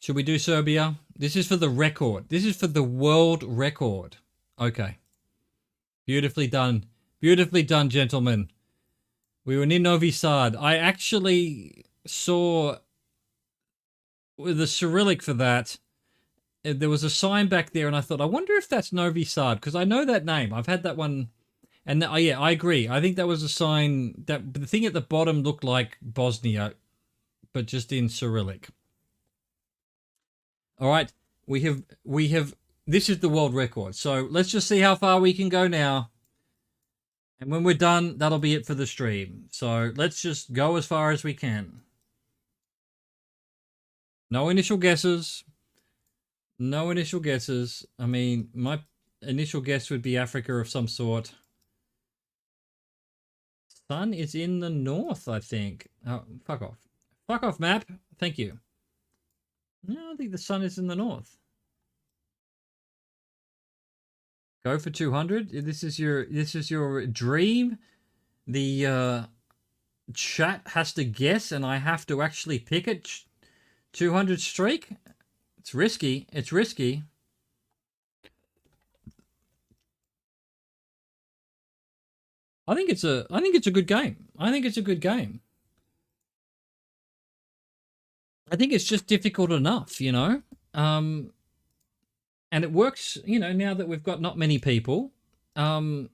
Should we do Serbia? This is for the record. This is for the world record. Okay. Beautifully done. Beautifully done, gentlemen. We were in Novi Sad. I actually saw with the Cyrillic for that. There was a sign back there, and I thought, I wonder if that's Novi Sad, because I know that name. I've had that one. And yeah, I agree. I think that was a sign that the thing at the bottom looked like Bosnia, but just in Cyrillic. All right, we have. This is the world record. So let's just see how far we can go now. And when we're done, that'll be it for the stream. So let's just go as far as we can. No initial guesses. No initial guesses. I mean, my initial guess would be Africa of some sort. Sun is in the north, I think. Oh, fuck off. Fuck off, map. Thank you. No, I think the sun is in the north. Go for 200. This is your dream. The chat has to guess, and I have to actually pick it. 200 streak. It's risky. It's risky. I think it's a good game. I think it's a good game. I think it's just difficult enough, you know. And it works, you know, now that we've got not many people. But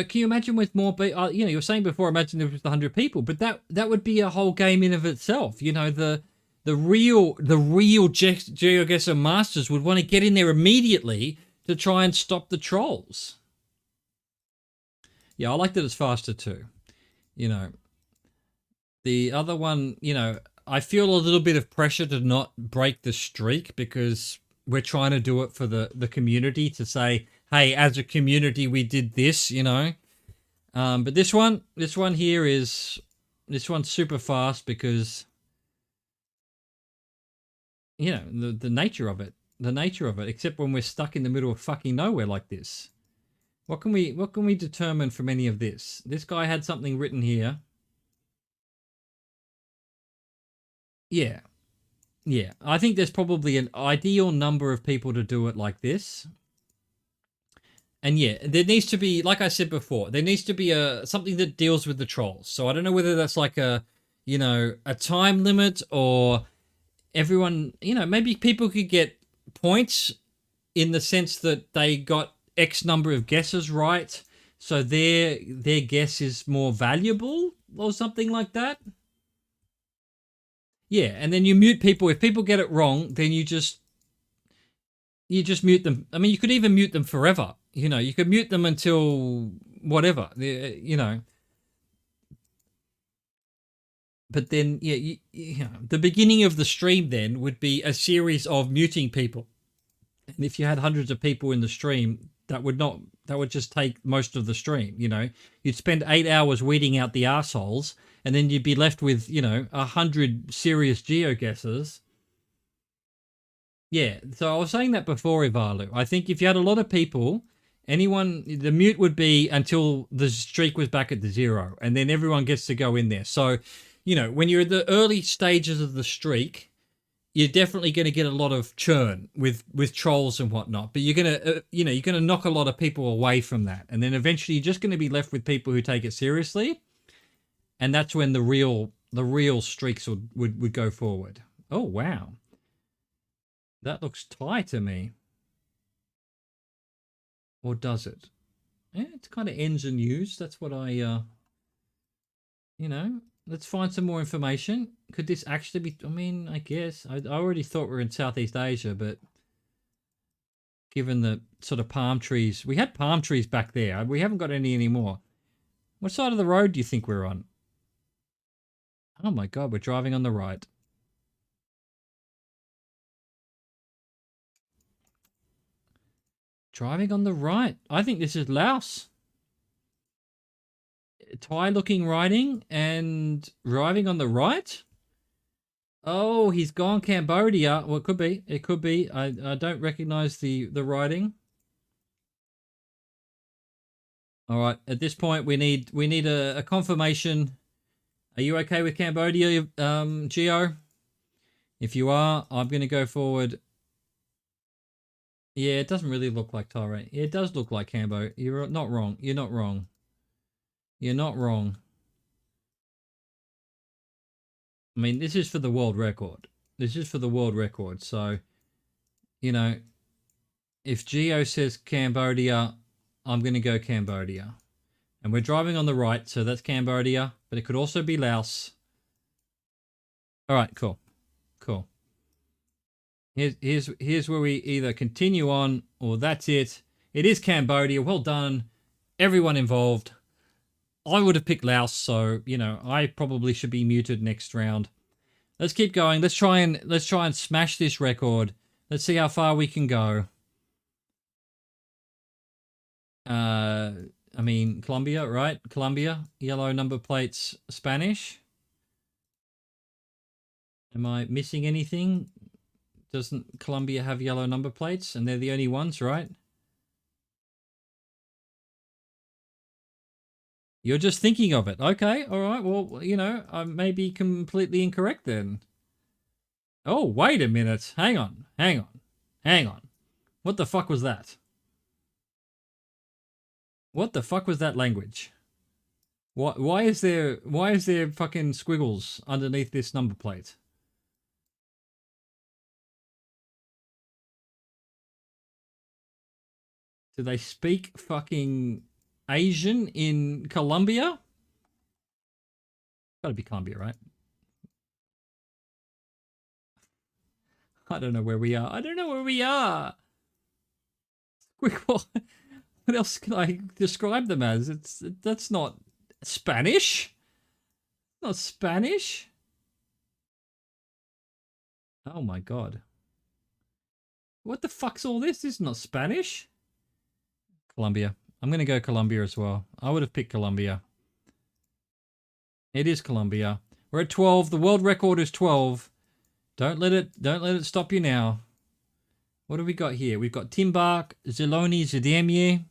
can you imagine with more people? You know, you were saying before, imagine if it was 100 people, but that would be a whole game in of itself. You know, the real GeoGuessr masters would want to get in there immediately to try and stop the trolls. Yeah, I like that it's faster too. You know, the other one, you know, I feel a little bit of pressure to not break the streak because we're trying to do it for the community to say, hey, as a community, we did this, you know. But this one here is, this one's super fast because, you know, the nature of it, except when we're stuck in the middle of fucking nowhere like this. What can we determine from any of this? This guy had something written here. Yeah. Yeah. I think there's probably an ideal number of people to do it like this. And yeah, there needs to be, like I said before, there needs to be something that deals with the trolls. So I don't know whether that's like a time limit or everyone, you know, maybe people could get points in the sense that they got X number of guesses right, so their guess is more valuable or something like that. Yeah, and then you mute people. If people get it wrong, then you just mute them. I mean, you could even mute them forever. You know, you could mute them until whatever, you know. But then, yeah, the beginning of the stream then would be a series of muting people. And if you had hundreds of people in the stream, that would just take most of the stream, you know. You'd spend 8 hours weeding out the assholes, and then you'd be left with, 100 serious geoguessers. Yeah, so I was saying that before, Ivalu. I think if you had a lot of people, the mute would be until the streak was back at the 0, and then everyone gets to go in there. So, when you're at the early stages of the streak, you're definitely going to get a lot of churn with trolls and whatnot. But you're going to, you're going to knock a lot of people away from that, and then eventually you're just going to be left with people who take it seriously, and that's when the real streaks would go forward. Oh wow. That looks Thai to me. Or does it? Yeah, it kind of ends and use. That's what I, let's find some more information. Could this actually be, I mean, I guess. I already thought we were in Southeast Asia, but given the sort of palm trees. We had palm trees back there. We haven't got any anymore. What side of the road do you think we're on? Oh my God, we're driving on the right. Driving on the right. I think this is Laos. Thai-looking writing and driving on the right. Oh, he's gone Cambodia. Well, it could be. It could be. I don't recognize the writing. All right. At this point, we need a confirmation. Are you okay with Cambodia, Geo? If you are, I'm going to go forward. Yeah, it doesn't really look like Thailand. Yeah, it does look like Cambo. You're not wrong. You're not wrong. You're not wrong. I mean, this is for the world record. This is for the world record. So, if Geo says Cambodia, I'm going to go Cambodia. And we're driving on the right, so that's Cambodia. But it could also be Laos. All right, cool. Cool. Here's where we either continue on or that's it. It is Cambodia. Well done, everyone involved. I would have picked Laos, so I probably should be muted next round. Let's keep going. Let's try and smash this record. Let's see how far we can go. I mean Colombia, right? Colombia, yellow number plates, Spanish. Am I missing anything? Doesn't Colombia have yellow number plates? And they're the only ones, right? You're just thinking of it. Okay, all right. Well, I may be completely incorrect then. Oh, wait a minute. Hang on. What the fuck was that? What the fuck was that language? Why is there fucking squiggles underneath this number plate? Do they speak fucking Asian in Colombia? Gotta be Colombia, right? I don't know where we are. What else can I describe them as? That's not Spanish. Not Spanish. Oh my God. What the fuck's all this? This is not Spanish. Colombia. I'm going to go Colombia as well. I would have picked Colombia. It is Colombia. We're at 12. The world record is 12. Don't let it stop you now. What have we got here? We've got Timbuk, Zeloni, Zidemye.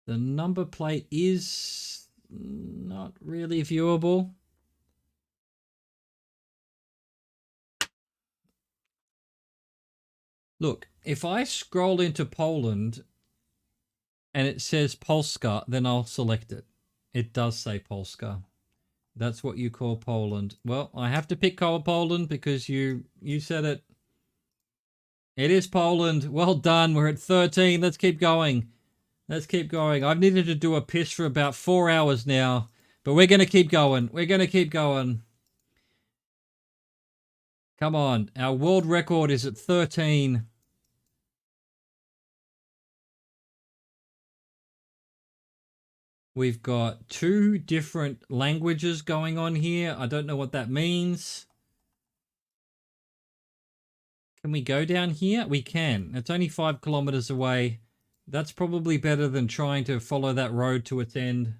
The number plate is not really viewable. Look, if I scroll into Poland and it says Polska, then I'll select it. It does say Polska. That's what you call Poland. Well, I have to pick Poland because you said it. It is Poland. Well done. We're at 13. Let's keep going. Let's keep going. I've needed to do a piss for about 4 hours now, but we're going to keep going. We're going to keep going. Come on. Our world record is at 13. We've got 2 different languages going on here. I don't know what that means. Can we go down here? We can. It's only 5 kilometers away. That's probably better than trying to follow that road to its end.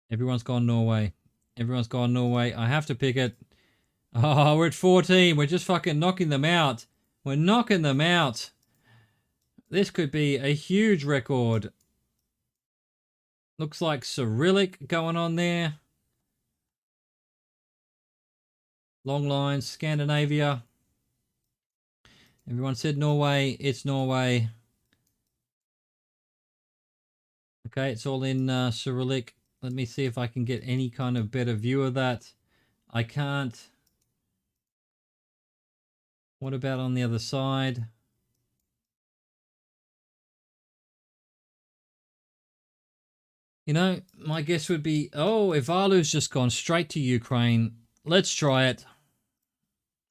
Everyone's gone Norway. Everyone's gone Norway. I have to pick it. Oh, we're at 14. We're just fucking knocking them out. We're knocking them out. This could be a huge record. Looks like Cyrillic going on there. Long lines, Scandinavia. Everyone said Norway. It's Norway. Okay, it's all in Cyrillic. Let me see if I can get any kind of better view of that. I can't. What about on the other side? You know, my guess would be, oh, Ivalu's just gone straight to Ukraine. Let's try it.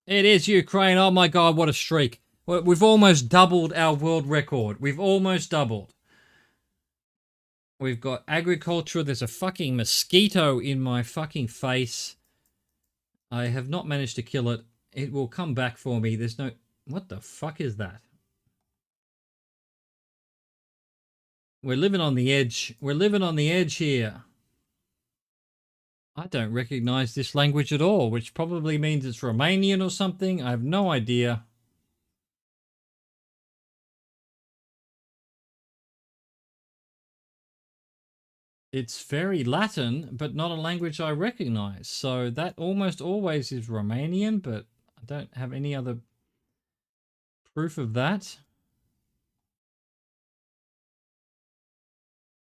It is Ukraine. Oh my God, what a streak. We've almost doubled our world record. We've almost doubled. We've got agriculture. There's a fucking mosquito in my fucking face. I have not managed to kill it. It will come back for me. There's no... What the fuck is that? We're living on the edge. We're living on the edge here. I don't recognize this language at all, which probably means it's Romanian or something. I have no idea. It's very Latin, but not a language I recognize. So that almost always is Romanian, but I don't have any other proof of that.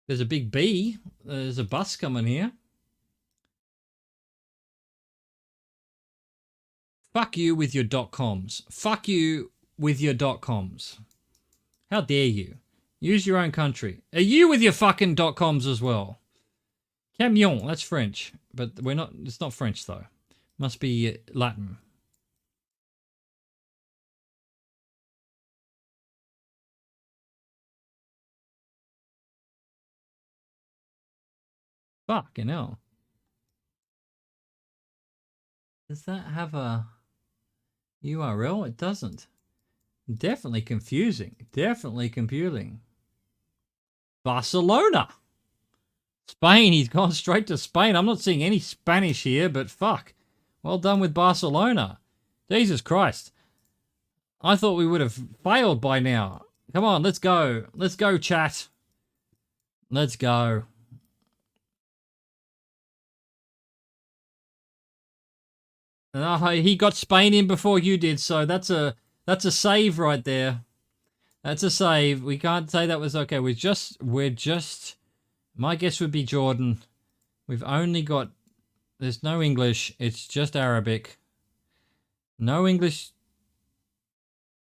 There's a big B. There's a bus coming here. Fuck you with your .coms. Fuck you with your .coms. How dare you? Use your own country. Are you with your fucking .coms as well? Camion, that's French. But we're not, it's not French though. Must be Latin. Fucking hell. Does that have a URL? It doesn't. Definitely confusing. Definitely confusing. Barcelona. Spain. He's gone straight to Spain. I'm not seeing any Spanish here, but fuck. Well done with Barcelona. Jesus Christ. I thought we would have failed by now. Come on, let's go. Let's go, chat. Let's go. He got Spain in before you did, so that's a save right there. That's a save. We can't say that was okay. We're just my guess would be Jordan. We've only got, there's no English. It's just Arabic. No English.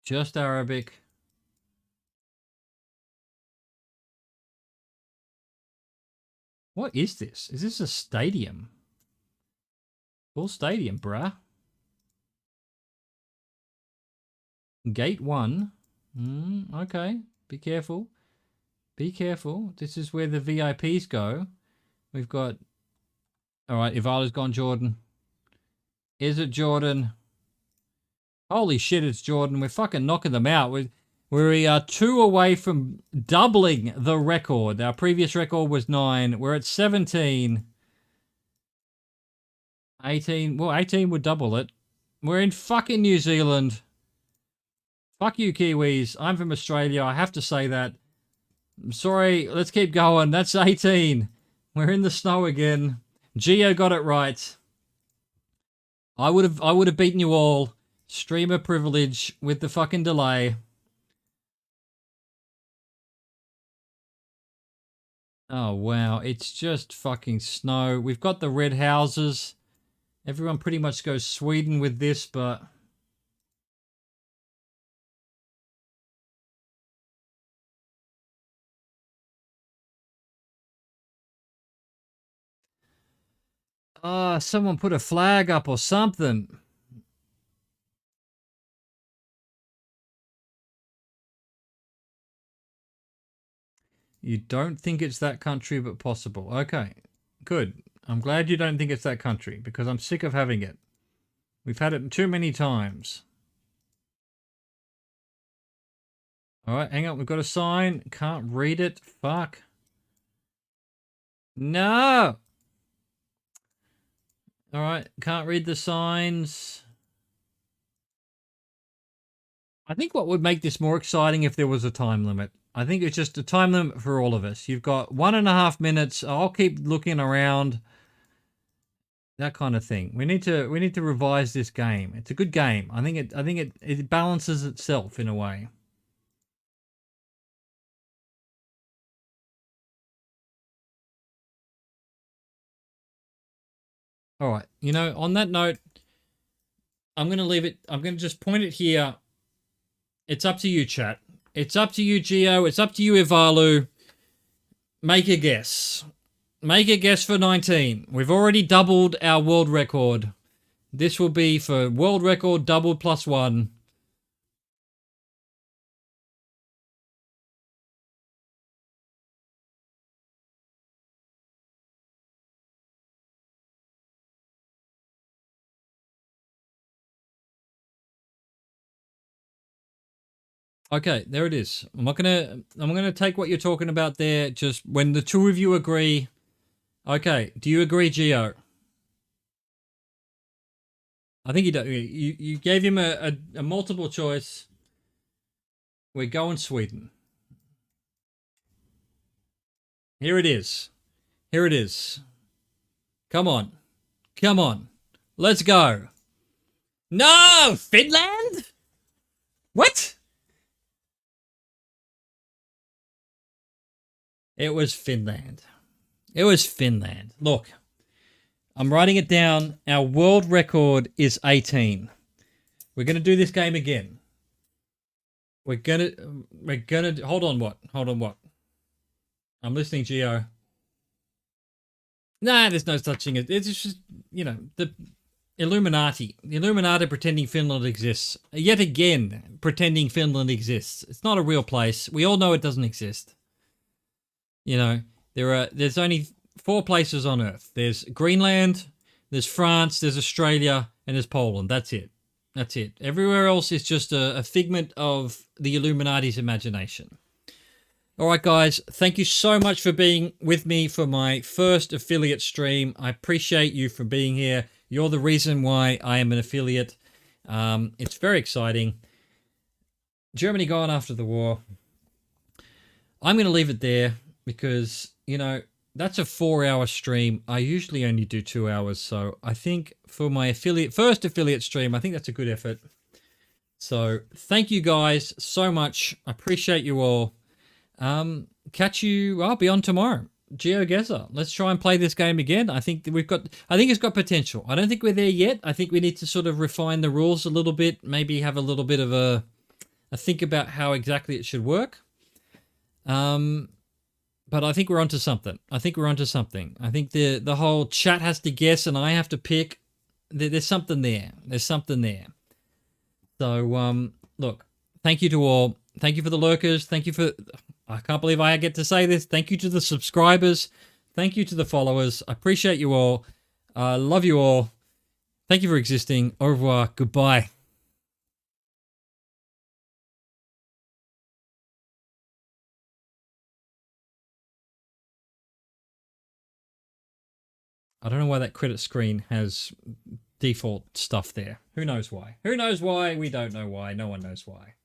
Just Arabic. What is this? Is this a stadium? Full stadium, bruh. Gate 1. Okay. Be careful. Be careful. This is where the VIPs go. We've got... Alright, Ivala's gone Jordan. Is it Jordan? Holy shit, it's Jordan. We're fucking knocking them out. We are 2 away from doubling the record. Our previous record was 9. We're at 17. 18. Well, 18 would double it. We're in fucking New Zealand. Fuck you, Kiwis. I'm from Australia. I have to say that. I'm sorry. Let's keep going. That's 18. We're in the snow again. Geo got it right. I would have beaten you all. Streamer privilege with the fucking delay. Oh, wow. It's just fucking snow. We've got the red houses. Everyone pretty much goes Sweden with this, but... someone put a flag up or something. You don't think it's that country, but possible. Okay, good. I'm glad you don't think it's that country, because I'm sick of having it. We've had it too many times. All right, hang on. We've got a sign. Can't read it. Fuck. No! All right, can't read the signs. I think what would make this more exciting if there was a time limit. I think it's just a time limit for all of us. You've got 1.5 minutes. I'll keep looking around. That kind of thing. We need to revise this game. It's a good game. I think it balances itself in a way. All right. You know, on that note, I'm going to leave it. I'm going to just point it here. It's up to you, chat. It's up to you, Geo. It's up to you, Ivalu. Make a guess. Make a guess for 19. We've already doubled our world record. This will be for world record doubled +1. Okay, there it is. I'm gonna take what you're talking about there. Just when the two of you agree. Okay, do you agree, Geo? I think you do. You gave him a multiple choice. We're going Sweden. Here it is. Here it is. Come on. Come on. Let's go. No! Finland? What? It was Finland. It was Finland. Look, I'm writing it down. Our world record is 18. We're going to do this game again. We're going to, hold on what? I'm listening, Geo. Nah, there's no such thing. It's just, you know, the Illuminati. The Illuminati pretending Finland exists. Yet again, pretending Finland exists. It's not a real place. We all know it doesn't exist. You know, there's only 4 places on Earth. There's Greenland, there's France, there's Australia, and there's Poland. That's it. That's it. Everywhere else is just a figment of the Illuminati's imagination. All right, guys. Thank you so much for being with me for my first affiliate stream. I appreciate you for being here. You're the reason why I am an affiliate. It's very exciting. Germany gone after the war. I'm going to leave it there because, you know, that's a 4-hour stream. I usually only do 2 hours. So I think for my first affiliate stream, I think that's a good effort. So thank you guys so much. I appreciate you all. Catch you. I'll be on tomorrow. GeoGuessr. Let's try and play this game again. I think it's got potential. I don't think we're there yet. I think we need to sort of refine the rules a little bit. Maybe have a little bit of a think about how exactly it should work. But I think we're onto something. I think the whole chat has to guess and I have to pick. There's something there. So, look, thank you to all. Thank you for the lurkers. Thank you for... I can't believe I get to say this. Thank you to the subscribers. Thank you to the followers. I appreciate you all. I love you all. Thank you for existing. Au revoir. Goodbye. I don't know why that credit screen has default stuff there. Who knows why? We don't know why. No one knows why.